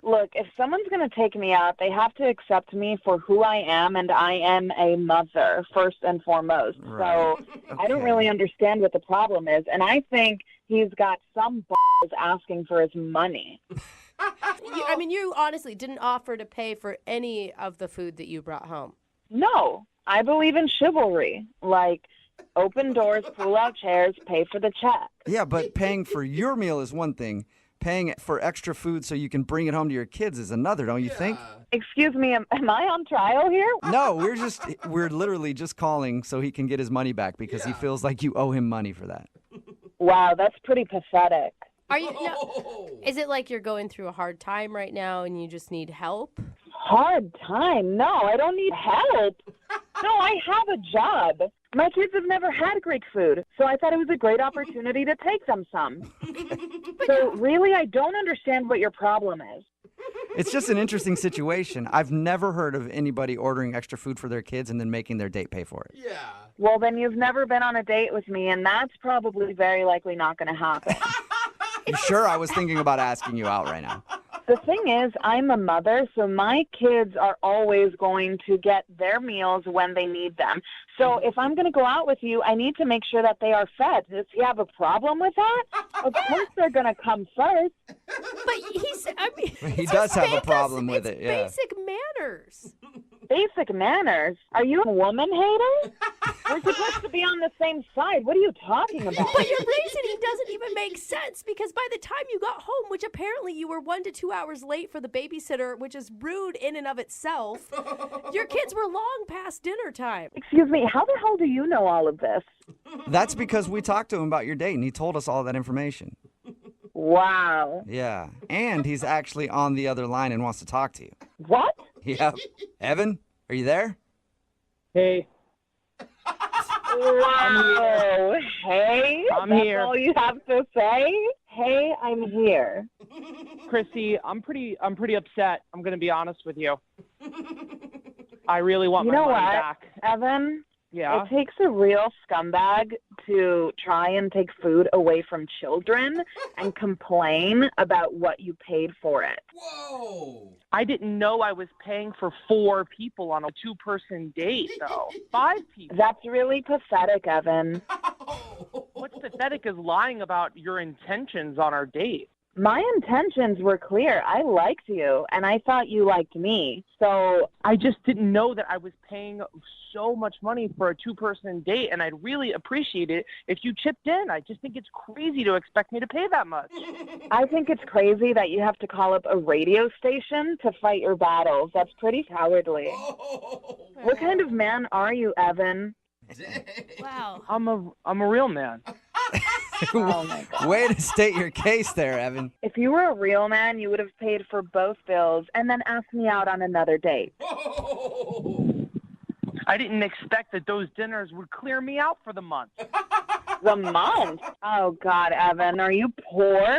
Look, if someone's going to take me out, they have to accept me for who I am, and I am a mother, first and foremost. Right. So I don't really understand what the problem is, and I think he's got some balls asking for his money. You honestly didn't offer to pay for any of the food that you brought home. No, I believe in chivalry. Like, open doors, pull out chairs, pay for the check. Yeah, but paying for your meal is one thing. Paying for extra food so you can bring it home to your kids is another, don't you think? Excuse me, am I on trial here? No, we're literally just calling so he can get his money back because he feels like you owe him money for that. Wow, that's pretty pathetic. Are you? No, is it like you're going through a hard time right now and you just need help? Hard time? No, I don't need help. No, I have a job. My kids have never had Greek food, so I thought it was a great opportunity to take them some. So really, I don't understand what your problem is. It's just an interesting situation. I've never heard of anybody ordering extra food for their kids and then making their date pay for it. Yeah. Well, then you've never been on a date with me, and that's probably very likely not going to happen. You sure? I was thinking about asking you out right now. The thing is, I'm a mother, so my kids are always going to get their meals when they need them. So if I'm going to go out with you, I need to make sure that they are fed. Does he have a problem with that? Of course they're going to come first. But he does have a problem with it. Yeah. Basic manners. Basic manners? Are you a woman hater? We're supposed to be on the same side. What are you talking about? But your reasoning doesn't even make sense because by the time you got home, which apparently you were 1 to 2 hours late for the babysitter, which is rude in and of itself, your kids were long past dinner time. Excuse me, how the hell do you know all of this? That's because we talked to him about your date and he told us all that information. Wow. Yeah. And he's actually on the other line and wants to talk to you. What? Yeah. Evan, are you there? Hey. Wow. Hey? I'm That's here. all you have to say? Hey, I'm here. Chrissy, I'm pretty upset. I'm going to be honest with you. I really want You my know money what, back. Evan? Yeah. It takes a real scumbag to try and take food away from children and complain about what you paid for it. Whoa. I didn't know I was paying for 4 people on a 2-person date, though. 5 people. That's really pathetic, Evan. What's pathetic is lying about your intentions on our date. My intentions were clear. I liked you, and I thought you liked me. So I just didn't know that I was paying so much money for a 2-person date, and I'd really appreciate it if you chipped in. I just think it's crazy to expect me to pay that much. I think it's crazy that you have to call up a radio station to fight your battles. That's pretty cowardly. What kind of man are you, Evan? Wow. I'm a real man. Oh my God. Way to state your case there, Evan. If you were a real man, you would have paid for both bills and then asked me out on another date. I didn't expect that those dinners would clear me out for the month. The month? Oh, God, Evan, are you poor?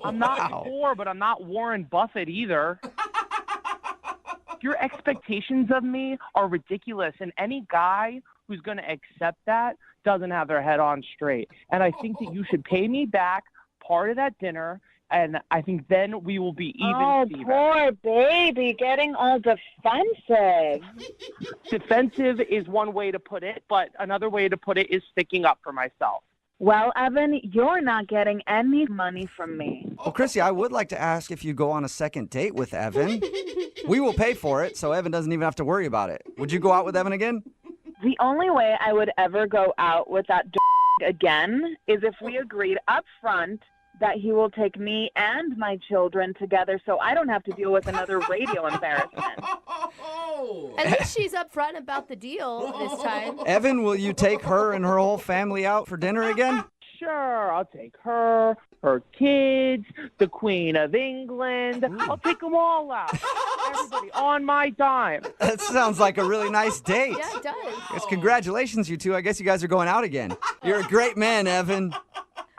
I'm not poor, but I'm not Warren Buffett either. Your expectations of me are ridiculous, and any guy who's going to accept that doesn't have their head on straight. And I think that you should pay me back part of that dinner, and I think then we will be even. Oh, Steven. poor baby, getting all defensive. Defensive is one way to put it, but another way to put it is sticking up for myself. Well, Evan, you're not getting any money from me. Well, Chrissy, I would like to ask if you go on a second date with Evan. We will pay for it, so Evan doesn't even have to worry about it. Would you go out with Evan again? The only way I would ever go out with that again is if we agreed up front that he will take me and my children together so I don't have to deal with another radio embarrassment. At least she's upfront about the deal this time. Evan, will you take her and her whole family out for dinner again? Sure, I'll take her kids, the Queen of England. I'll take them all out. Everybody on my dime. That sounds like a really nice date. Yeah, it does. Yes, congratulations, you two. I guess you guys are going out again. You're a great man, Evan.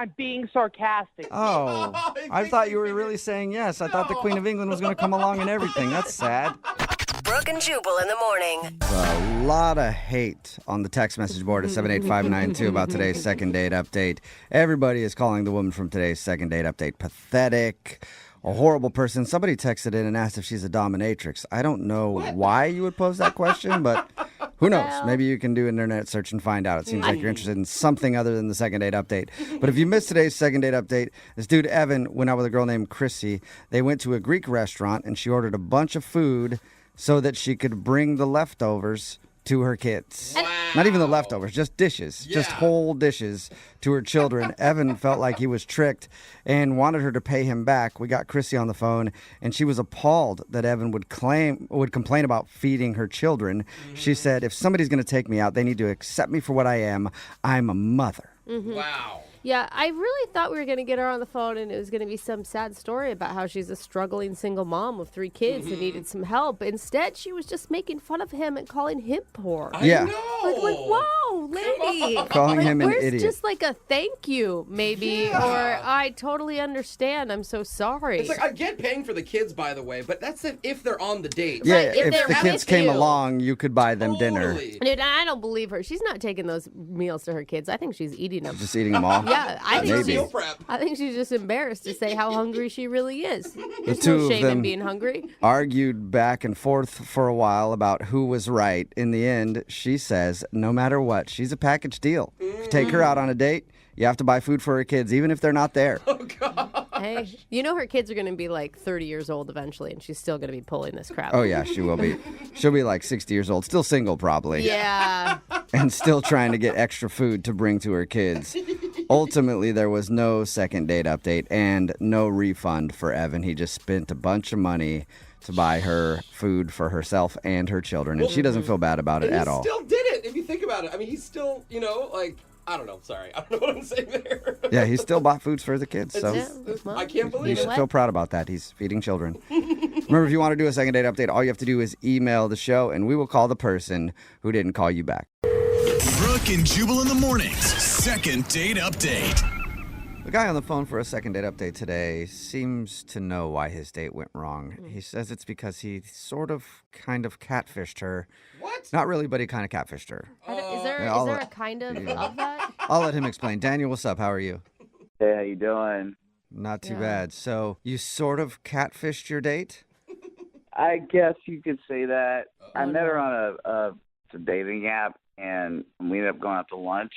I'm being sarcastic. Oh, I thought you were really saying yes. I thought the Queen of England was going to come along and everything. That's sad. Brooke and Jubal in the morning. A lot of hate on the text message board at 78592 about today's second date update. Everybody is calling the woman from today's second date update pathetic, a horrible person. Somebody texted in and asked if she's a dominatrix. I don't know why you would pose that question, but who knows? Maybe you can do an internet search and find out. It seems like you're interested in something other than the second date update. But if you missed today's second date update, this dude Evan went out with a girl named Chrissy. They went to a Greek restaurant and she ordered a bunch of food so that she could bring the leftovers to her kids. Wow. Not even the leftovers, just dishes, just whole dishes to her children. Evan felt like he was tricked and wanted her to pay him back. We got Chrissy on the phone, and she was appalled that Evan would complain about feeding her children. She said, if somebody's going to take me out, they need to accept me for what I am. I'm a mother. Mm-hmm. Wow. Yeah, I really thought we were going to get her on the phone and it was going to be some sad story about how she's a struggling single mom of 3 kids and needed some help. Instead, she was just making fun of him and calling him poor. Yeah. Like, whoa, lady. Calling him an where's idiot. Just like a thank you, maybe, or I totally understand. I'm so sorry. It's like, I get paying for the kids, by the way, but that's if they're on the date. Yeah, Right, if the kids came along, you could buy them dinner. Dude, I don't believe her. She's not taking those meals to her kids. I think she's eating them. Just eating them all? Yeah, I Maybe. think she's just embarrassed to say how hungry she really is. There's two no of shame in them being hungry. Argued back and forth for a while about who was right. In the end, she says, no matter what, she's a package deal. If you take her out on a date, you have to buy food for her kids, even if they're not there. Hey, you know her kids are going to be like 30 years old eventually, and she's still going to be pulling this crap. Oh, yeah, she will be. She'll be like 60 years old, still single probably. Yeah. And still trying to get extra food to bring to her kids. Ultimately, there was no second date update and no refund for Evan. He just spent a bunch of money to buy her food for herself and her children, and she doesn't feel bad about it at all. He still did it, if you think about it. I mean, he's still, I don't know. Sorry. I don't know what I'm saying there. Yeah, he still bought foods for the kids, so I can't believe you it. should feel proud about that. He's feeding children. Remember, if you want to do a second date update, all you have to do is email the show, and we will call the person who didn't call you back. Brooke and Jubal in the mornings. Second date update. The guy on the phone for a second date update today seems to know why his date went wrong. He says it's because he kind of catfished her. What? Not really, but he kind of catfished her. Is there a kind of that? I'll let him explain. Daniel, what's up? How are you? Hey, how you doing? Not too bad. So you sort of catfished your date? I guess you could say that. I met her on a dating app, and we ended up going out to lunch.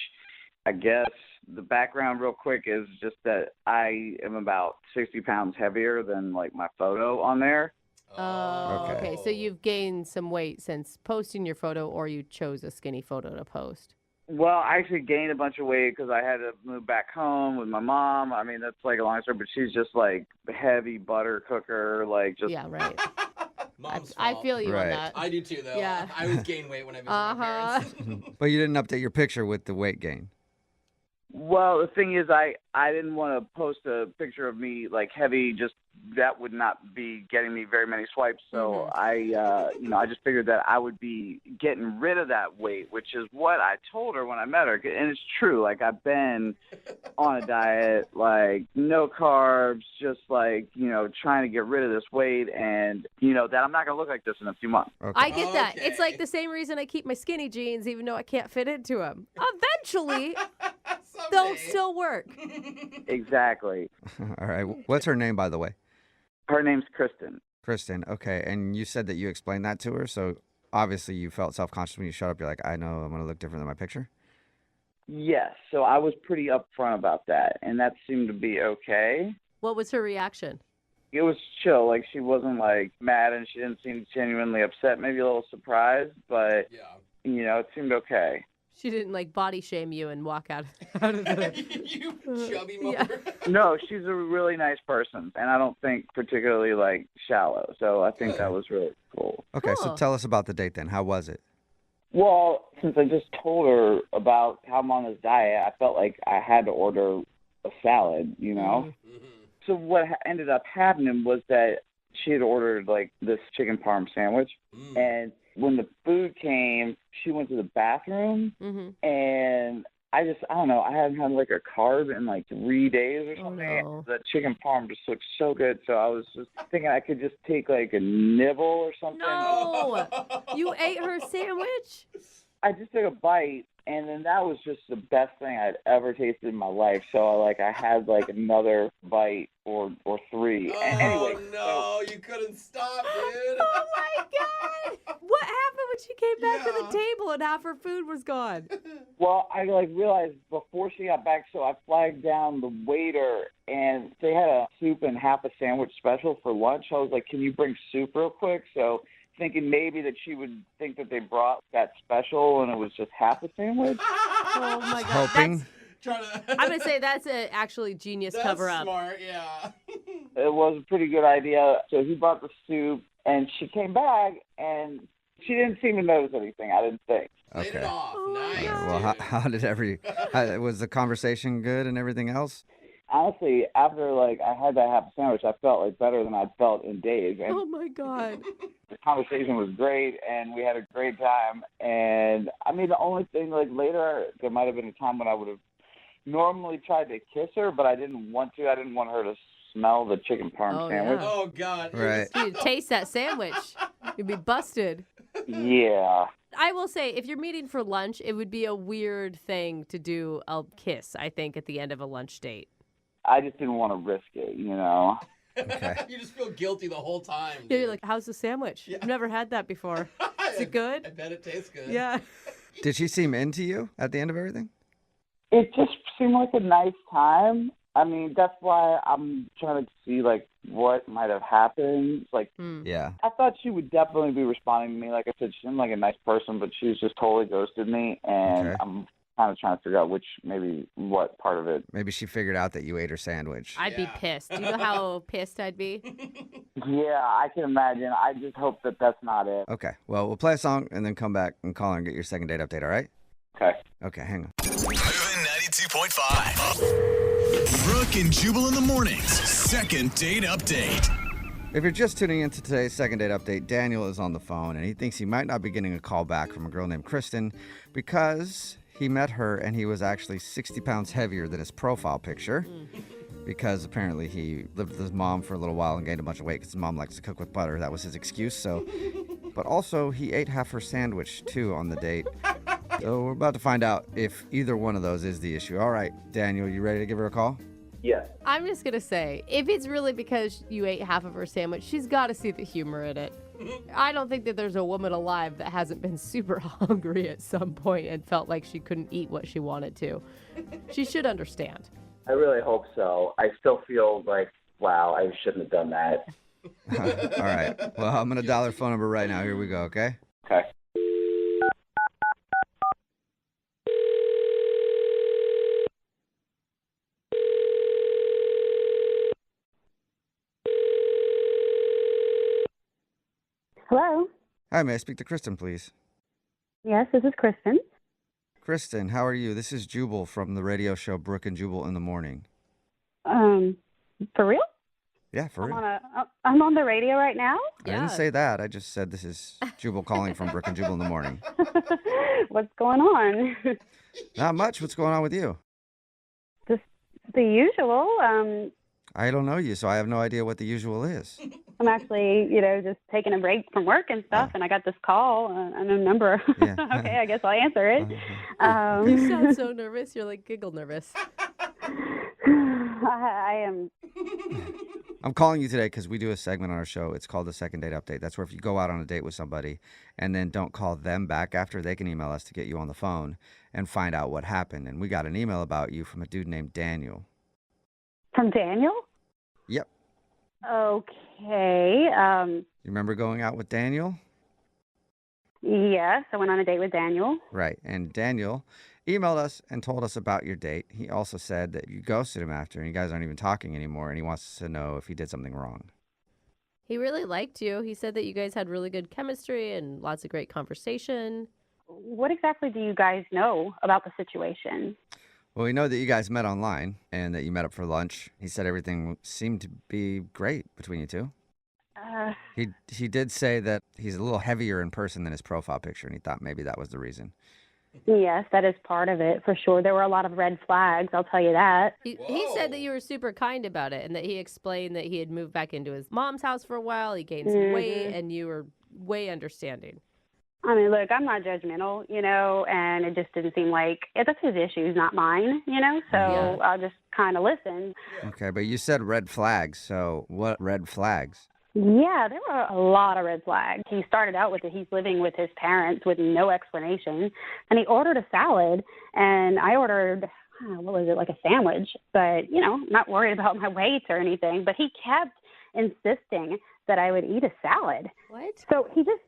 I guess the background real quick is just that I am about 60 pounds heavier than, like, my photo on there. Oh, okay. So you've gained some weight since posting your photo, or you chose a skinny photo to post? Well, I actually gained a bunch of weight because I had to move back home with my mom. I mean, that's like a long story, but she's just like heavy butter cooker, like just. Yeah, right. I feel you on that. I do too, though. Yeah. I always gain weight when I visit my parents. But you didn't update your picture with the weight gain. Well, the thing is, I didn't want to post a picture of me like heavy. Just that would not be getting me very many swipes. So I just figured that I would be getting rid of that weight, which is what I told her when I met her. And it's true. Like I've been on a diet, like no carbs, just like trying to get rid of this weight, and that I'm not gonna look like this in a few months. I get that. It's like the same reason I keep my skinny jeans, even though I can't fit into them. Eventually, they'll still work. Exactly. All right. What's her name, by the way? Her name's Kristen. Kristen. Okay. And you said that you explained that to her, so obviously you felt self-conscious when you showed up. You're like, I know I'm going to look different than my picture? Yes. So I was pretty upfront about that, and that seemed to be okay. What was her reaction? It was chill. Like, she wasn't, like, mad, and she didn't seem genuinely upset. Maybe a little surprised, but, it seemed okay. She didn't like body shame you and walk out of the you chubby mother. No, she's a really nice person, and I don't think particularly like shallow. So I think that was really cool. Okay, so tell us about the date then. How was it? Well, since I just told her about how I'm on this diet, I felt like I had to order a salad, So what ended up happening was that she had ordered like this chicken parm sandwich, and when the food came, she went to the bathroom, and I don't know, I hadn't had like a carb in like 3 days or something. No. The chicken parm just looked so good, so I was just thinking I could just take like a nibble or something. No! You ate her sandwich? I just took a bite, and then that was just the best thing I'd ever tasted in my life. So like I had like another bite or three. Anyway, no, you couldn't stop, dude. Oh my God! What happened when she came back to the table and half her food was gone? Well, I like realized before she got back, so I flagged down the waiter, and they had a soup and half a sandwich special for lunch. I was like, "Can you bring soup real quick?" So thinking maybe that she would think that they brought that special and it was just half a sandwich. Oh my God! Hoping. I'm gonna say that's an actually genius cover-up. Smart, yeah. It was a pretty good idea. So he brought the soup, and she came back, and she didn't seem to notice anything. I didn't think. Okay. Nice. Well, how did was the conversation good and everything else? Honestly, after like I had that half sandwich, I felt like better than I'd felt in days. And Oh my God! the conversation was great, and we had a great time. And I mean, the only thing like later, there might have been a time when I would have normally tried to kiss her, but I didn't want to. I didn't want her to smell the chicken parm sandwich. Yeah. Oh God! Right. You'd taste that sandwich. You'd be busted. Yeah. I will say, if you're meeting for lunch, it would be a weird thing to do a kiss, I think, at the end of a lunch date. I just didn't want to risk it, Okay. You just feel guilty the whole time. Yeah, you're like, how's the sandwich? I've never had that before. Is it good? I bet it tastes good. Yeah. Did she seem into you at the end of everything? It just seemed like a nice time. I mean, that's why I'm trying to see, like, what might have happened. Like, Yeah. I thought she would definitely be responding to me. Like I said, she seemed like a nice person, but she was just totally ghosted me, and Okay. I'm kind of trying to figure out what part of it. Maybe she figured out that you ate her sandwich. I'd be pissed. Do you know how pissed I'd be? Yeah, I can imagine. I just hope that that's not it. Okay. Well, we'll play a song and then come back and call her and get your second date update, all right? Okay. Okay, hang on. Moving 92.5. Brooke and Jubal in the mornings. Second date update. If you're just tuning into today's second date update, Daniel is on the phone, and he thinks he might not be getting a call back from a girl named Kristen because he met her and he was actually 60 pounds heavier than his profile picture because apparently he lived with his mom for a little while and gained a bunch of weight because his mom likes to cook with butter. That was his excuse. But also he ate half her sandwich too on the date. So we're about to find out if either one of those is the issue. All right, Daniel, you ready to give her a call? Yes. I'm just going to say, if it's really because you ate half of her sandwich, she's got to see the humor in it. I don't think that there's a woman alive that hasn't been super hungry at some point and felt like she couldn't eat what she wanted to. She should understand. I really hope so. I still feel like, wow, I shouldn't have done that. All right. Well, I'm going to dial her phone number right now. Here we go, okay? Okay. Hello. Hi, may I speak to Kristen, please? Yes, this is Kristen. Kristen, how are you? This is Jubal from the radio show Brooke and Jubal in the Morning. For real? Yeah, for real. I'm on the radio right now? I didn't say that. I just said this is Jubal calling from Brooke and Jubal in the Morning. What's going on? Not much. What's going on with you? Just the usual. I don't know you, so I have no idea what the usual is. I'm actually, just taking a break from work and stuff, and I got this call, a number. Yeah. Okay, I guess I'll answer it. You sound so nervous. You're like giggle nervous. I am. I'm calling you today because we do a segment on our show. It's called the Second Date Update. That's where if you go out on a date with somebody and then don't call them back after, they can email us to get you on the phone and find out what happened. And we got an email about you from a dude named Daniel. From Daniel? Yep. Okay. You remember going out with Daniel? Yes, I went on a date with Daniel. Right. And Daniel emailed us and told us about your date. He also said that you ghosted him after and you guys aren't even talking anymore, and he wants to know if he did something wrong. He really liked you. He said that you guys had really good chemistry and lots of great conversation. What exactly do you guys know about the situation? Well, we know that you guys met online and that you met up for lunch. He said everything seemed to be great between you two. He did say that he's a little heavier in person than his profile picture, and he thought maybe that was the reason. Yes, that is part of it, for sure. There were a lot of red flags, I'll tell you that. He said that you were super kind about it and that he explained that he had moved back into his mom's house for a while. He gained some weight, and you were way understanding. I mean, look, I'm not judgmental, and it just didn't seem like that's his issues, not mine, so I'll just kind of listen. Okay, but you said red flags, so what red flags? Yeah, there were a lot of red flags. He started out with it. He's living with his parents with no explanation, and he ordered a salad, and I ordered, what was it, like a sandwich, but, not worried about my weight or anything, but he kept insisting that I would eat a salad. What? So he just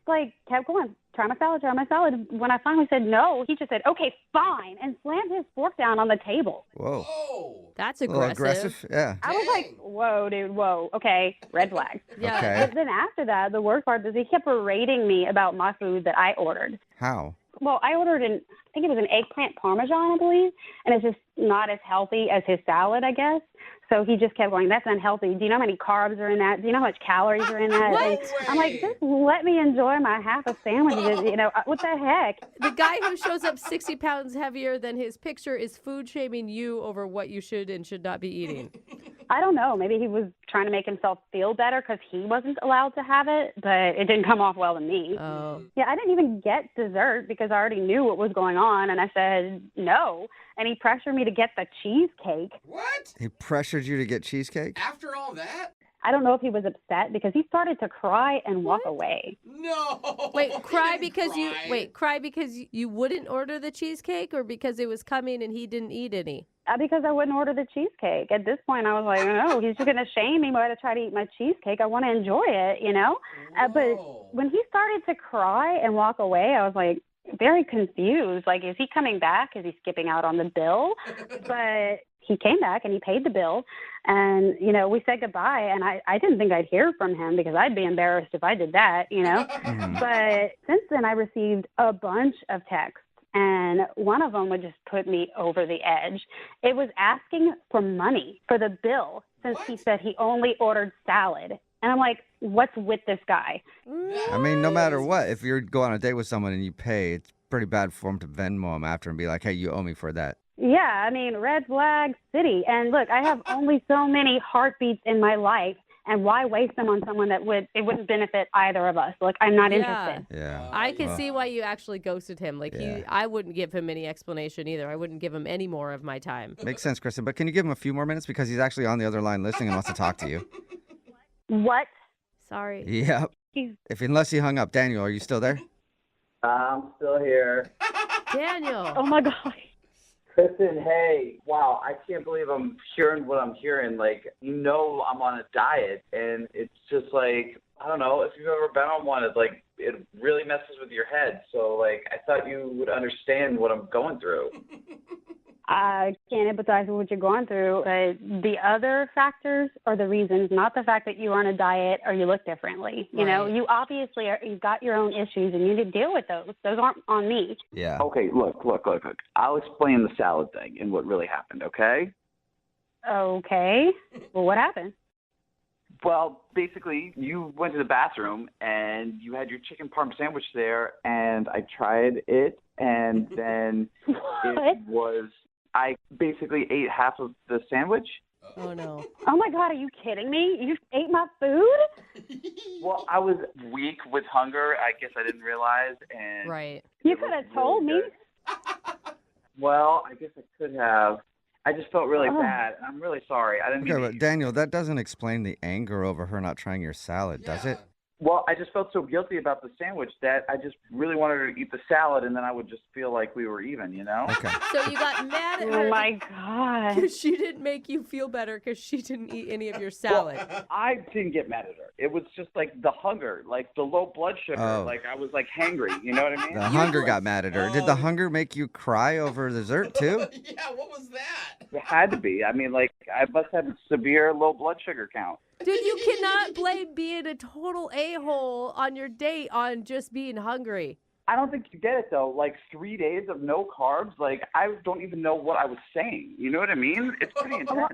kept going, try my salad, try my salad. When I finally said no, he just said, okay, fine, and slammed his fork down on the table. Whoa. That's A little aggressive. aggressive, yeah. I was like, whoa, dude, whoa, okay, red flag. Yeah. Okay. But then after that, the worst part is he kept berating me about my food that I ordered. How? Well, I ordered I think it was an eggplant parmesan, I believe, and it's just not as healthy as his salad, I guess. So he just kept going, that's unhealthy. Do you know how many carbs are in that? Do you know how much calories are in that? What? And I'm like, just let me enjoy my half a sandwich. What the heck? The guy who shows up 60 pounds heavier than his picture is food shaming you over what you should and should not be eating. I don't know. Maybe he was trying to make himself feel better because he wasn't allowed to have it, but it didn't come off well to me. Oh. Yeah, I didn't even get dessert because I already knew what was going on, and I said no. And he pressured me to get the cheesecake. What? He pressured you to get cheesecake? After all that? I don't know if he was upset because he started to cry and walk away. No. Wait, cry because you wouldn't order the cheesecake, or because it was coming and he didn't eat any? Because I wouldn't order the cheesecake. At this point, I was like, no, he's just going to shame me while I try to eat my cheesecake. I want to enjoy it, But when he started to cry and walk away, I was like, very confused. Like, is he coming back? Is he skipping out on the bill? But he came back and he paid the bill. And, we said goodbye. And I didn't think I'd hear from him because I'd be embarrassed if I did that, But since then, I received a bunch of texts. And one of them would just put me over the edge. It was asking for money for the bill since he said he only ordered salad. And I'm like, what's with this guy? I mean, no matter what, if you go on a date with someone and you pay, it's pretty bad for him to Venmo him after and be like, hey, you owe me for that. Yeah, I mean, red flag city. And look, I have only so many heartbeats in my life. And why waste them on someone that wouldn't benefit either of us? Like, I'm not interested. Yeah. I can see why you actually ghosted him. Like, I wouldn't give him any explanation either. I wouldn't give him any more of my time. Makes sense, Kristen. But can you give him a few more minutes because he's actually on the other line listening and wants to talk to you? What? Sorry. Yep. Unless he hung up. Daniel, are you still there? I'm still here. Daniel. Oh, my God. Kristen, hey, wow, I can't believe I'm hearing what I'm hearing. Like, I'm on a diet, and it's just like, I don't know, if you've ever been on one, it really messes with your head. So, I thought you would understand what I'm going through. I can't empathize with what you're going through, but the other factors are the reasons, not the fact that you are on a diet or you look differently. You know, you obviously you've got your own issues and you need to deal with those. Those aren't on me. Yeah. Okay, look. I'll explain the salad thing and what really happened, okay? Okay. Well, what happened? Well, basically, you went to the bathroom and you had your chicken parm sandwich there, and I tried it, and then I basically ate half of the sandwich. Oh, no. Oh, my God, are you kidding me? You ate my food? Well, I was weak with hunger. I guess I didn't realize. And right. You could have told me. Well, I guess I could have. I just felt really bad. I'm really sorry. I didn't Okay, mean but Daniel, that doesn't explain the anger over her not trying your salad, does it? Well, I just felt so guilty about the sandwich that I just really wanted her to eat the salad, and then I would just feel like we were even, you know? Okay. So you got mad at her. Oh, my God. Because she didn't make you feel better because she didn't eat any of your salad. Well, I didn't get mad at her. It was just like the hunger, like the low blood sugar. Oh. Like I was like hangry, you know what I mean? The hunger got mad at her. Did the hunger make you cry over dessert, too? Yeah, what was that? It had to be. I mean, like, I must have a severe low blood sugar count. Dude, you cannot blame being a total a-hole on your date on just being hungry. I don't think you get it, though. Like, 3 days of no carbs, like, I don't even know what I was saying. You know what I mean? It's pretty intense.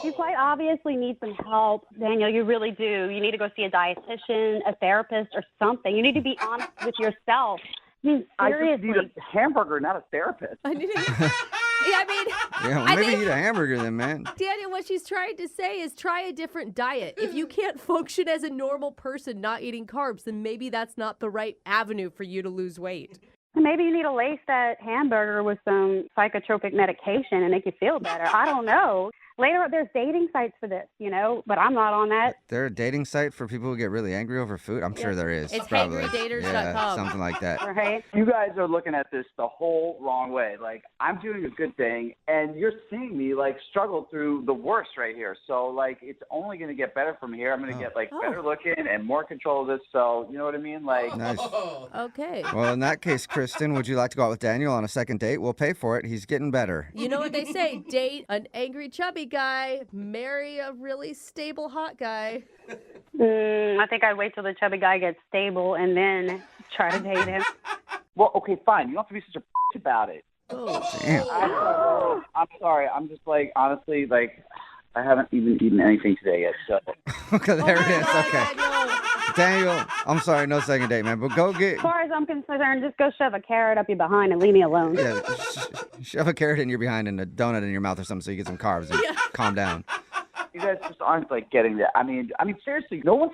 You quite obviously need some help, Daniel. You really do. You need to go see a dietitian, a therapist, or something. You need to be honest with yourself. I mean, I seriously. just need a hamburger, not a therapist. I need to... Yeah, I mean, Yeah, well, maybe eat a hamburger then, man. Daniel, what she's trying to say is try a different diet. If you can't function as a normal person not eating carbs, then maybe that's not the right avenue for you to lose weight. Maybe you need to lace that hamburger with some psychotropic medication and make you feel better. I don't know. Later, there's dating sites for this, you know, but I'm not on that. There a dating site for people who get really angry over food? I'm sure there is. It's probably. hangrydaters.com. Yeah, something like that. Right. You guys are looking at this the whole wrong way. Like, I'm doing a good thing, and you're seeing me, like, struggle through the worst right here. So, like, it's only going to get better from here. I'm going to get, like, better looking and more control of this. So, you know what I mean? Like, Nice. Okay. Well, in that case, Kristen, would you like to go out with Daniel on a second date? We'll pay for it. He's getting better. You know what they say, date an angry chubby guy, marry a really stable hot guy. I think I'd wait till the chubby guy gets stable and then try to date him. well, okay, fine. You don't have to be such a about it. Oh, damn. I'm sorry. I'm just, like, honestly, like, I haven't even eaten anything today yet. So. Okay, there it is. Okay. Daniel, I'm sorry, no second date, man. But go get... As far as I'm concerned, just go shove a carrot up your behind and leave me alone. Yeah, shove a carrot in your behind and a donut in your mouth or something so you get some carbs and calm down. You guys just aren't, like, getting that. I mean, seriously, no one's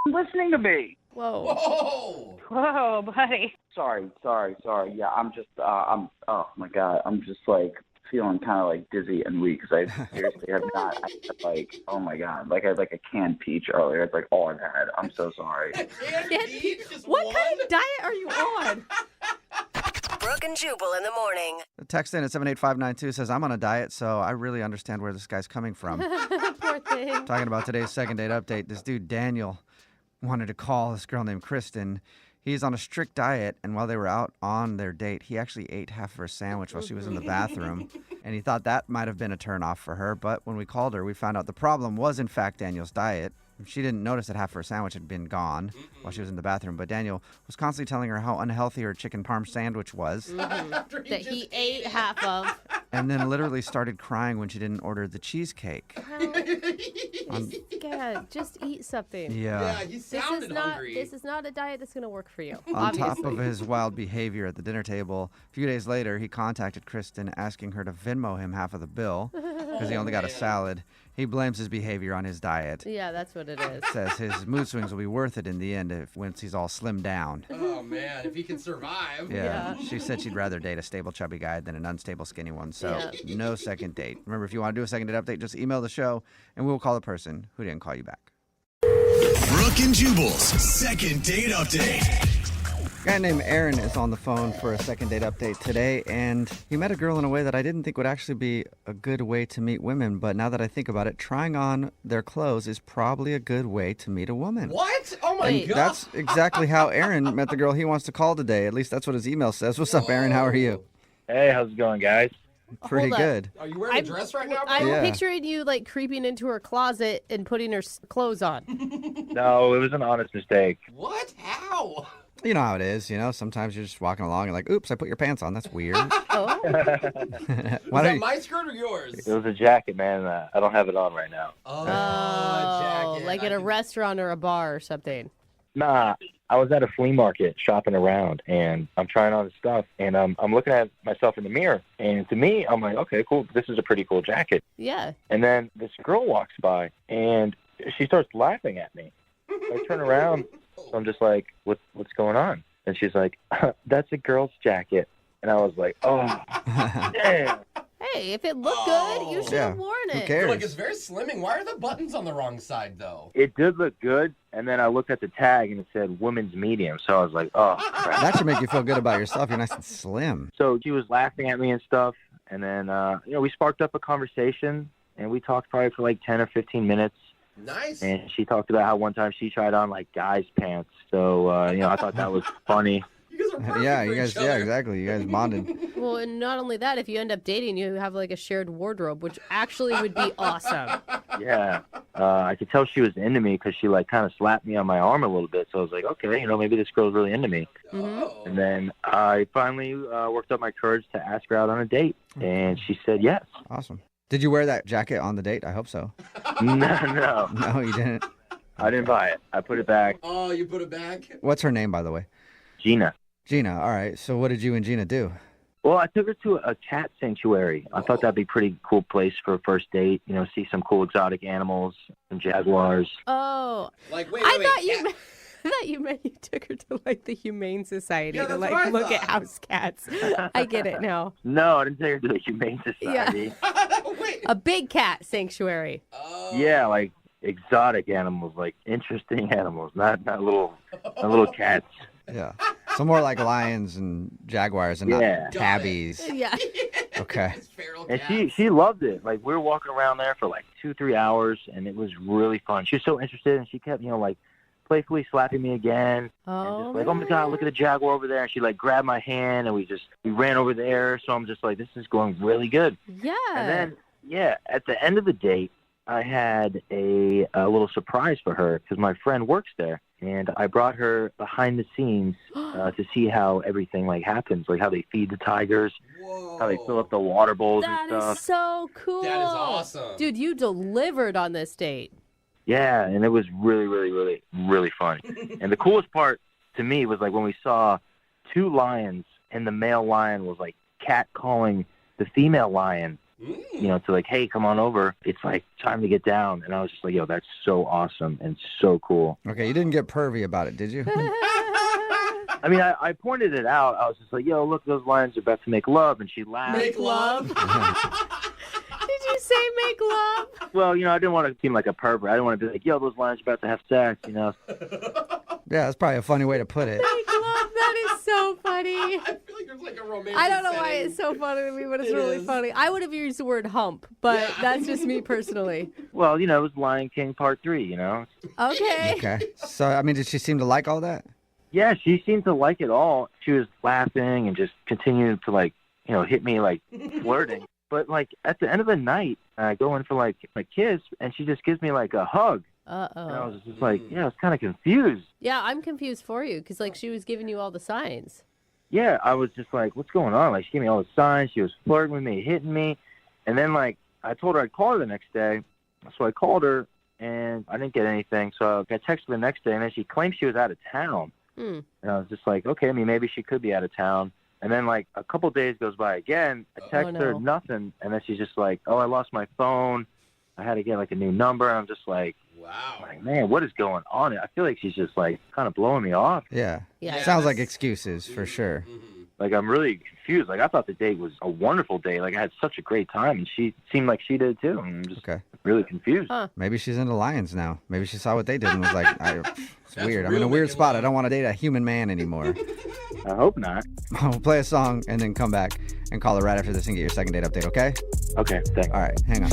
listening to me. Whoa. Whoa, buddy. Sorry. Yeah, I'm just, oh, my God. I'm just, like, feeling kind of, like, dizzy and weak because I seriously have not, like, oh, my God. Like, I had, like, a canned peach earlier. It's, like, all I've had. I'm so sorry. What kind of diet are you on? Brooke and Jubal in the morning. The text in at 78592 says, I'm on a diet, so I really understand where this guy's coming from. Poor thing. Talking about today's second date update, this dude, Daniel, wanted to call this girl named Kristen. He's on a strict diet, and while they were out on their date, he actually ate half of her sandwich while she was in the bathroom. And he thought that might have been a turnoff for her, but when we called her, we found out the problem was, in fact, Daniel's diet. She didn't notice that half of her sandwich had been gone while she was in the bathroom, but Daniel was constantly telling her how unhealthy her chicken parm sandwich was. That he ate half of. And then literally started crying when she didn't order the cheesecake. God, just eat something. Yeah. He sounded hungry. This is not a diet that's going to work for you, On obviously. top of his wild behavior at the dinner table, a few days later, he contacted Kristen asking her to Venmo him half of the bill because he only got a salad. He blames his behavior on his diet. Yeah, that's what it is. Says his mood swings will be worth it in the end once he's all slimmed down. Oh, man, if he can survive. Yeah. She said she'd rather date a stable chubby guy than an unstable skinny one. So no second date. Remember, if you want to do a second date update, just email the show and we'll call the person who didn't call you back. Brooke and Jubal's second date update. A guy named Aaron is on the phone for a second date update today, and he met a girl in a way that I didn't think would actually be a good way to meet women, but now that I think about it, trying on their clothes is probably a good way to meet a woman. What? Oh, my God. That's exactly how Aaron met the girl he wants to call today. At least that's what his email says. What's up, Aaron? How are you? Hey, how's it going, guys? Pretty Hold up. good. Are you wearing a dress right now, bro? I'm Yeah. picturing you like creeping into her closet and putting her clothes on. No, it was an honest mistake. What? How? You know how it is, sometimes you're just walking along and like, oops, I put your pants on. That's weird. Oh. Why Is don't that my skirt or yours? It was a jacket, man. I don't have it on right now. Oh, jacket. Like at a restaurant or a bar or something. Nah, I was at a flea market shopping around, and I'm trying on stuff, and I'm looking at myself in the mirror, and to me, I'm like, okay, cool, this is a pretty cool jacket. Yeah. And then this girl walks by, and she starts laughing at me. I turn around, so I'm just like, what's going on? And she's like, that's a girl's jacket. And I was like, oh, damn. Hey, if it looked good, you should have worn it. Who cares? Like, it's very slimming. Why are the buttons on the wrong side, though? It did look good, and then I looked at the tag, and it said women's medium, so I was like, oh, crap. That should make you feel good about yourself. You're nice and slim. So she was laughing at me and stuff, and then, we sparked up a conversation, and we talked probably for like 10 or 15 minutes. Nice. And she talked about how one time she tried on like guys' pants. So, I thought that was funny. Yeah, exactly. You guys bonded. Well, and not only that, if you end up dating, you have like a shared wardrobe, which actually would be awesome. Yeah. I could tell she was into me because she like kind of slapped me on my arm a little bit. So I was like, okay, maybe this girl's really into me. Mm-hmm. And then I finally worked up my courage to ask her out on a date. And she said yes. Awesome. Did you wear that jacket on the date? I hope so. No. No, you didn't. I didn't buy it. I put it back. Oh, you put it back? What's her name, by the way? Gina. Gina. All right. So what did you and Gina do? Well, I took her to a cat sanctuary. I thought that'd be a pretty cool place for a first date. See some cool exotic animals, some jaguars. Oh. Like, I thought you meant you took her to like the Humane Society to like look at house cats. I get it now. No, I didn't take her to the Humane Society. A big cat sanctuary. Yeah, like exotic animals, like interesting animals, not little cats. Yeah. So more like lions and jaguars and not tabbies. Yeah. Okay. And she loved it. Like, we were walking around there for like 2-3 hours, and it was really fun. She was so interested, and she kept, like, playfully slapping me again. And just like, oh my God, look at the jaguar over there. And she like grabbed my hand, and we ran over there. So I'm just like, this is going really good. Yeah. And then, at the end of the date, I had a little surprise for her because my friend works there. And I brought her behind the scenes to see how everything like happens, like how they feed the tigers, how they fill up the water bowls and stuff. That is so cool. That is awesome. Dude, you delivered on this date. Yeah, and it was really, really, really, really fun. And the coolest part to me was like when we saw 2 lions, and the male lion was like catcalling the female lion, to like, hey, come on over. It's like time to get down. And I was just like, yo, that's so awesome and so cool. Okay, you didn't get pervy about it, did you? I mean, I pointed it out. I was just like, yo, look, those lions are about to make love. And she laughed. Make love? Did you say make love? Well, I didn't want to seem like a pervert. I didn't want to be like, yo, those lions are about to have sex, Yeah, that's probably a funny way to put it. Make love? That is so funny. I feel like there's like a romantic I don't know why setting. it's so funny to me, but it's It really is. funny. I would have used the word hump, but that's just me personally. Well, it was Lion King Part 3, Okay. Okay. So, I mean, did she seem to like all that? Yeah, she seemed to like it all. She was laughing and just continued to, like, hit me, like, flirting. But, like, at the end of the night, I go in for, like, a kiss, and she just gives me, like, a hug. Uh-oh. And I was just like, I was kind of confused. Yeah, I'm confused for you because, like, she was giving you all the signs. Yeah, I was just like, what's going on? Like, she gave me all the signs. She was flirting with me, hitting me. And then, like, I told her I'd call her the next day. So I called her, and I didn't get anything. So I texted her the next day, and then she claimed she was out of town. And I was just like, okay, I mean, maybe she could be out of town. And then, like, a couple days goes by again. I text her, nothing. And then she's just like, oh, I lost my phone. I had to get, like, a new number. And I'm just like, wow. Like, man, what is going on? I feel like she's just, like, kind of blowing me off. Yeah. Yeah. Sounds like excuses, for sure. Like, I'm really confused. Like, I thought the date was a wonderful day. Like, I had such a great time, and she seemed like she did, too. And I'm just really confused. Maybe she's into lions now. Maybe she saw what they did and was like, it's weird. I'm in a real weird making spot. love. I don't want to date a human man anymore. I hope not. We'll play a song and then come back and call her right after this and get your second date update, okay? Okay, thanks. All right, hang on.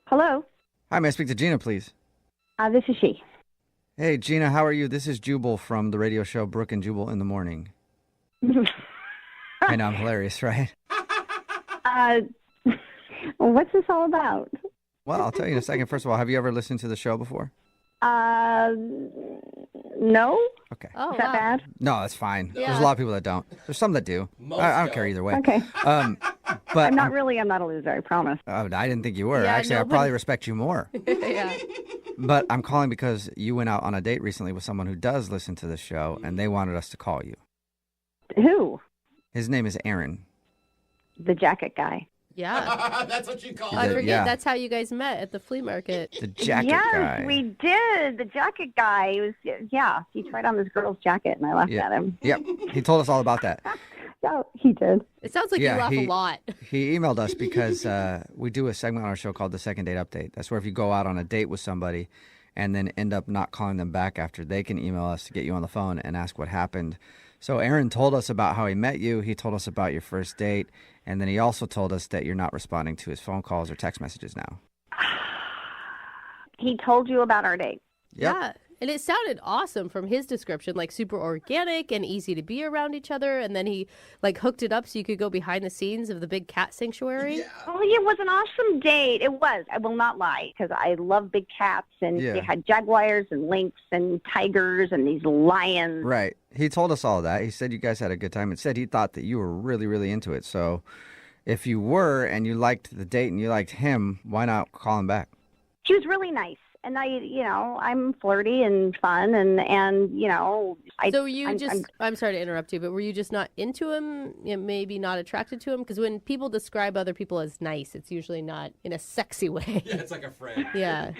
Hello. Hi, may I speak to Gina, please? This is she. Hey, Gina, how are you? This is Jubal from the radio show Brooke and Jubal in the Morning. I know, I'm hilarious, right? What's this all about? Well, I'll tell you in a second. First of all, have you ever listened to the show before? No. Okay. Oh, Is that bad? No, that's fine. Yeah. There's a lot of people that don't. There's some that do. I don't care either way. Okay. But I'm not a loser, I promise. I didn't think you were. Yeah, Actually, I probably respect you more. Yeah. But I'm calling because you went out on a date recently with someone who does listen to the show, and they wanted us to call you. Who? His name is Aaron. The jacket guy. Yeah. That's what you call I it. forget. Yeah. That's how you guys met at the flea market. The jacket yes, guy. we did. The jacket guy. He was, he tried on this girl's jacket, and I laughed at him. Yep. He told us all about that. Yeah, he did. It sounds like Yeah, you laugh he- a lot. He emailed us because we do a segment on our show called the Second Date Update. That's where if you go out on a date with somebody and then end up not calling them back after, they can email us to get you on the phone and ask what happened. So Aaron told us about how he met you. He told us about your first date. And then he also told us that you're not responding to his phone calls or text messages now. He told you about our date. Yep. Yeah. And it sounded awesome from his description, like super organic and easy to be around each other. And then he hooked it up so you could go behind the scenes of the big cat sanctuary. Oh, it was an awesome date. It was. I will not lie, because I love big cats, and Yeah. they had jaguars and lynx and tigers and these lions. Right. He told us all of that. He said you guys had a good time and said he thought that you were really, really into it. So if you were and you liked the date and you liked him, why not call him back? He was really nice. And I'm flirty and fun, and So I'm sorry to interrupt you, but were you just not into him? Maybe not attracted to him? Because when people describe other people as nice, it's usually not in a sexy way. Yeah, it's like a friend. Yeah.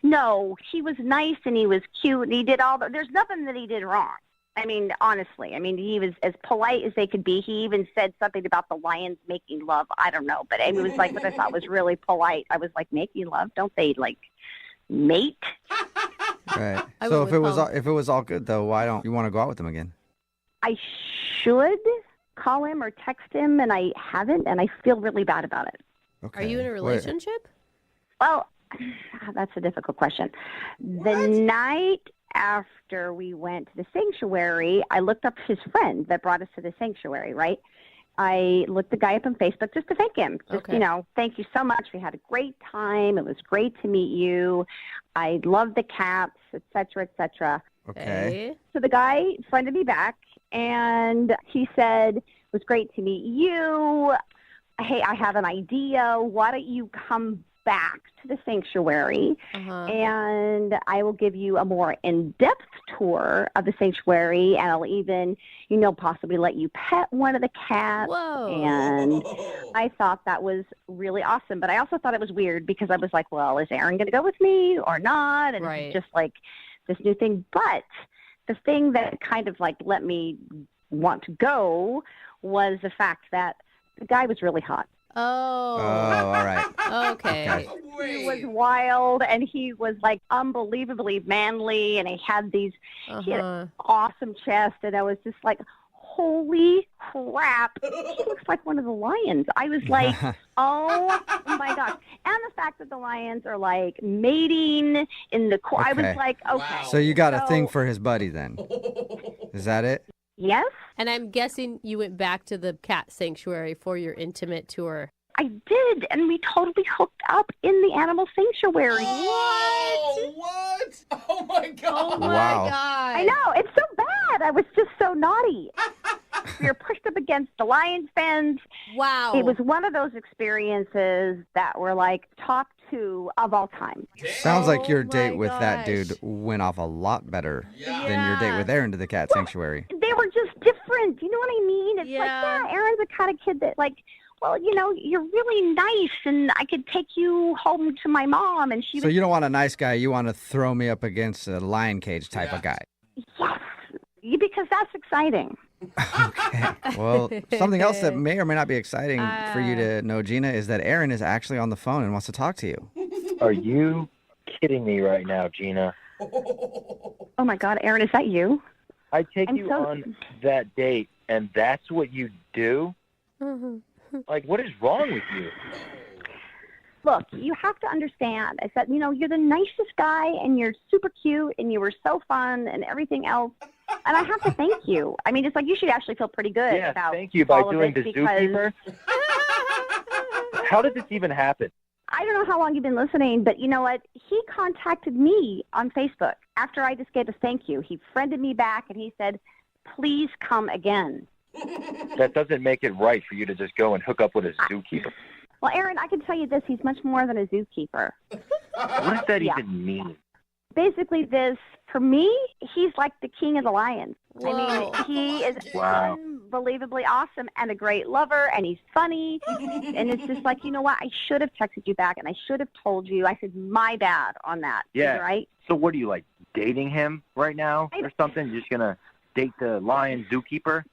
No, he was nice and he was cute and he did there's nothing that he did wrong. I mean, honestly, he was as polite as they could be. He even said something about the lions making love. I don't know, but it was like what I thought was really polite. I was like, making love? Don't they mate? Right. I So went with if it was all good though, why don't you want to go out with him again? I should call him or text him, and I haven't, and I feel really bad about it. Okay. Are you in a relationship? Well, that's a difficult question. The night after we went to the sanctuary, I looked up his friend that brought us to the sanctuary, right? I looked the guy up on Facebook just to thank him. Just, thank you so much. We had a great time. It was great to meet you. I love the cats, et cetera, et cetera. Okay. So the guy friended me back, and he said, it was great to meet you. Hey, I have an idea. Why don't you come back to the sanctuary, and I will give you a more in-depth tour of the sanctuary, and I'll even, possibly let you pet one of the cats. Whoa. And I thought that was really awesome, but I also thought it was weird because I was like, well, is Aaron going to go with me or not? And Right. it's just like this new thing. But the thing that kind of let me want to go was the fact that the guy was really hot. Oh. all right. Okay. He was wild, and he was unbelievably manly, and he had he had an awesome chest, and I was just like, holy crap, he looks like one of the lions. I was like, oh my gosh. And the fact that the lions are mating in the I was Okay. like, okay. So you got a thing for his buddy then? Is that it? Yes. And I'm guessing you went back to the cat sanctuary for your intimate tour. I did, and we totally hooked up in the animal sanctuary. What? Oh my God. Oh my Wow. God. I know, it's so bad. I was just so naughty. We were pushed up against the lion's fence. Wow. It was one of those experiences that were top 2 of all time. Sounds like your my date with that gosh. dude went off a lot better than your date with Aaron to the cat sanctuary. They were just different. You know what I mean? It's Yeah. Aaron's the kind of kid that well, you're really nice, and I could take you home to my mom, and she So was you don't want a nice guy, you want to throw me up against a lion cage type of guy. yes, because that's exciting. Okay. Well, something else that may or may not be exciting for you to know, Gina, is that Aaron is actually on the phone and wants to talk to you. Are you kidding me right now, Gina? Oh my God, Aaron, is that you? I take I'm you so- on that date, and that's what you do? What is wrong with you? look, you have to understand. I said, you're the nicest guy and you're super cute and you were so fun and everything else. And I have to thank you. I mean, it's like you should actually feel pretty good about thank you by all of doing this the because zookeeper. How did this even happen? I don't know how long you've been listening, but you know what? He contacted me on Facebook after I just gave a thank you. He friended me back and he said, please come again. That doesn't make it right for you to just go and hook up with a zookeeper. Well, Aaron, I can tell you this. He's much more than a zookeeper. What does that even mean? Basically, for me, he's like the king of the lions. Whoa. I mean, he is unbelievably awesome and a great lover, and he's funny. And it's just like, you know what? I should have texted you back, and I should have told you. I said, my bad on that. Yeah. Right? So what are you, like, dating him right now or something? You're just going to date the lion zookeeper?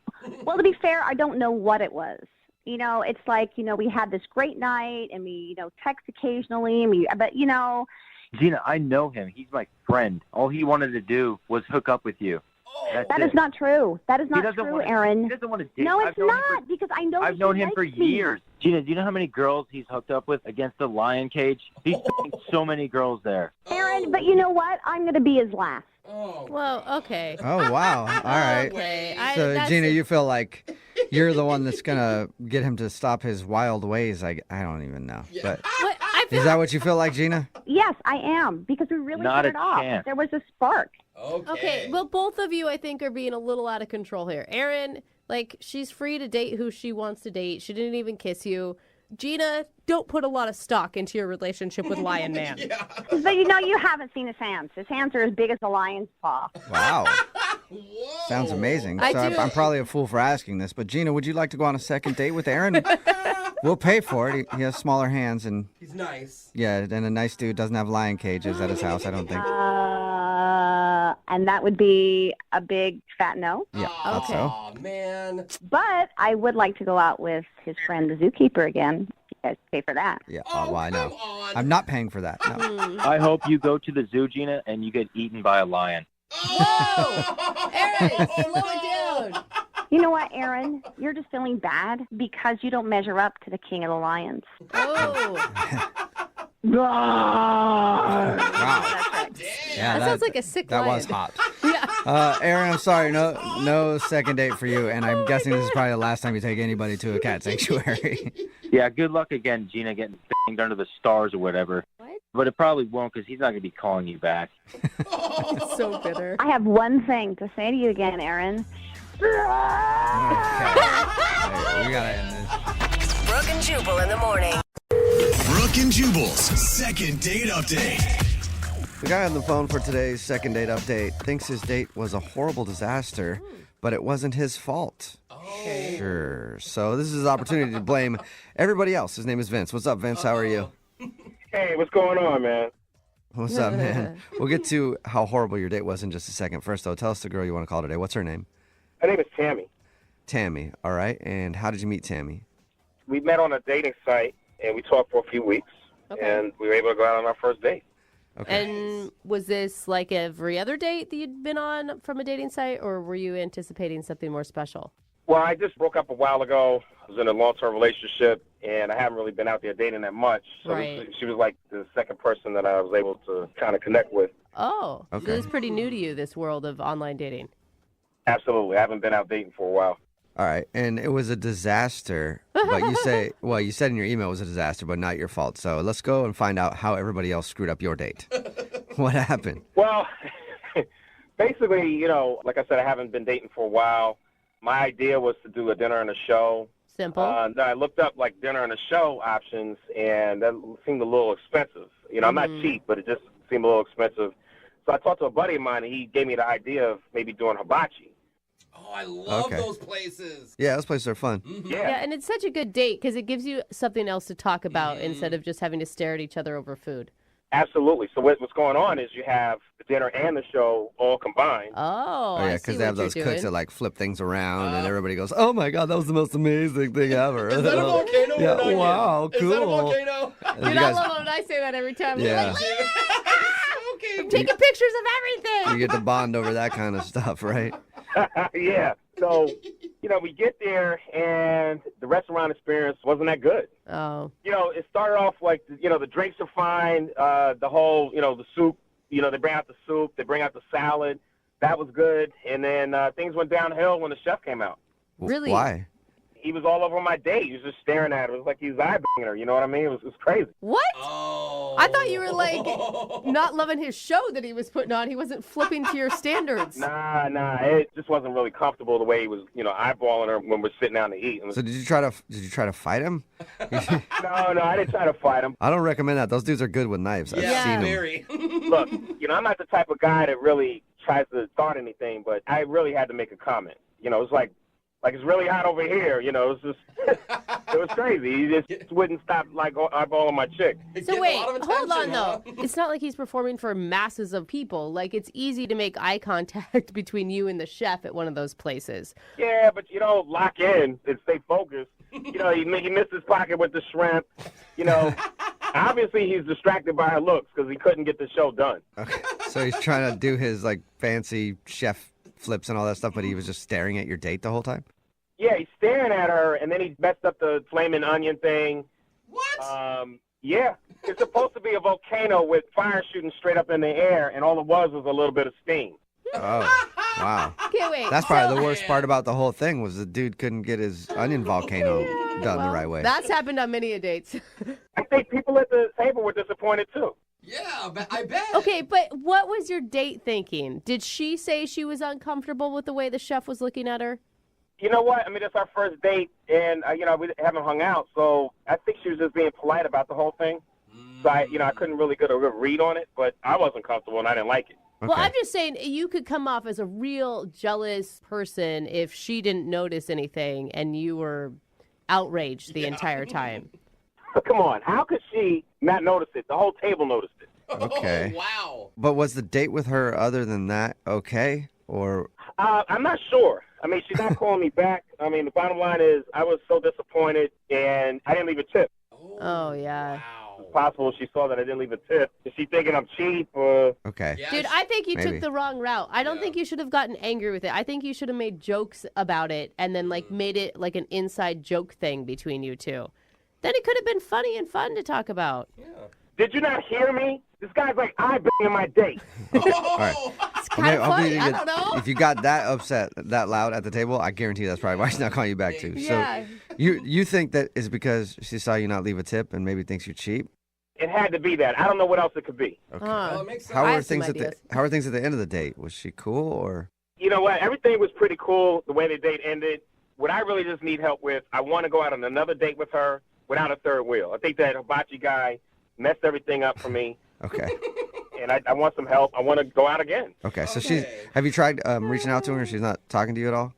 Well, to be fair, I don't know what it was. It's like, we had this great night, and we, text occasionally, but, Gina, I know him. He's my friend. All he wanted to do was hook up with you. That is not true. That is not true, Aaron. He doesn't want to date. No, it's not, because I know I've known him for years. Gina, do you know how many girls he's hooked up with against the lion cage? He's so many girls there. Aaron, but you know what? I'm going to be his last. Well, okay. Oh, wow. All right. Okay. So, Gina, you feel like you're the one that's going to get him to stop his wild ways. I don't even know. But is that what you feel like, Gina? Yes, I am, because we really Not hit it a off. chance. There was a spark. Okay, well, both of you, I think, are being a little out of control here. Erin, she's free to date who she wants to date. She didn't even kiss you. Gina, don't put a lot of stock into your relationship with Lion Man. But you haven't seen his hands. His hands are as big as a lion's paw. Wow. Sounds amazing. I So do- I'm probably a fool for asking this, but Gina, would you like to go on a second date with Aaron? We'll pay for it. He has smaller hands and He's nice. yeah, and a nice dude doesn't have lion cages at his house, I don't think. And that would be a big fat no. Yeah, thought so. Oh, man. But I would like to go out with his friend, the zookeeper, again. You guys pay for that. Yeah, well, I know. I'm not paying for that. No. I hope you go to the zoo, Gina, and you get eaten by a lion. Erin, slow it down. You know what, Aaron? You're just feeling bad because you don't measure up to the king of the lions. Oh. Wow. Yeah, That sounds like a sick That lion. was hot. Yeah. Aaron, I'm sorry, no second date for you, and I'm guessing this is probably the last time you take anybody to a cat sanctuary. Yeah, good luck again, Gina, getting banged under the stars or whatever. What? But it probably won't because he's not going to be calling you back. It's so bitter. I have one thing to say to you again, Aaron. We gotta end this. Brooke and Jubal in the morning. Brooke and Jubal's second date update. The guy on the phone for today's second date update thinks his date was a horrible disaster, but it wasn't his fault. Sure. So this is his opportunity to blame everybody else. His name is Vince. What's up, Vince? How are you? Hey, what's going on, man? What's up, man? We'll get to how horrible your date was in just a second. First, though, tell us the girl you want to call today. What's her name? Her name is Tammy. Tammy. All right. And how did you meet Tammy? We met on a dating site, and we talked for a few weeks, and we were able to go out on our first date. And was this like every other date that you'd been on from a dating site, or were you anticipating something more special? Well, I just broke up a while ago. I was in a long-term relationship, and I haven't really been out there dating that much. So Right. she was like the second person that I was able to kind of connect with. Oh, so Okay. this is pretty new to you, this world of online dating. Absolutely. I haven't been out dating for a while. All right. And it was a disaster, but you said in your email it was a disaster, but not your fault. So let's go and find out how everybody else screwed up your date. What happened? Well, basically, like I said, I haven't been dating for a while. My idea was to do a dinner and a show. Simple. Then I looked up like dinner and a show options, and that seemed a little expensive. I'm not cheap, but it just seemed a little expensive. So I talked to a buddy of mine, and he gave me the idea of maybe doing hibachi. Oh, I love Okay. those places. Yeah, those places are fun. Yeah, and it's such a good date because it gives you something else to talk about instead of just having to stare at each other over food. Absolutely. So what's going on is you have the dinner and the show all combined. Oh, yeah, because they have those cooks that like flip things around, and everybody goes, "Oh my god, that was the most amazing thing ever!" Is that a volcano? Yeah, or not wow, yet? cool. Is that a volcano? And Dude, you I guys- love it when I say that every time. Yeah. I'm taking pictures of everything. You get to bond over that kind of stuff, right? Yeah. So, we get there, and the restaurant experience wasn't that good. Oh. It started off like, the drinks are fine. The whole, the soup, they bring out the soup, they bring out the salad. That was good. And then things went downhill when the chef came out. Really? Why? He was all over my date. He was just staring at her. It was like he was eye-banging her. You know what I mean? It was crazy. What? I thought you were like not loving his show that he was putting on. He wasn't flipping to your standards. Nah. It just wasn't really comfortable the way he was, eyeballing her when we're sitting down to eat. So did you try to fight him? No, I didn't try to fight him. I don't recommend that. Those dudes are good with knives. I've seen them. Very. Look, I'm not the type of guy that really tries to start anything, but I really had to make a comment. It's like it's really hot over here. It was just, it was crazy. He just wouldn't stop eyeballing my chick. So wait, hold on though. It's not like he's performing for masses of people. Like it's easy to make eye contact between you and the chef at one of those places. Yeah, but you don't lock in and stay focused. He missed his pocket with the shrimp. Obviously he's distracted by her looks because he couldn't get the show done. Okay. So he's trying to do his fancy chef flips and all that stuff, but he was just staring at your date the whole time? Yeah, he's staring at her, and then he messed up the flaming onion thing. What? Yeah. It's supposed to be a volcano with fire shooting straight up in the air, and all it was a little bit of steam. Oh, wow. Okay, wait. That's probably the worst part about the whole thing was the dude couldn't get his onion volcano done the right way. That's happened on many a dates. I think people at the table were disappointed, too. Yeah, I bet. Okay, but what was your date thinking? Did she say she was uncomfortable with the way the chef was looking at her? You know what? I mean, it's our first date, and, we haven't hung out, so I think she was just being polite about the whole thing. So, I couldn't really get a good read on it, but I wasn't comfortable, and I didn't like it. Okay. Well, I'm just saying you could come off as a real jealous person if she didn't notice anything and you were outraged the entire time. Come on. How could she not notice it? The whole table noticed it. Okay. Oh, wow. But was the date with her other than that okay? Or I'm not sure. I mean, she's not calling me back. I mean, the bottom line is I was so disappointed, and I didn't leave a tip. Oh, yeah. Wow. It's possible she saw that I didn't leave a tip. Is she thinking I'm cheap? Okay. Yeah, Dude, I think you Maybe. took the wrong route. I don't think you should have gotten angry with it. I think you should have made jokes about it and then made it like an inside joke thing between you two. Then it could have been funny and fun to talk about. Yeah. Did you not hear me? This guy's like eye-banging my date. All right. It's kind of funny. I don't know. If you got that upset that loud at the table, I guarantee that's probably why she's not calling you back too. Yeah. So you think that is because she saw you not leave a tip and maybe thinks you're cheap? It had to be that. I don't know what else it could be. Okay. Well, it makes sense. How I are have some things ideas. how are things at the end of the date? Was she cool or? You know what? Everything was pretty cool the way the date ended. What I really just need help with, I want to go out on another date with her without a third wheel. I think that hibachi guy messed everything up for me. Okay. And I want some help. I want to go out again. Okay. So have you tried reaching out to her and she's not talking to you at all?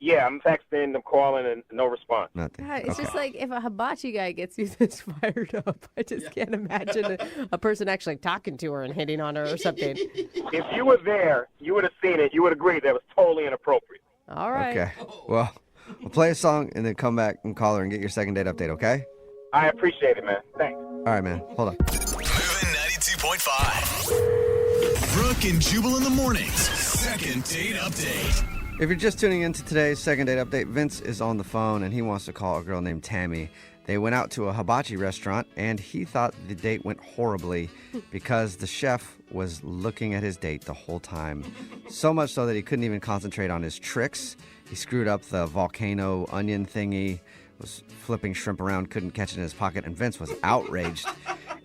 Yeah, I'm texting, I'm calling, and no response. Nothing. God, it's Okay. just like if a hibachi guy gets you this fired up, I just can't imagine a person actually talking to her and hitting on her or something. If you were there, you would have seen it. You would agree that was totally inappropriate. All right. Okay. Well, we'll play a song and then come back and call her and get your second date update, okay? I appreciate it, man. Thanks. All right, man. Hold on. Moving 92.5. Brooke and Jubal in the mornings. Second date update. If you're just tuning into today's second date update, Vince is on the phone and he wants to call a girl named Tammy. They went out to a hibachi restaurant and he thought the date went horribly because the chef was looking at his date the whole time. So much so that he couldn't even concentrate on his tricks. He screwed up the volcano onion thingy, was flipping shrimp around, couldn't catch it in his pocket, and Vince was outraged.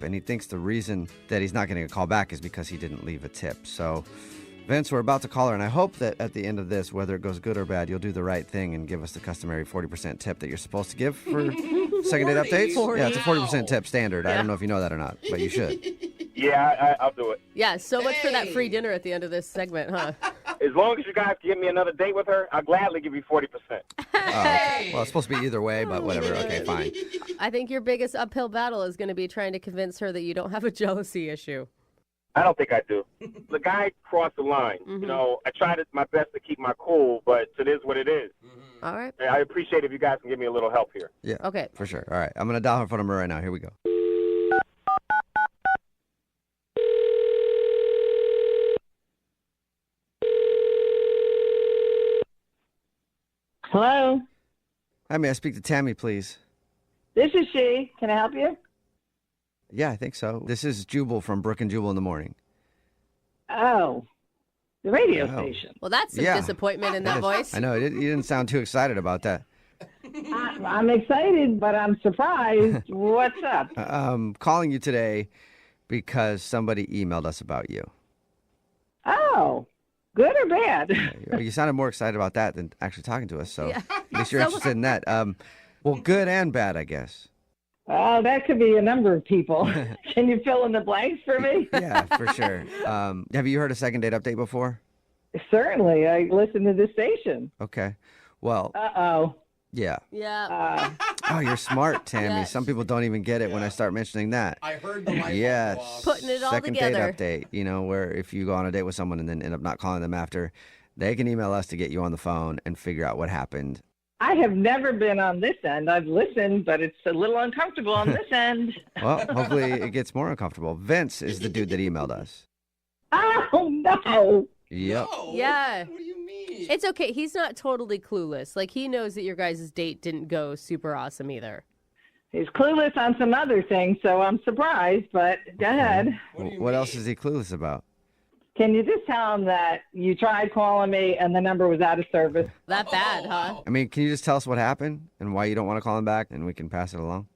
And he thinks the reason that he's not getting a call back is because he didn't leave a tip. So, Vince, we're about to call her, and I hope that at the end of this, whether it goes good or bad, you'll do the right thing and give us the customary 40% tip that you're supposed to give for second date updates. 40. Yeah, it's a 40% tip standard. I don't know if you know that or not, but you should. Yeah, I'll do it. Yeah, so much for that free dinner at the end of this segment, huh? As long as you guys give me another date with her, I'll gladly give you 40%. Well, it's supposed to be either way, but whatever. Okay, fine. I think your biggest uphill battle is going to be trying to convince her that you don't have a jealousy issue. I don't think I do. The guy crossed the line. Mm-hmm. You know, I tried my best to keep my cool, but it is what it is. All right. I appreciate if you guys can give me a little help here. Yeah. Okay. For sure. All right. I'm going to dial her phone number right now. Here we go. Hello, Hi, may I speak to Tammy, please? this is she. Can I help you? Yeah, I think so. This is Jubal from Brooke and Jubal in the morning. Oh, the radio Oh. station. Well, that's some Yeah. disappointment in that voice. I know, you didn't sound too excited about that. I'm excited, but I'm surprised. What's up? Calling you today because somebody emailed us about you. Oh, good or bad? You sounded more excited about that than actually talking to us, so Yeah. at least you're interested in that. Well, good and bad, I guess. Oh, that could be a number of people. Can you fill in the blanks for me? Yeah, for sure. Have you heard a second date update before? Certainly. I listen to the station. Okay. Well, Uh-oh. yeah. Yeah. Oh, you're smart, Tammy. Yeah. Some people don't even get it when I start mentioning that. I heard the light bulb Yes. go off. Putting it all Second together. date update, where if you go on a date with someone and then end up not calling them after, they can email us to get you on the phone and figure out what happened. I have never been on this end. I've listened, but it's a little uncomfortable on this end. Well, hopefully it gets more uncomfortable. Vince is the dude that emailed us. Oh, no. Yep. Yeah. What do you mean? It's okay. He's not totally clueless. Like, he knows that your guys' date didn't go super awesome either. He's clueless on some other things, so I'm surprised, but go ahead. What else is he clueless about? Can you just tell him that you tried calling me and the number was out of service? That bad, huh? I mean, can you just tell us what happened and why you don't want to call him back and we can pass it along?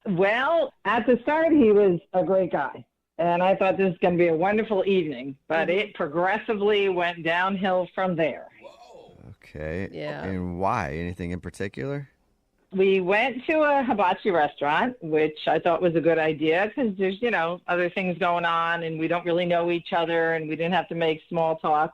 Well, at the start, he was a great guy. And I thought this was going to be a wonderful evening, but it progressively went downhill from there. Okay. Yeah. And why? Anything in particular? We went to a hibachi restaurant, which I thought was a good idea because there's, other things going on and we don't really know each other and we didn't have to make small talk.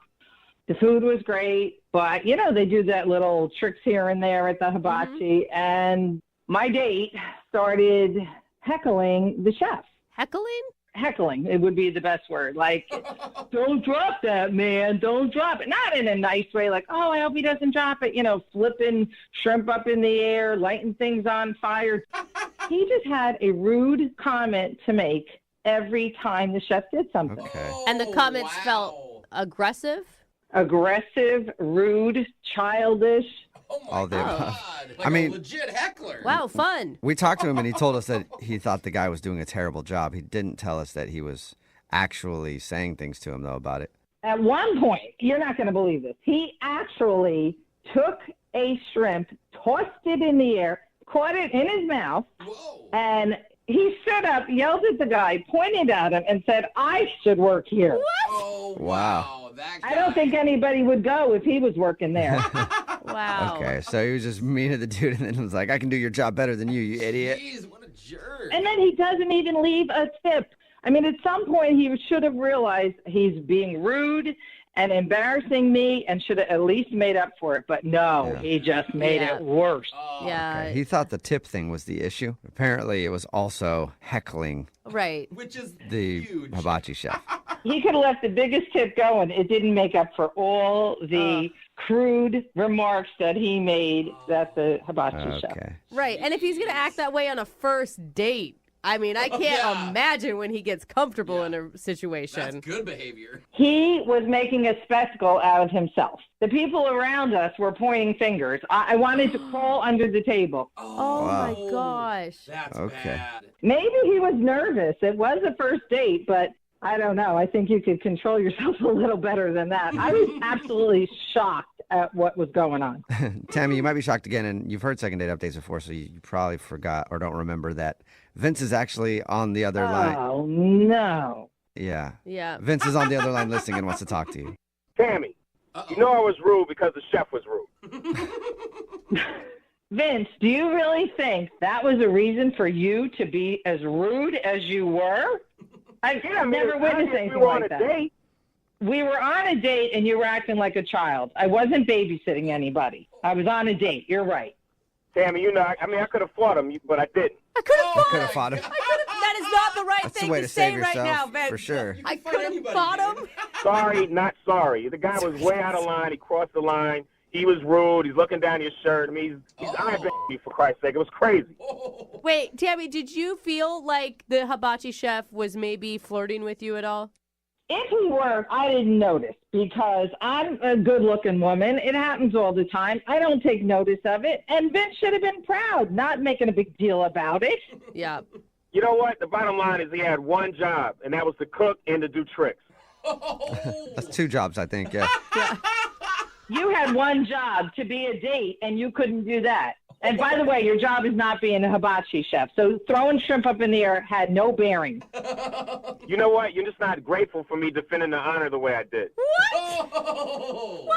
The food was great, but, they do that little tricks here and there at the hibachi. And my date started heckling the chef. Heckling? Heckling, it would be the best word. Like, don't drop that, man. Don't drop it. Not in a nice way, like, oh, I hope he doesn't drop it. Flipping shrimp up in the air, lighting things on fire. He just had a rude comment to make every time the chef did something. Okay. And the comments felt aggressive? Aggressive, rude, childish. All the above. Like I mean, a legit heckler. Wow, fun. we talked to him and he told us that he thought the guy was doing a terrible job. He didn't tell us that he was actually saying things to him, though, about it. At one point, you're not going to believe this, he actually took a shrimp, tossed it in the air, caught it in his mouth, and he stood up, yelled at the guy, pointed at him, and said, I should work here. What? Oh, Wow. I don't think anybody would go if he was working there. Wow. Okay, so he was just mean to the dude and then was like, I can do your job better than you idiot. Jeez, what a jerk. And then he doesn't even leave a tip. I mean, at some point, he should have realized he's being rude and embarrassing me and should have at least made up for it. But no, he just made it worse. Yeah. Okay, he thought the tip thing was the issue. Apparently, it was also heckling Right. Which is the hibachi chef. He could have left the biggest tip going. It didn't make up for all the crude remarks that he made at the hibachi chef. Right. And if he's going to act that way on a first date, I mean, I can't imagine when he gets comfortable in a situation. That's good behavior. He was making a spectacle out of himself. The people around us were pointing fingers. I wanted to crawl under the table. Oh, my gosh. That's okay. Maybe he was nervous. It was a first date, but I don't know. I think you could control yourself a little better than that. I was absolutely shocked at what was going on. Tammy, you might be shocked again, and you've heard second date updates before, so you probably forgot or don't remember that Vince is actually on the other line. Oh, no. Yeah. Yeah. Vince is on the other line listening and wants to talk to you. Tammy, you know I was rude because the chef was rude. Vince, do you really think that was a reason for you to be as rude as you were? I've never witnessed anything like that. Date. We were on a date and you were acting like a child. I wasn't babysitting anybody. I was on a date. You're right. Tammy, I could have fought him, but I didn't. I could have Could have fought him. That is not the right That's the thing way to to say save right now, yourself, Vince. for sure. I could have fought him. Sorry, not sorry. The guy was way out of line. He crossed the line. He was rude. He's looking down your shirt. I mean, he's eyeing me, for Christ's sake. It was crazy. Wait, Tammy, did you feel like the hibachi chef was maybe flirting with you at all? If he worked, I didn't notice because I'm a good-looking woman. It happens all the time. I don't take notice of it. And Vince should have been proud, not making a big deal about it. Yeah. You know what? The bottom line is he had one job, and that was to cook and to do tricks. That's 2 jobs, I think, yeah. You had one job to be a date, and you couldn't do that. And by the way, your job is not being a hibachi chef. So throwing shrimp up in the air had no bearing. You know what? You're just not grateful for me defending the honor the way I did. What?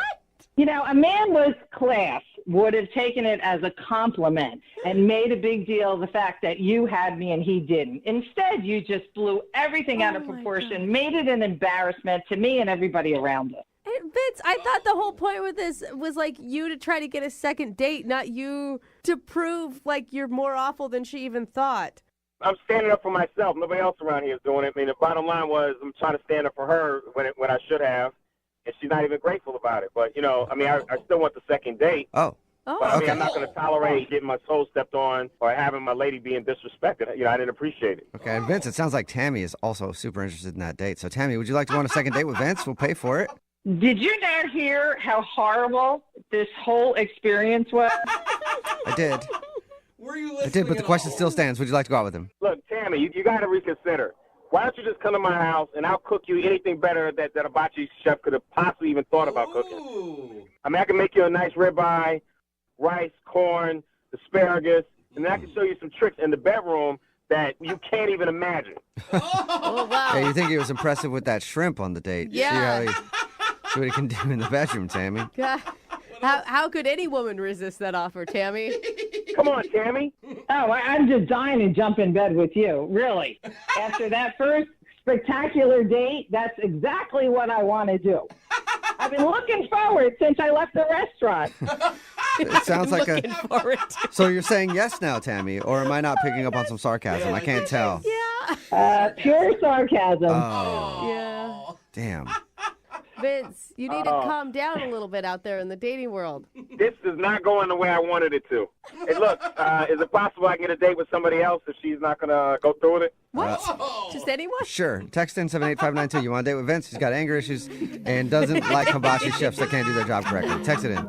You know, a man with class would have taken it as a compliment and made a big deal of the fact that you had me and he didn't. Instead, you just blew everything out of proportion, made it an embarrassment to me and everybody around us. Hey, Vince, I thought the whole point with this was like you to try to get a second date, not you to prove like you're more awful than she even thought. I'm standing up for myself. Nobody else around here is doing it. I mean, the bottom line was I'm trying to stand up for her when I should have, and she's not even grateful about it. But, you know, I mean, I still want the second date. Oh. But, I mean, I'm not going to tolerate getting my toes stepped on or having my lady being disrespected. You know, I didn't appreciate it. Okay, and Vince, it sounds like Tammy is also super interested in that date. So, Tammy, would you like to go on a second date with Vince? We'll pay for it. Did you not hear how horrible this whole experience was? I did. Were you I did, but the question still stands. Would you like to go out with him? Look, Tammy, you got to reconsider. Why don't you just come to my house and I'll cook you anything better that a hibachi chef could have possibly even thought about cooking. I mean, I can make you a nice ribeye, rice, corn, asparagus, and then I can show you some tricks in the bedroom that you can't even imagine. Oh, wow. Yeah, you think he was impressive with that shrimp on the date. Yeah. See what he can do in the bedroom, Tammy. God. How could any woman resist that offer, Tammy? Come on, Tammy. Oh, I'm just dying to jump in bed with you, really. After that first spectacular date, that's exactly what I want to do. I've been looking forward since I left the restaurant. It sounds like a... Looking forward to. So you're saying yes now, Tammy, or am I not picking up on some sarcasm? I can't tell. Yeah. Pure sarcasm. Oh. Yeah. Damn. Vince, you need to calm down a little bit out there in the dating world. This is not going the way I wanted it to. Hey, look, is it possible I can get a date with somebody else if she's not going to go through with it? What? Just anyone? Sure. Text in 78592. You want a date with Vince? He's got anger issues and doesn't like hibachi chefs that can't do their job correctly. Text it in.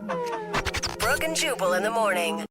Brooke and Jubal in the morning.